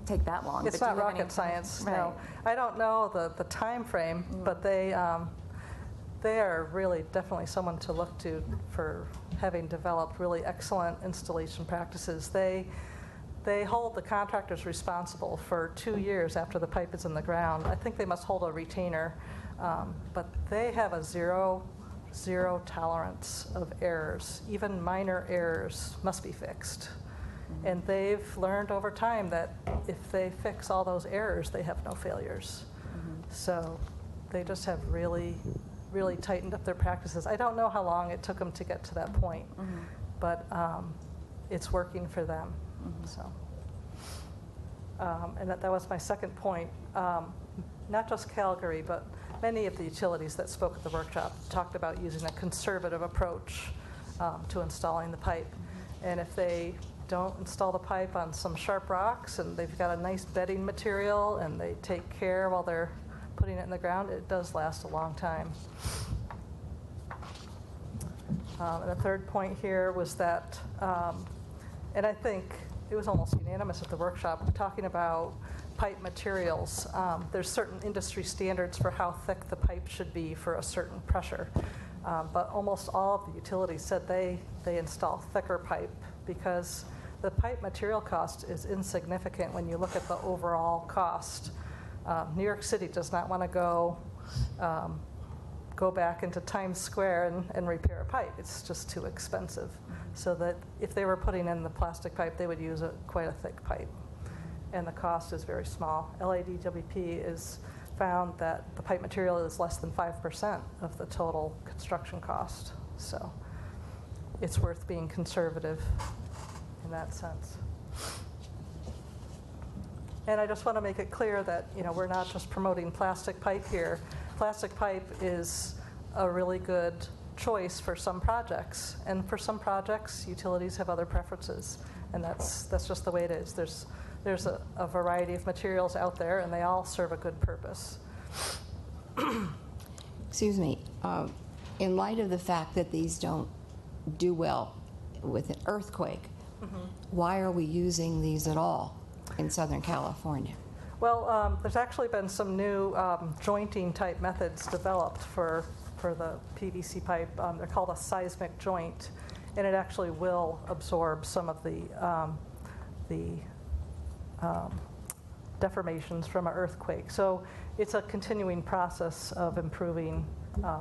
take that long. It's not rocket science, right. No. I don't know the time frame, but they are really definitely someone to look to for having developed really excellent installation practices. They hold the contractors responsible for 2 years after the pipe is in the ground. I think they must hold a retainer, but they have a zero tolerance of errors. Even minor errors must be fixed. And they've learned over time that if they fix all those errors, they have no failures. So they just have really tightened up their practices. I don't know how long it took them to get to that point, but it's working for them. So, and that was my second point. Not just Calgary, but many of the utilities that spoke at the workshop talked about using a conservative approach to installing the pipe. And if they don't install the pipe on some sharp rocks and they've got a nice bedding material and they take care while they're putting it in the ground, it does last a long time. And the third point here was that, and I think it was almost unanimous at the workshop, talking about pipe materials. There's certain industry standards for how thick the pipe should be for a certain pressure. But almost all of the utilities said they install thicker pipe because the pipe material cost is insignificant when you look at the overall cost. New York City does not want to go back into Times Square and repair a pipe. It's just too expensive. So that if they were putting in the plastic pipe, they would use quite a thick pipe. And the cost is very small. LADWP is found that the pipe material is less than 5% of the total construction cost. So it's worth being conservative in that sense. And I just want to make it clear that, you know, we're not just promoting plastic pipe here. Plastic pipe is a really good choice for some projects. And for some projects, utilities have other preferences. And that's just the way it is. There's a variety of materials out there, and they all serve a good purpose. Excuse me. In light of the fact that these don't do well with an earthquake, why are we using these at all in Southern California? Well, there's actually been some new jointing type methods developed for the PVC pipe. They're called a seismic joint, and it actually will absorb some of the deformations from an earthquake. So it's a continuing process of improving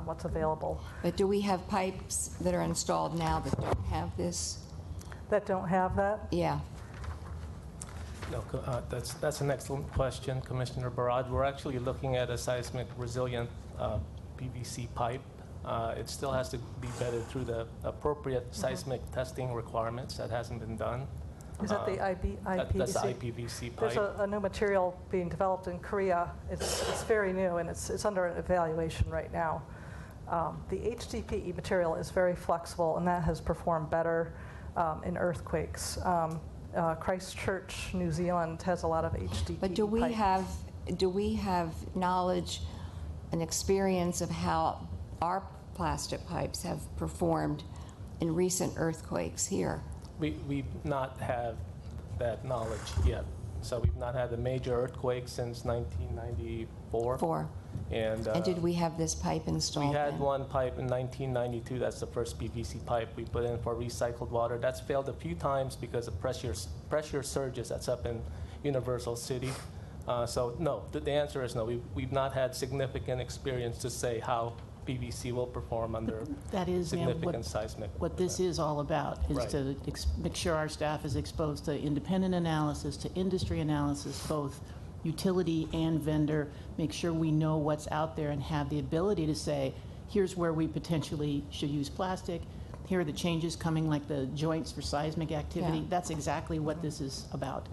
what's available. But do we have pipes that are installed now that don't have this? That don't have that? Yeah. No, that's an excellent question, Commissioner Barad. We're actually looking at a seismic resilient PVC pipe. It still has to be vetted through the appropriate seismic testing requirements. That hasn't been done. Is that the IPVC? That's the IPVC pipe. There's a new material being developed in Korea. It's very new, and it's under evaluation right now. The HDPE material is very flexible, and that has performed better in earthquakes. Christchurch, New Zealand has a lot of HDPE. But do we have knowledge and experience of how our plastic pipes have performed in recent earthquakes here? We've not had that knowledge yet. So we've not had a major earthquake since 1994. And did we have this pipe installed? We had then? one pipe in 1992. That's the first PVC pipe we put in for recycled water. That's failed a few times because of pressure surges that's up in Universal City. So no, the answer is no. We've not had significant experience to say how PVC will perform under significant seismic. What this is all about is Right. to make sure our staff is exposed to independent analysis, to industry analysis, both utility and vendor, make sure we know what's out there and have the ability to say, here's where we potentially should use plastic, here are the changes coming, like the joints for seismic activity. Yeah. That's exactly what this is about.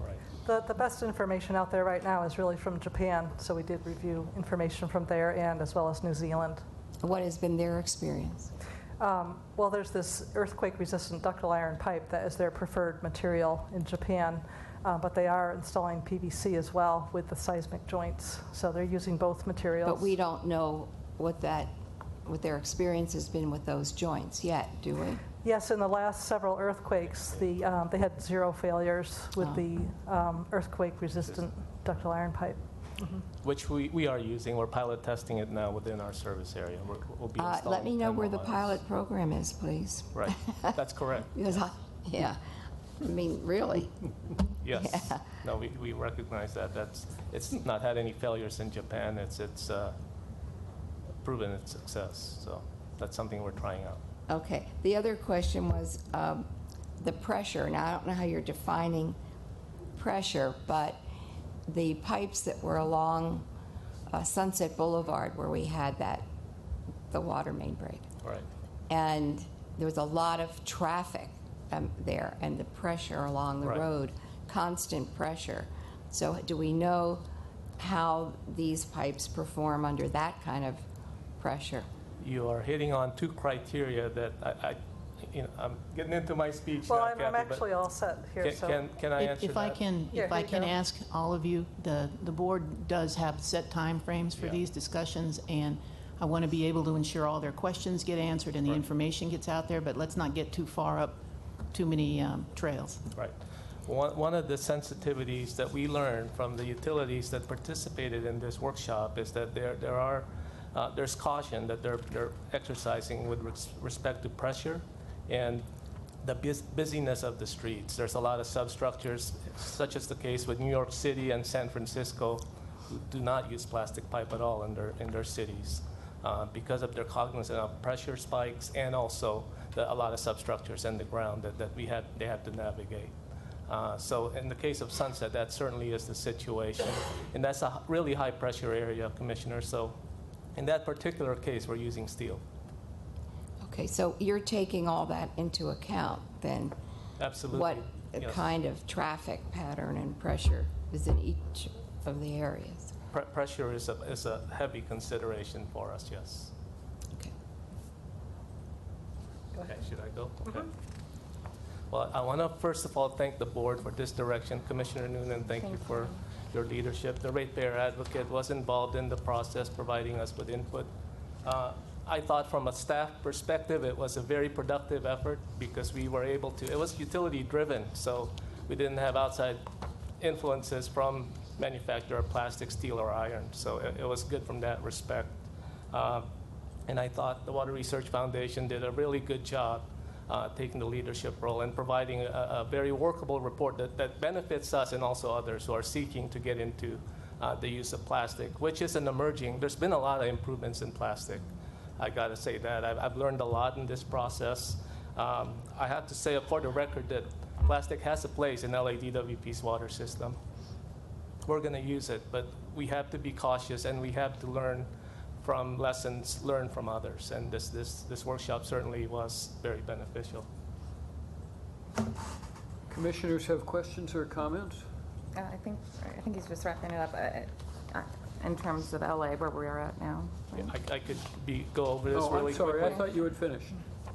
The best information out there right now is really from Japan, so we did review information from there and as well as New Zealand. What has been their experience? Well, there's this earthquake-resistant ductile iron pipe that is their preferred material in Japan, but they are installing PVC as well with the seismic joints, so they're using both materials. But we don't know what their experience has been with those joints yet, do we? Yes, in the last several earthquakes, they had 0 failures with the earthquake-resistant ductile iron pipe. Which we are using. We're pilot testing it now within our service area. We'll be installing Let me know 10 where the more pilot program is, please. Right, that's correct. Because yeah, I mean, really. Yes. Yeah. No, we recognize that. It's not had any failures in Japan. It's proven its success. So that's something we're trying out. Okay. The other question was the pressure. Now, I don't know how you're defining pressure, but the pipes that were along Sunset Boulevard where we had the water main break. Right. And there was a lot of traffic there, and the pressure along the Right. road, constant pressure. So do we know how these pipes perform under that kind of pressure? You are hitting on 2 criteria that I'm getting into my speech Well, now, I'm Kathy, but actually all set here. Can I answer If that? I can, Yeah, if I here you can go. ask all of you, the board does have set time frames for these discussions, and I want to be able to ensure all their questions get answered and the information gets out there, but let's not get too far up too many trails. Right. One of the sensitivities that we learned from the utilities that participated in this workshop is that there's caution that they're exercising with respect to pressure and the busyness of the streets. There's a lot of substructures, such as the case with New York City and San Francisco, who do not use plastic pipe at all in their cities because of their cognizance of pressure spikes and also a lot of substructures in the ground that they have to navigate. So in the case of Sunset, that certainly is the situation. And that's a really high pressure area, Commissioner. So in that particular case, we're using steel. Okay, so you're taking all that into account then? Absolutely. What yes. kind of traffic pattern and pressure is in each of the areas? Pressure is a heavy consideration for us, yes. Okay. Okay, should I go? Okay. Well, I want to first of all thank the board for this direction. Commissioner Noonan, thank you for your leadership. The ratepayer advocate was involved in the process, providing us with input. I thought from a staff perspective, it was a very productive effort because we were able to, it was utility driven, so we didn't have outside influences from manufacturer of plastic, steel, or iron. So it was good from that respect. And I thought the Water Research Foundation did a really good job taking the leadership role and providing a very workable report that benefits us and also others who are seeking to get into the use of plastic, which is an emerging, there's been a lot of improvements in plastic. I got to say that. I've learned a lot in this process. I have to say for the record that plastic has a place in LADWP's water system. We're going to use it, but we have to be cautious and we have to learn from lessons learned from others. And this workshop certainly was very beneficial. Commissioners have questions or comments? I think he's just wrapping it up in terms of LA, where we are at now. Yeah, I could go over this really I'm sorry, quickly. I thought you had finished.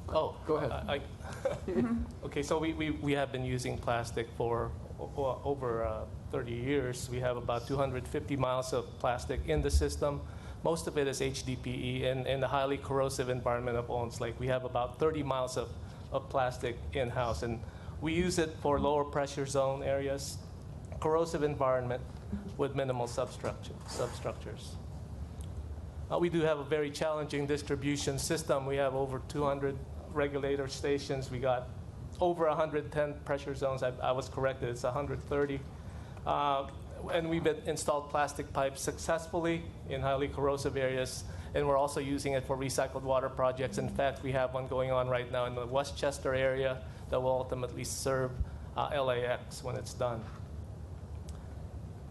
Oh, go ahead. Okay, so we have been using plastic for over 30 years. We have about 250 miles of plastic in the system. Most of it is HDPE in the highly corrosive environment of Owens Lake. We have about 30 miles of plastic in-house, and we use it for lower pressure zone areas, corrosive environment with minimal substructures. We do have a very challenging distribution system. We have over 200 regulator stations. We got over 110 pressure zones. I was corrected, it's 130. And we've installed plastic pipes successfully in highly corrosive areas, and we're also using it for recycled water projects. In fact, we have one going on right now in the Westchester area that will ultimately serve LAX when it's done.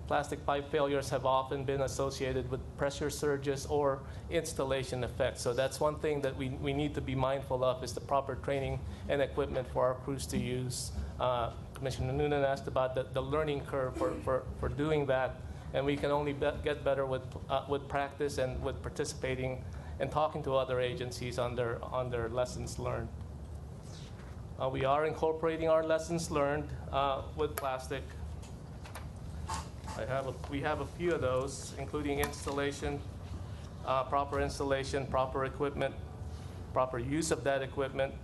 Plastic pipe failures have often been associated with pressure surges or installation effects. So that's one thing that we need to be mindful of, is the proper training and equipment for our crews to use. Commissioner Noonan asked about the learning curve for doing that, and we can only get better with practice and with participating and talking to other agencies on their lessons learned. We are incorporating our lessons learned with plastic. We have a few of those, including installation, proper installation, proper equipment, proper use of that equipment.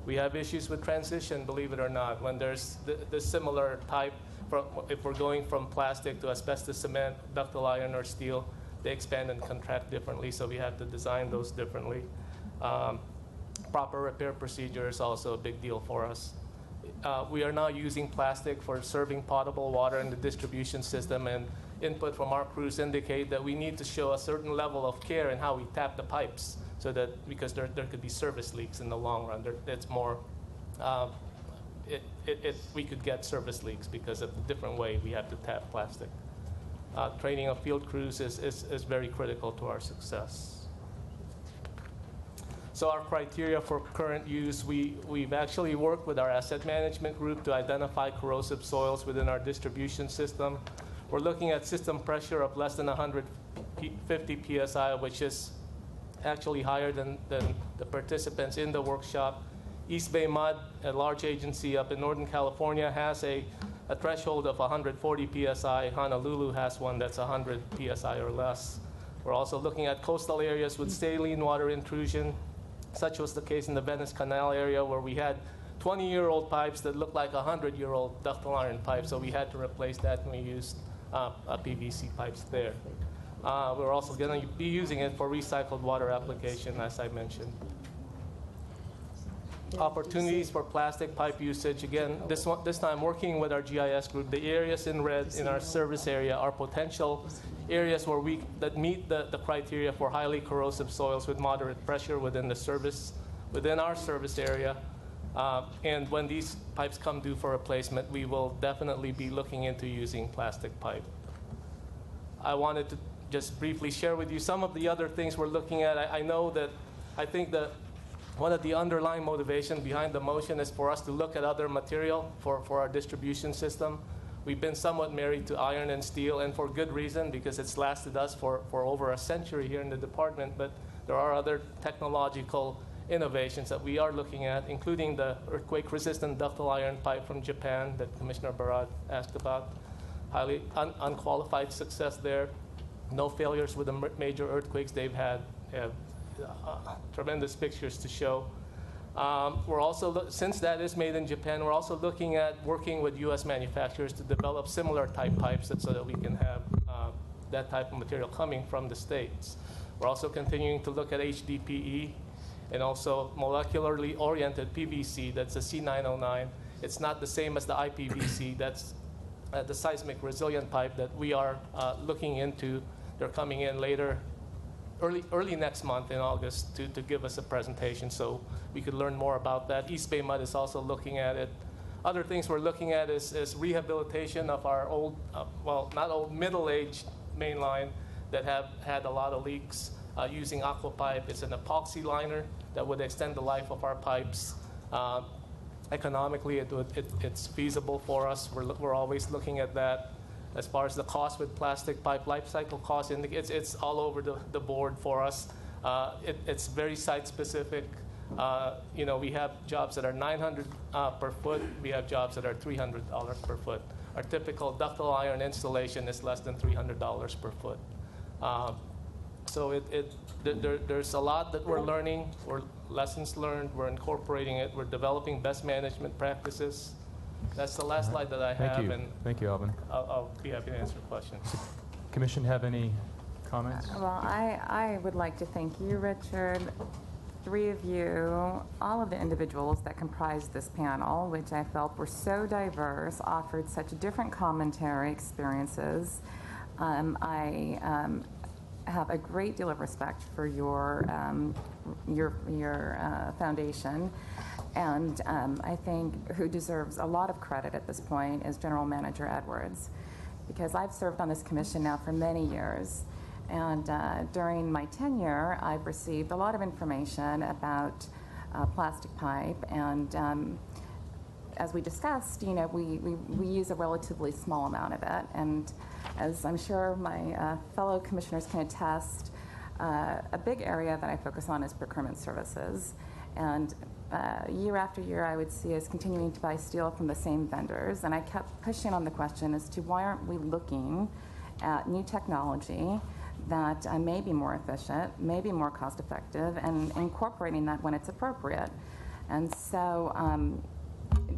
We have issues with transition, believe it or not, when there's the similar type. If we're going from plastic to asbestos cement, ductile iron, or steel, they expand and contract differently, so we have to design those differently. Proper repair procedure is also a big deal for us. We are now using plastic for serving potable water in the distribution system, and input from our crews indicate that we need to show a certain level of care in how we tap the pipes, so that because there could be service leaks in the long run. It's more, we could get service leaks because of the different way we have to tap plastic. Training of field crews is very critical to our success. So our criteria for current use, we've actually worked with our asset management group to identify corrosive soils within our distribution system. We're looking at system pressure of less than 150 PSI, which is actually higher than the participants in the workshop. East Bay Mud, a large agency up in Northern California, has a threshold of 140 PSI. Honolulu has one that's 100 PSI or less. We're also looking at coastal areas with saline water intrusion. Such was the case in the Venice Canal area, where we had 20-year-old pipes that look like 100-year-old ductile iron pipes, so we had to replace that, and we used PVC pipes there. We're also going to be using it for recycled water application, as I mentioned. Opportunities for plastic pipe usage. Again, this time working with our GIS group, the areas in red in our service area are potential areas where that meet the criteria for highly corrosive soils with moderate pressure within our service area. And when these pipes come due for replacement, we will definitely be looking into using plastic pipe. I wanted to just briefly share with you some of the other things we're looking at. I think that one of the underlying motivation behind the motion is for us to look at other material for our distribution system. We've been somewhat married to iron and steel, and for good reason, because it's lasted us for over a century here in the department, but there are other technological innovations that we are looking at, including the earthquake-resistant ductile iron pipe from Japan that Commissioner Barad asked about. Highly unqualified success there. No failures with the major earthquakes they've had. They have tremendous pictures to show. We're also, since that is made in Japan, we're also looking at working with U.S. manufacturers to develop similar type pipes so that we can have that type of material coming from the States. We're also continuing to look at HDPE and also molecularly oriented PVC, that's a C909. It's not the same as the IPVC, that's the seismic resilient pipe that we are looking into. They're coming in later, early next month in August to give us a presentation so we could learn more about that. East Bay Mud is also looking at it. Other things we're looking at is rehabilitation of our old, not old, middle-aged main line that have had a lot of leaks using Aquapipe. It's an epoxy liner that would extend the life of our pipes. Economically, it's feasible for us. We're always looking at that. As far as the cost with plastic pipe life cycle cost, it's all over the board for us. It's very site specific. We have jobs that are $900 per foot. We have jobs that are $300 per foot. Our typical ductile iron installation is less than $300 per foot. So there's a lot that we're learning. Lessons learned. We're incorporating it. We're developing best management practices. That's the last slide that I have. Thank you. And Thank you, Alvin. I'll be happy to answer questions. Commission have any comments? Well, I would like to thank you, Richard, three of you, all of the individuals that comprised this panel, which I felt were so diverse, offered such different commentary experiences. I have a great deal of respect for your foundation, and I think who deserves a lot of credit at this point is General Manager Edwards, because I've served on this commission now for many years, and during my tenure, I've received a lot of information about plastic pipe, and as we discussed, we use a relatively small amount of it, and as I'm sure my fellow commissioners can attest, a big area that I focus on is procurement services. And year after year, I would see us continuing to buy steel from the same vendors. And I kept pushing on the question as to why aren't we looking at new technology that may be more efficient, may be more cost effective, and incorporating that when it's appropriate. And so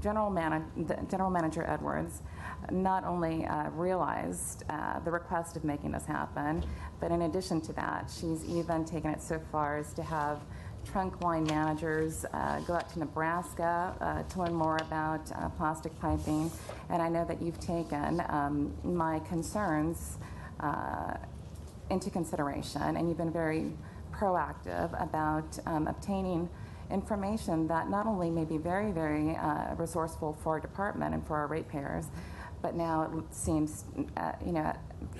General Manager Edwards not only realized the request of making this happen, but in addition to that, she's even taken it so far as to have trunk line managers go out to Nebraska to learn more about plastic piping. And I know that you've taken my concerns into consideration, and you've been very proactive about obtaining information that not only may be very, very resourceful for our department and for our ratepayers, but now it seems,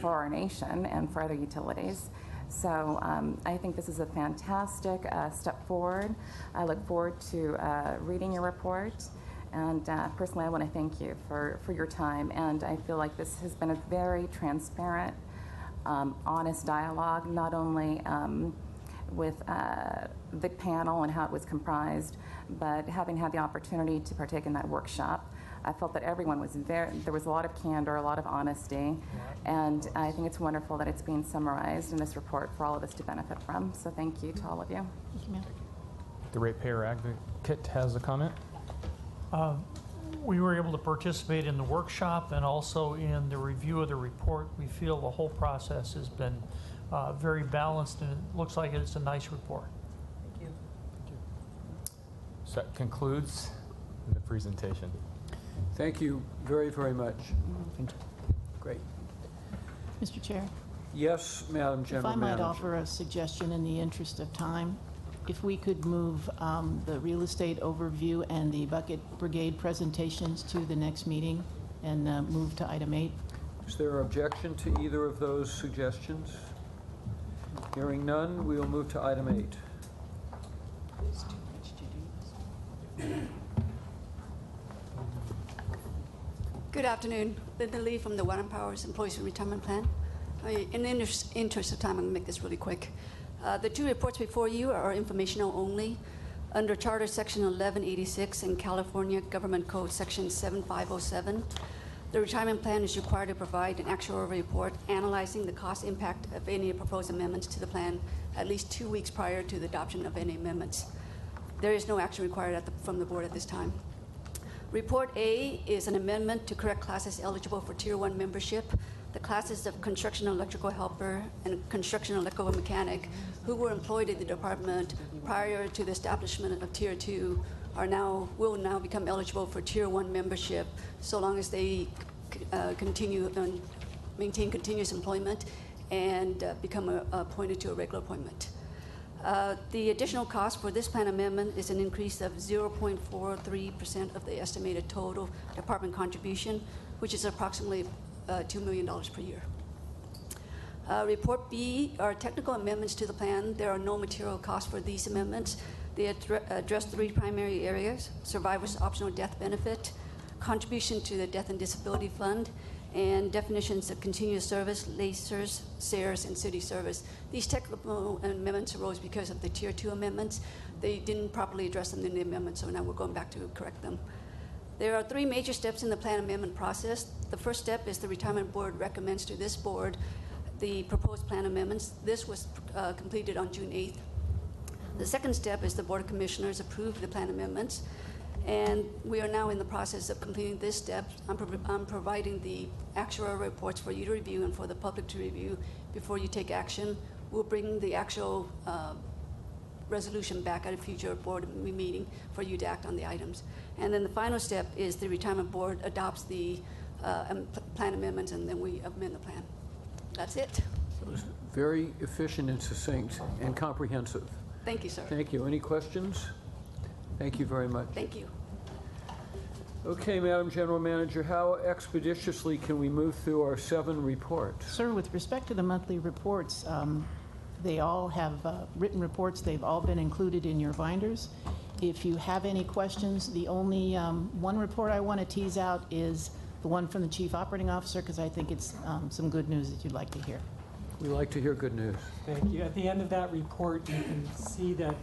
for our nation and for other utilities. So I think this is a fantastic step forward. I look forward to reading your report. And personally, I want to thank you for your time. And I feel like this has been a very transparent, honest dialogue, not only with the panel and how it was comprised, but having had the opportunity to partake in that workshop, I felt that everyone was there was a lot of candor, a lot of honesty, and I think it's wonderful that it's being summarized in this report for all of us to benefit from. So thank you to all of you. The ratepayer advocate has a comment. We were able to participate in the workshop and also in the review of the report. We feel the whole process has been very balanced, and it looks like it's a nice report. Thank you. So that concludes the presentation. Thank you very, very much. Thank you. Great. Mr. Chair, Yes, Madam if General I might Manager. offer a suggestion in the interest of time, if we could move the real estate overview and the bucket brigade presentations to the next meeting and move to item 8. Is there objection to either of those suggestions? Hearing none, we will move to item 8. Good afternoon. Linda Lee from the Warren Powers Employees Retirement Plan. In the interest of time, I'm going to make this really quick. The two reports before you are informational only. Under Charter Section 1186 and California Government Code Section 7507, the retirement plan is required to provide an actuarial report analyzing the cost impact of any proposed amendments to the plan at least 2 weeks prior to the adoption of any amendments. There is no action required from the board at this time. Report A is an amendment to correct classes eligible for Tier 1 membership. The classes of construction electrical helper and construction electrical mechanic who were employed in the department prior to the establishment of Tier 2 will now become eligible for Tier 1 membership so long as they continue and maintain continuous employment and become appointed to a regular appointment. The additional cost for this plan amendment is an increase of 0.43% of the estimated total department contribution, which is approximately $2 million per year. Report B are technical amendments to the plan. There are no material costs for these amendments. They address 3 primary areas: survivor's optional death benefit, contribution to the Death and Disability Fund, and definitions of continuous service, LACERS, SARES, and city service. These technical amendments arose because of the Tier 2 amendments. They didn't properly address them in the amendment, so now we're going back to correct them. There are 3 major steps in the plan amendment process. The first step is the Retirement Board recommends to this board the proposed plan amendments. This was completed on June 8th. The second step is the Board of Commissioners approved the plan amendments, and we are now in the process of completing this step. I'm providing the actuarial reports for you to review and for the public to review before you take action. We'll bring the actual resolution back at a future board meeting for you to act on the items. And then the final step is the Retirement Board adopts the plan amendments, and then we amend the plan. That's it. Very efficient and succinct and comprehensive. Thank you, sir. Thank you. Any questions? Thank you very much. Thank you. Okay, Madam General Manager, how expeditiously can we move through our 7 reports? Sir, with respect to the monthly reports, they all have written reports. They've all been included in your binders. If you have any questions, the only one report I want to tease out is the one from the Chief Operating Officer, because I think it's some good news that you'd like to hear. We like to hear good news. Thank you. At the end of that report, you can see that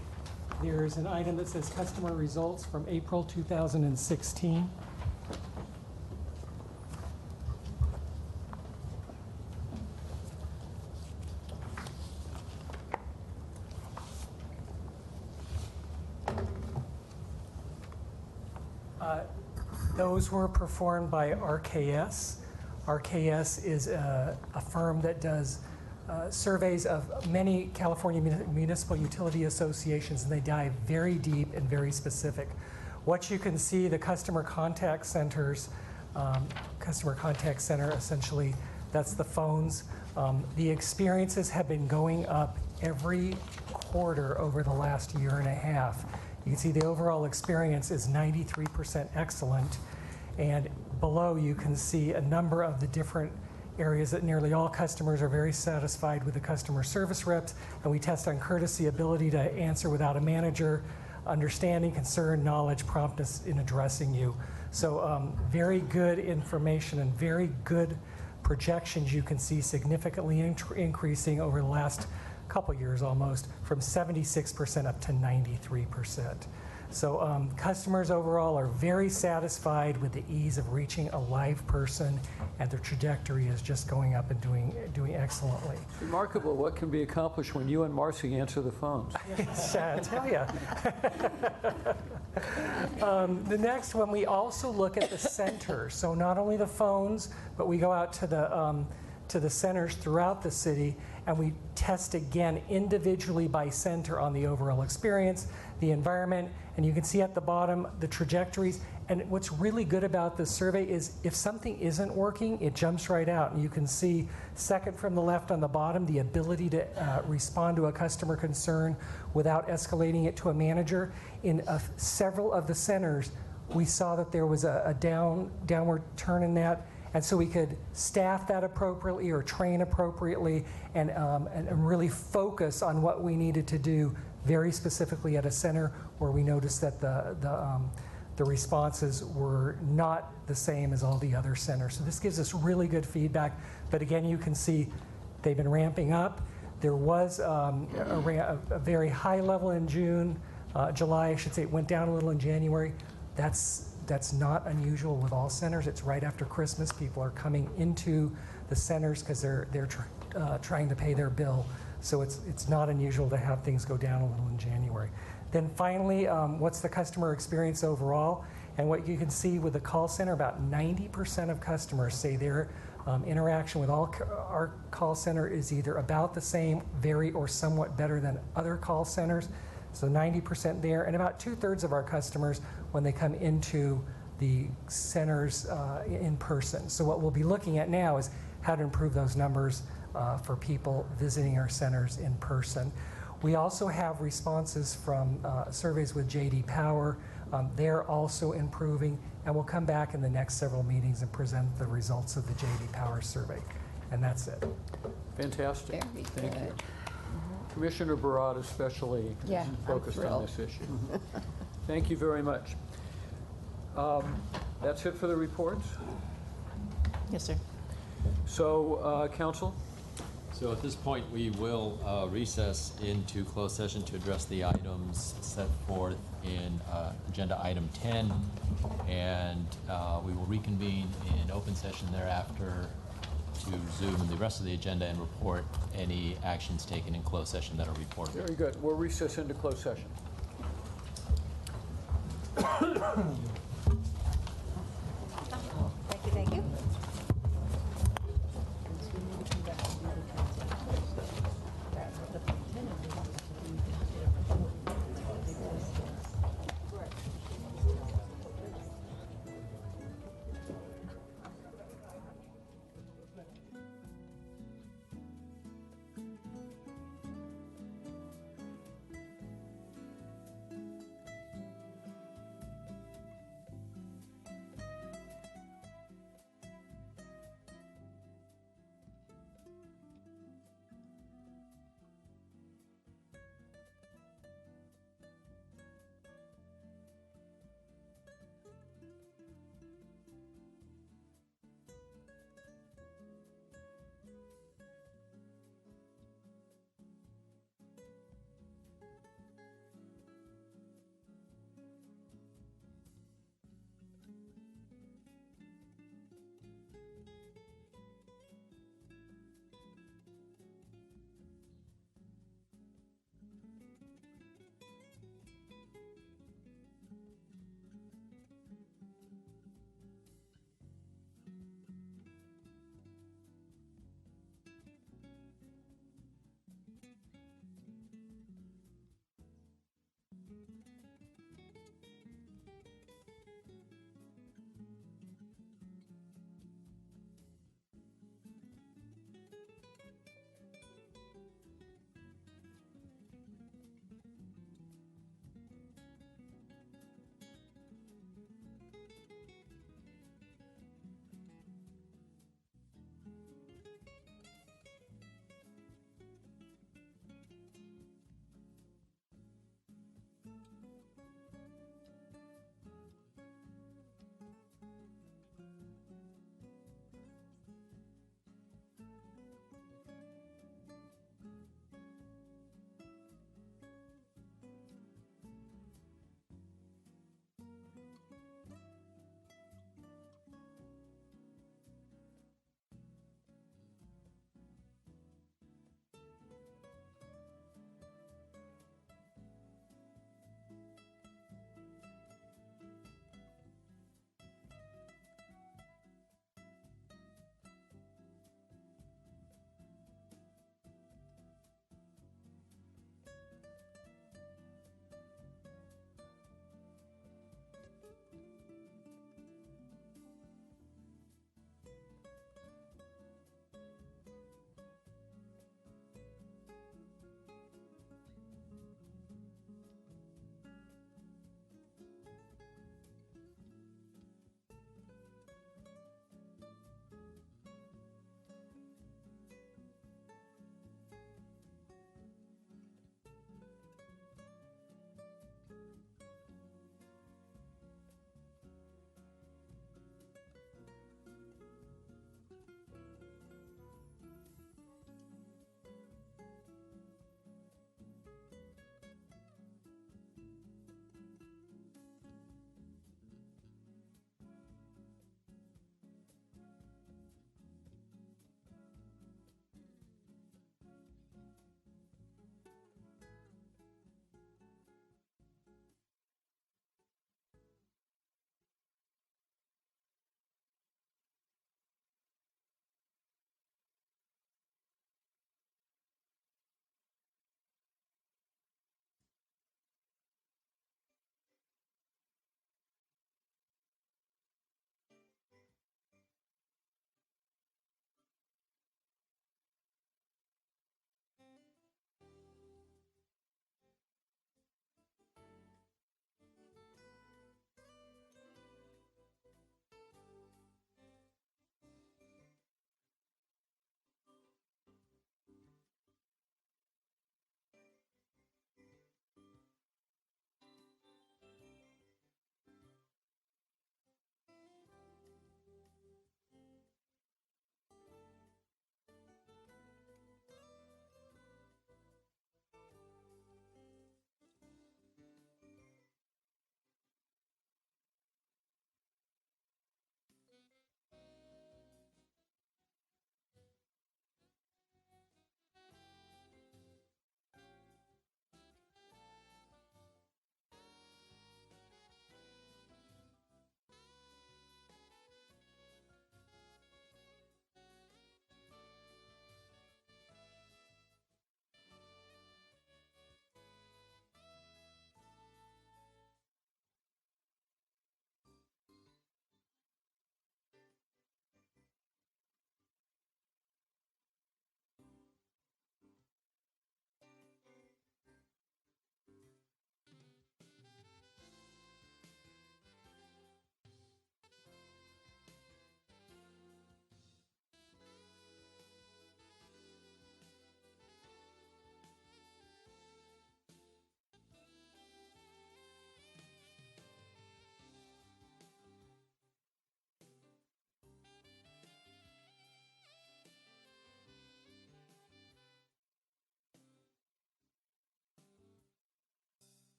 there's an item that says customer results from April 2016. Those were performed by RKS. RKS is a firm that does surveys of many California municipal utility associations, and they dive very deep and very specific. What you can see, the customer contact centers, customer contact center, essentially, that's the phones. The experiences have been going up every quarter over the last year and a half. You can see the overall experience is 93% excellent, and below you can see a number of the different areas that nearly all customers are very satisfied with the customer service reps, and we test on courtesy, ability to answer without a manager, understanding, concern, knowledge, promptness in addressing you. So very good information and very good projections. You can see significantly increasing over the last couple years almost, from 76% up to 93%. So customers overall are very satisfied with the ease of reaching a live person, and their trajectory is just going up and doing excellently. Remarkable what can be accomplished when you and Marcy answer the phones. I'll tell you. The next one, we also look at the centers. So not only the phones, but we go out to the centers throughout the city, and we test again individually by center on the overall experience, the environment, and you can see at the bottom the trajectories. And what's really good about this survey is if something isn't working, it jumps right out. And you can see second from the left on the bottom, the ability to respond to a customer concern without escalating it to a manager. In several of the centers, we saw that there was a downward turn in that. And so we could staff that appropriately or train appropriately and really focus on what we needed to do very specifically at a center where we noticed that the responses were not the same as all the other centers. So this gives us really good feedback. But again, you can see they've been ramping up. There was a very high level in July, I should say. It went down a little in January. That's not unusual with all centers. It's right after Christmas. People are coming into the centers because they're trying to pay their bill. So it's not unusual to have things go down a little in January. Then finally, what's the customer experience overall? And what you can see with the call center, about 90% of customers say their interaction with our call center is either about the same, very, or somewhat better than other call centers. So 90% there, and about 2/3 of our customers when they come into the centers in person. So what we'll be looking at now is how to improve those numbers for people visiting our centers in person. We also have responses from surveys with J.D. Power. They're also improving, and we'll come back in the next several meetings and present the results of the J.D. Power survey. And that's it. Fantastic. Very Thank you. good. Commissioner Barad especially Yeah, is I'm focused on thrilled. this issue. Thank you very much. That's it for the reports. Yes, sir. So, Council? So at this point, we will recess into closed session to address the items set forth in Agenda Item 10, and we will reconvene in open session thereafter to resume the rest of the agenda and report any actions taken in closed session that are reported. Very good. We'll recess into closed session. Thank you.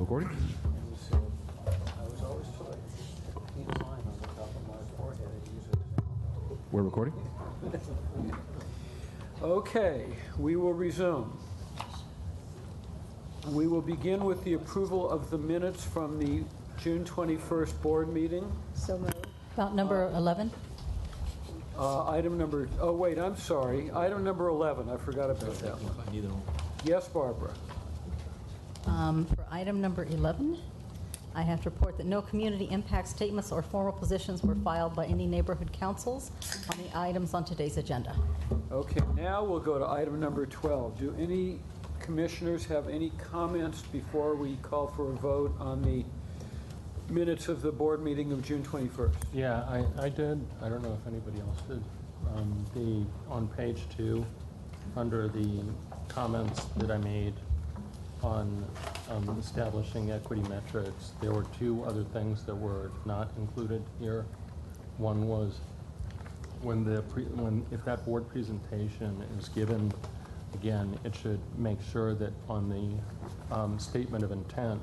recording? I was always told I could paint a line on the top of my forehead and use it. We're recording? Okay, we will resume. We will begin with the approval of the minutes from the June 21st board meeting. So moved. About number 11? Item number, oh wait, I'm sorry. Item number 11, I forgot about that one. Yes, Barbara. For item number 11, I have to report that no community impact statements or formal positions were filed by any neighborhood councils on the items on today's agenda. Okay, now we'll go to item number 12. Do any commissioners have any comments before we call for a vote on the minutes of the board meeting of June 21st? Yeah, I did. I don't know if anybody else did. On page 2, under the comments that I made on establishing equity metrics, there were 2 other things that were not included here. One was if that board presentation is given, again, it should make sure that on the statement of intent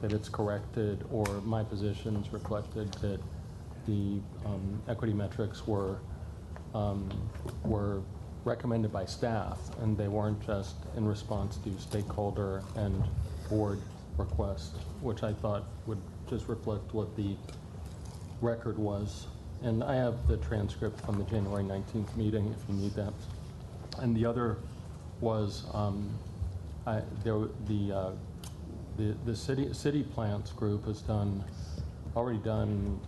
that it's corrected, or my positions reflected that the equity metrics were recommended by staff, and they weren't just in response to stakeholder and board requests, which I thought would just reflect what the record was. And I have the transcript from the January 19th meeting if you need that. And the other was the city plants group has already done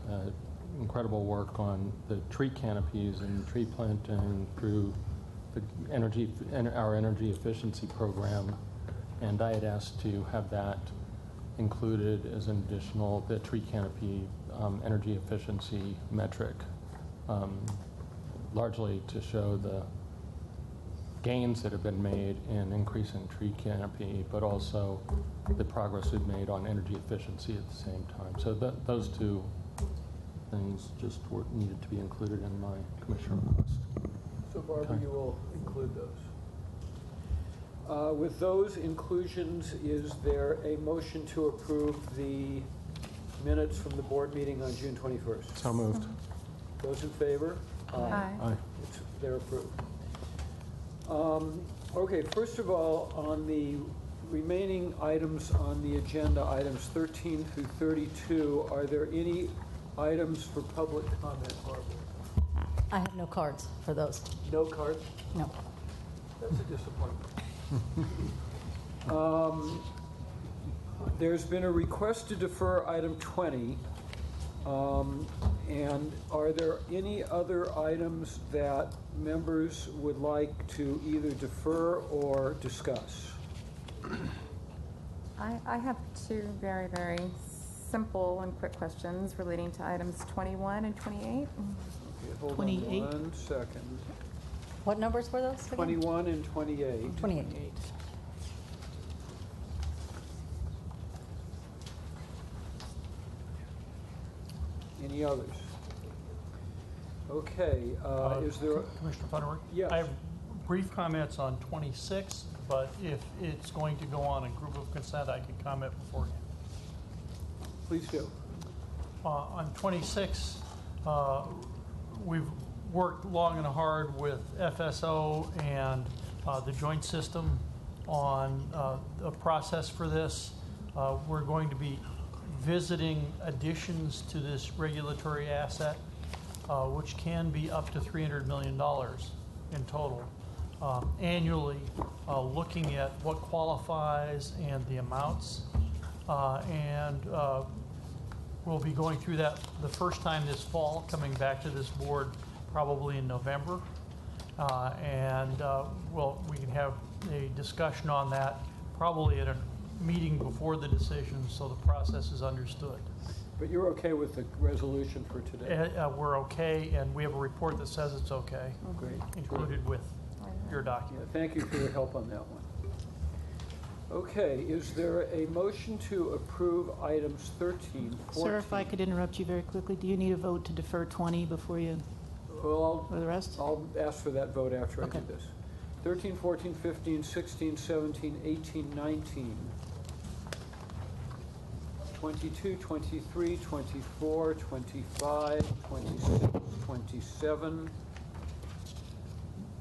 incredible work on the tree canopies and tree planting through our energy efficiency program, and I had asked to have that included as an additional, the tree canopy energy efficiency metric, largely to show the gains that have been made in increasing tree canopy, but also the progress we've made on energy efficiency at the same time. So those 2 things just needed to be included in my commissioner request. So Barbara, you will include those. With those inclusions, is there a motion to approve the minutes from the board meeting on June 21st? So moved. Those in favor? Aye. They're approved. Okay, first of all, on the remaining items on the agenda, items 13 through 32, are there any items for public comment, Barbara? I have no cards for those. No cards? No. That's a disappointment. There's been a request to defer item 20. And are there any other items that members would like to either defer or discuss? I have 2 very, very simple and quick questions relating to items 21 and 28. Okay, hold 28. on 1 second. What numbers were those again? 21 and 28. 28. Any others? Okay, is there? Commissioner Funderburk? Yes. I have brief comments on 26, but if it's going to go on a group of consent, I can comment beforehand. Please do. On 26, we've worked long and hard with FSO and the joint system on a process for this. We're going to be visiting additions to this regulatory asset, which can be up to $300 million in total annually, looking at what qualifies and the amounts. We'll be going through that the first time this fall, coming back to this board probably in November. We can have a discussion on that probably at a meeting before the decision, so the process is understood. But you're okay with the resolution for today? We're okay, and we have a report that says it's okay. Great. Included with your document. Thank you for your help on that one. Okay, is there a motion to approve items 13, 14? Sir, if I could interrupt you very quickly, do you need a vote to defer 20 before you, Well, or the rest? I'll ask for that vote after Okay. I do this. 13, 14, 15, 16, 17, 18, 19. 22, 23, 24, 25, 26, 27,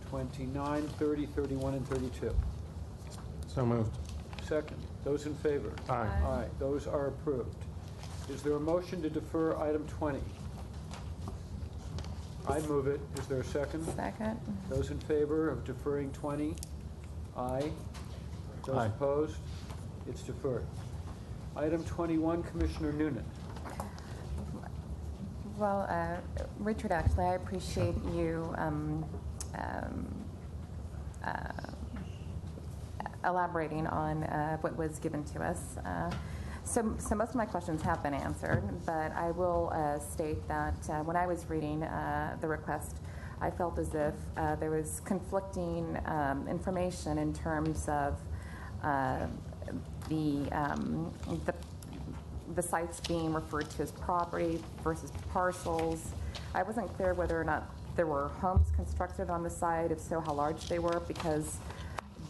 29, 30, 31, and 32. So moved. Second. Those in favor? Aye. Aye. Those are approved. Is there a motion to defer item 20? I move it. Is there a second? Second. Those in favor of deferring 20? Aye. Those Aye. opposed? It's deferred. Item 21, Commissioner Noonan. Well, Richard, actually, I appreciate you elaborating on what was given to us. So most of my questions have been answered, but I will state that when I was reading the request, I felt as if there was conflicting information in terms of the sites being referred to as property versus parcels. I wasn't clear whether or not there were homes constructed on the site, if so, how large they were, because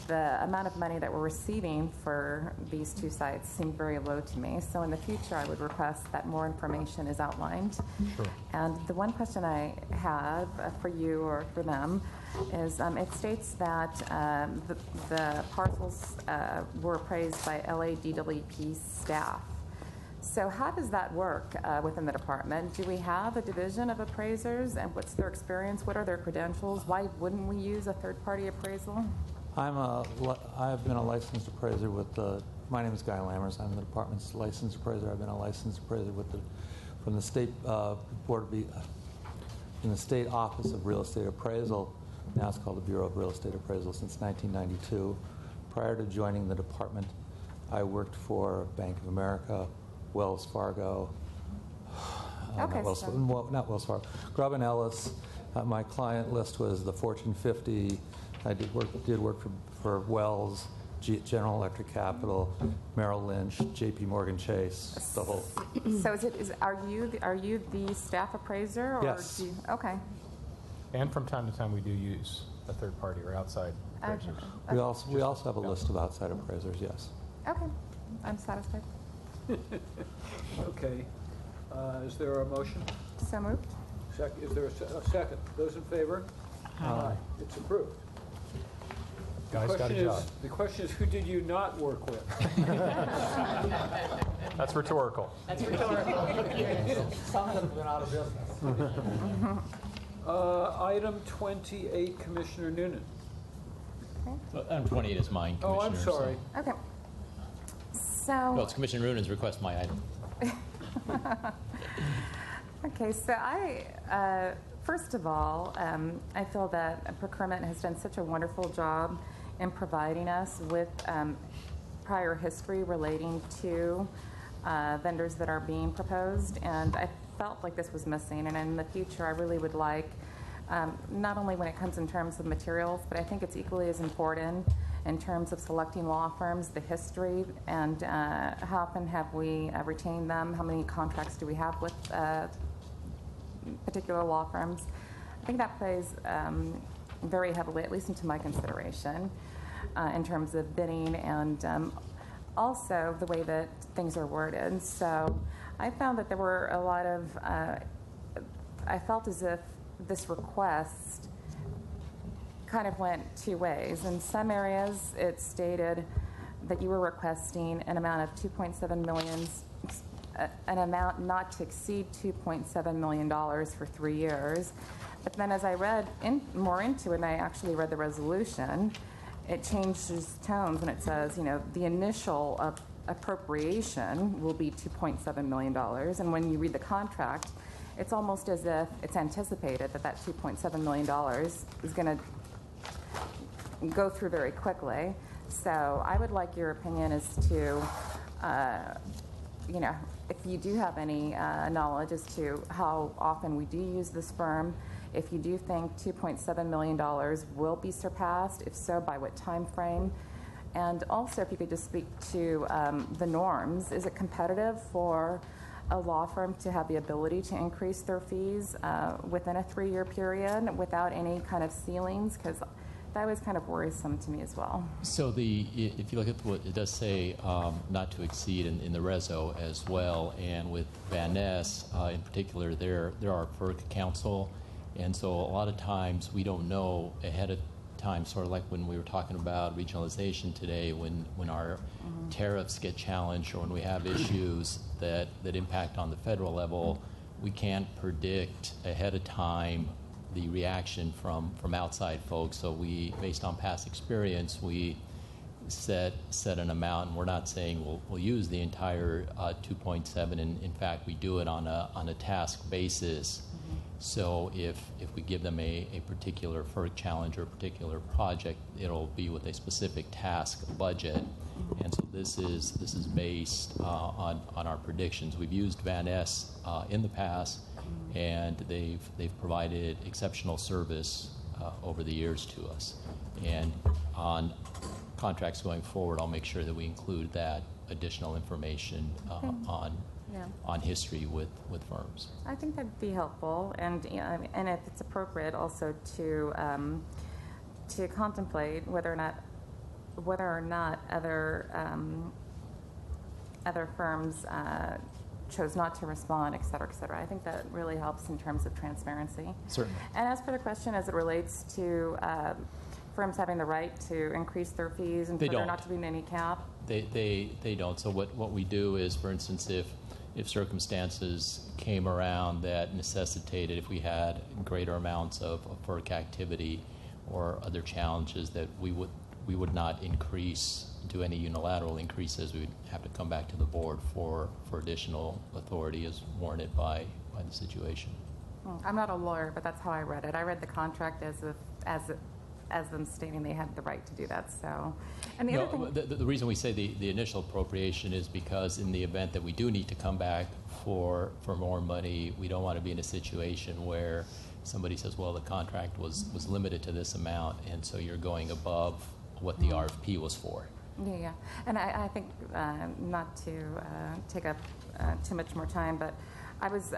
the amount of money that we're receiving for these two sites seemed very low to me. So in the future, I would request that more information is outlined. Sure. And the one question I have for you or for them is it states that the parcels were appraised by LADWP staff. So how does that work within the department? Do we have a division of appraisers, and what's their experience? What are their credentials? Why wouldn't we use a third-party appraisal? I've been a licensed appraiser with my name is Guy Lammers. I'm the department's licensed appraiser. I've been a licensed appraiser from the state in the State Office of Real Estate Appraisal. Now it's called the Bureau of Real Estate Appraisal since 1992. Prior to joining the department, I worked for Bank of America, Wells Fargo, not Wells Fargo, Grubb & Ellis. My client list was the Fortune 50. I did work for Wells, General Electric Capital, Merrill Lynch, J.P. Morgan Chase, the whole. So are you the staff appraiser? Or Yes. Do you, okay. And from time to time, we do use a third party or outside appraisers. We also have a list of outside appraisers, yes. Okay, I'm satisfied. Okay. Is there a motion? So moved. Is there a second? Those in favor? Aye. It's approved. Guy's got a job. The question is, who did you not work with? That's rhetorical. That's rhetorical. Some of them have been out of business. Item 28, Commissioner Noonan. Item 28 is mine, Commissioner. Oh, I'm sorry. Okay. So. Well, it's Commissioner Noonan's request, my item. Okay, so first of all, I feel that procurement has done such a wonderful job in providing us with prior history relating to vendors that are being proposed, and I felt like this was missing, and in the future I really would like, not only when it comes in terms of materials, but I think it's equally as important in terms of selecting law firms, the history, and how often have we retained them, how many contracts do we have with particular law firms. I think that plays very heavily, at least into my consideration, in terms of bidding and also the way that things are worded. So I found that there were a lot of, I felt as if this request kind of went two ways. In some areas, it stated that you were requesting an amount of $2.7 million, an amount not to exceed $2.7 million for 3 years. But then as I read more into it, and I actually read the resolution, it changes tones and it says, the initial appropriation will be $2.7 million. And when you read the contract, it's almost as if it's anticipated that that $2.7 million is going to go through very quickly. So I would like your opinion as to, if you do have any knowledge as to how often we do use this firm, if you do think $2.7 million will be surpassed, if so, by what time frame? And also, if you could just speak to the norms. Is it competitive for a law firm to have the ability to increase their fees within a 3-year period without any kind of ceilings? Because that was kind of worrisome to me as well. So if you look at what it does say, not to exceed in the reso as well, and with Van Ness in particular, there are FERC counsel, and so a lot of times we don't know ahead of time, sort of like when we were talking about regionalization today, when our tariffs get challenged or when we have issues that impact on the federal level, we can't predict ahead of time the reaction from outside folks. So we, based on past experience, we set an amount, and we're not saying we'll use the entire 2.7. And in fact, we do it on a task basis. So if we give them a particular FERC challenge or a particular project, it'll be with a specific task budget. And so this is based on our predictions. We've used Van Ness in the past, and they've provided exceptional service over the years to us. And on contracts going forward, I'll make sure that we include that additional information on history with firms. I think that'd be helpful, and if it's appropriate, also to contemplate whether or not other firms chose not to respond, et cetera, et cetera. I think that really helps in terms of transparency. Certainly. And as for the question as it relates to firms having the right to increase their fees and for there not to be any cap? They don't. So what we do is, for instance, if circumstances came around that necessitated, if we had greater amounts of FERC activity or other challenges, that we would not do any unilateral increases. We would have to come back to the board for additional authority as warranted by the situation. I'm not a lawyer, but that's how I read it. I read the contract as them stating they had the right to do that. So, and the other thing, the reason we say the initial appropriation is because in the event that we do need to come back for more money, we don't want to be in a situation where somebody says, well, the contract was limited to this amount, and so you're going above what the RFP was for. Yeah. And I think not to take up too much more time, but I was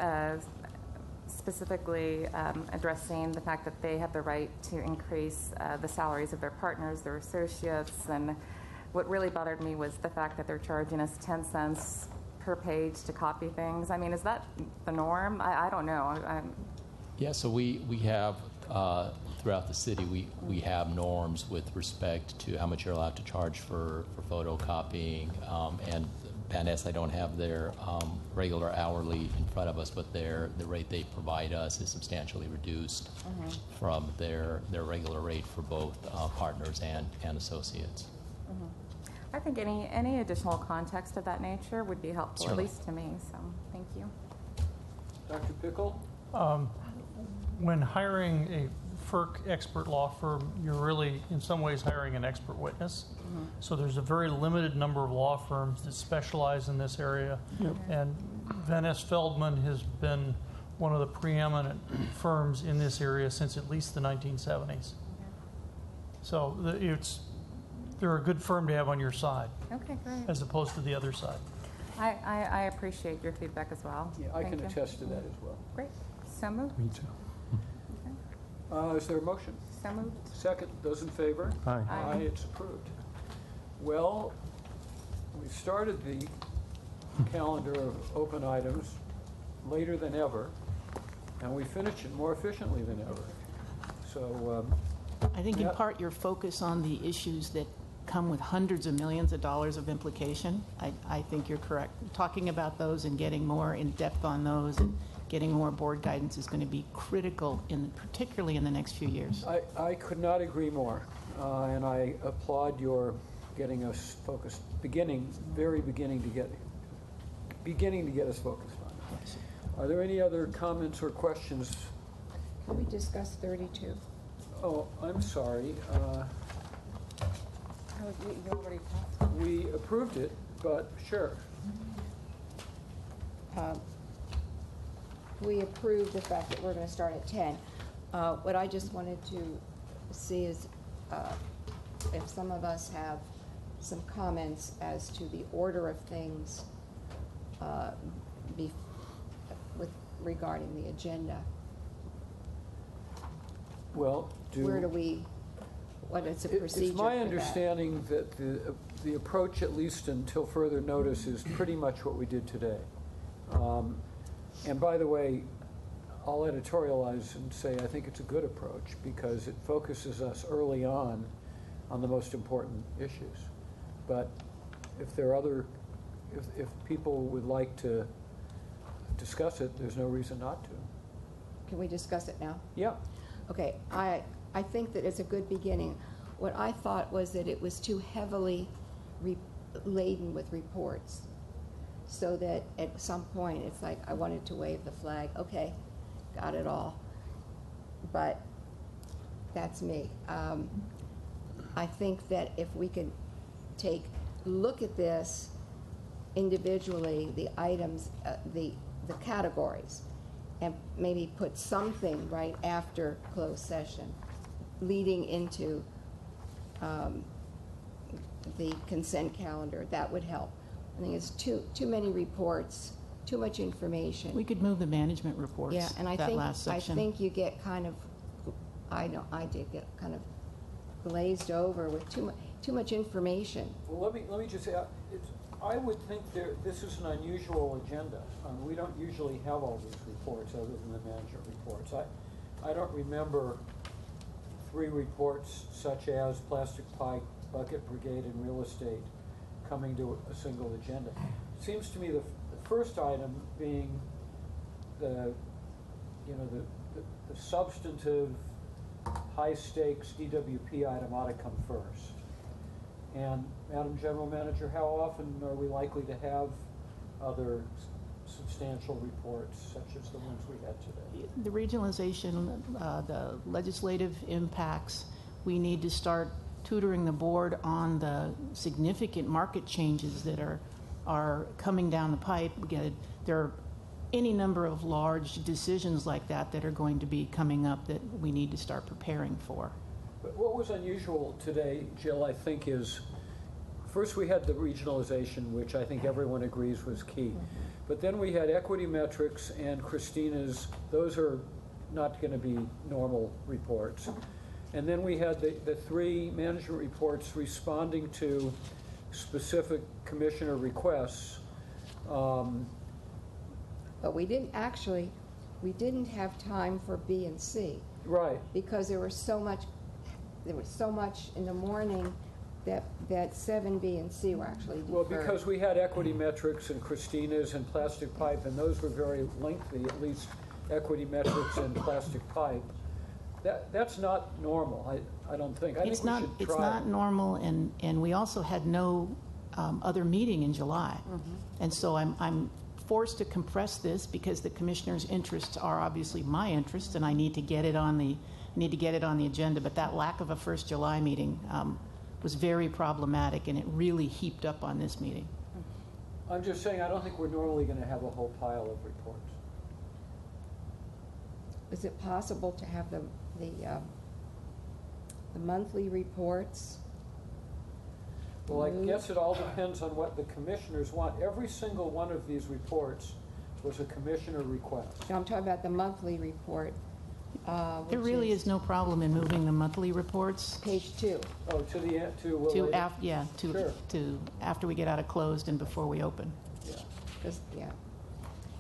specifically addressing the fact that they have the right to increase the salaries of their partners, their associates, and what really bothered me was the fact that they're charging us 10 cents per page to copy things. I mean, is that the norm? I don't know. Yeah, so we have, throughout the city, we have norms with respect to how much you're allowed to charge for photocopying, and Van Ness, I don't have their regular hourly in front of us, but the rate they provide us is substantially reduced from their regular rate for both partners and associates. I think any additional context of that nature would be helpful, Certainly. at least to me, so thank you. Dr. Pickle? When hiring a FERC expert law firm, you're really, in some ways, hiring an expert witness. So there's a very limited number of law firms that specialize in this area. And Van Ness Feldman has been one of the preeminent firms in this area since at least the 1970s. So they're a good firm to have on your side. Okay, great. As opposed to the other side. I appreciate your feedback as well. Yeah, I Thank can you. attest to that as well. Great. So moved. Me too. Is there a motion? So moved. Second, those in favor? Aye. Aye, it's approved. Well, we started the calendar of open items later than ever, and we finished it more efficiently than ever. So, I think in part your focus on the issues that come with hundreds of millions of dollars of implication, I think you're correct. Talking about those and getting more in depth on those and getting more board guidance is going to be critical, particularly in the next few years. I could not agree more, and I applaud your getting us focused, very beginning to get us focused on it. Are there any other comments or questions? Can we discuss 32? Oh, I'm sorry. You already passed. We approved it, but sure. We approved the fact that we're going to start at 10. What I just wanted to see is if some of us have some comments as to the order of things regarding the agenda. Well, Where do we what is the procedure It's my for that? understanding that the approach, at least until further notice, is pretty much what we did today. And by the way, I'll editorialize and say I think it's a good approach because it focuses us early on the most important issues. But if there are if people would like to discuss it, there's no reason not to. Can we discuss it now? Yeah. Okay, I think that it's a good beginning. What I thought was that it was too heavily laden with reports, so that at some point it's like I wanted to wave the flag. Okay, got it all. But that's me. I think that if we could look at this individually, the items, the categories, and maybe put something right after closed session, leading into the consent calendar, that would help. I think it's too many reports, too much information. We could move the management reports, Yeah, and that last section. I think you get kind of, I did get kind of glazed over with too much information. Well, let me just say, I would think this is an unusual agenda. We don't usually have all these reports other than the management reports. I don't remember 3 reports such as plastic pipe, bucket brigade, and real estate coming to a single agenda. It seems to me the first item being the substantive high stakes DWP item ought to come first. And Madam General Manager, how often are we likely to have other substantial reports such as the ones we had today? The regionalization, the legislative impacts, we need to start tutoring the board on the significant market changes that are coming down the pipe. There are any number of large decisions like that that are going to be coming up that we need to start preparing for. But what was unusual today, Jill, I think is, first we had the regionalization, which I think everyone agrees was key. But then we had equity metrics and Christina's, those are not going to be normal reports. And then we had the 3 management reports responding to specific commissioner requests. But we didn't have time for B and C. Right. Because there was so much in the morning that 7B and C were actually deferred. Well, because we had equity metrics and Christina's and plastic pipe, and those were very lengthy, at least equity metrics and plastic pipe. That's not normal, I don't think. I think we should try. It's not normal, and we also had no other meeting in July. And so I'm forced to compress this because the commissioner's interests are obviously my interests, and I need to get it on the agenda. But that lack of a first July meeting was very problematic, and it really heaped up on this meeting. I'm just saying, I don't think we're normally going to have a whole pile of reports. Is it possible to have the monthly reports? Well, I guess it all depends on what the commissioners want. Every single one of these reports was a commissioner request. No, I'm talking about the monthly report. There really is no problem in moving the monthly reports. Page 2. Oh, to after we get out of closed and before we open. Yeah.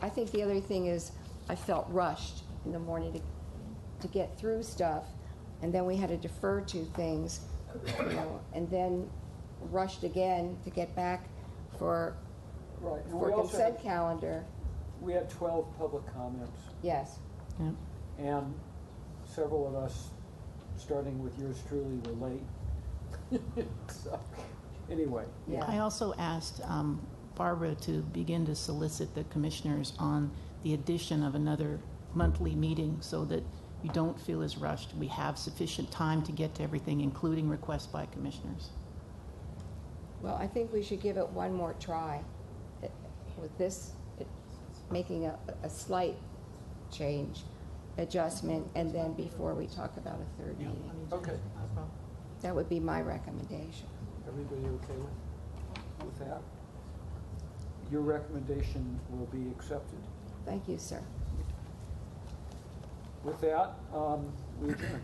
I think the other thing is I felt rushed in the morning to get through stuff, and then we had to defer to things, and then rushed again to get back for consent calendar. We had 12 public comments. Yes. Yeah. And several of us, starting with yours truly, were late. So, anyway. Yeah. I also asked Barbara to begin to solicit the commissioners on the addition of another monthly meeting so that you don't feel as rushed. We have sufficient time to get to everything, including requests by commissioners. Well, I think we should give it one more try with this, making a slight change, adjustment, and then before we talk about a third meeting. Okay. That would be my recommendation. Everybody okay with that? Your recommendation will be accepted. Thank you, sir. With that, we adjourn.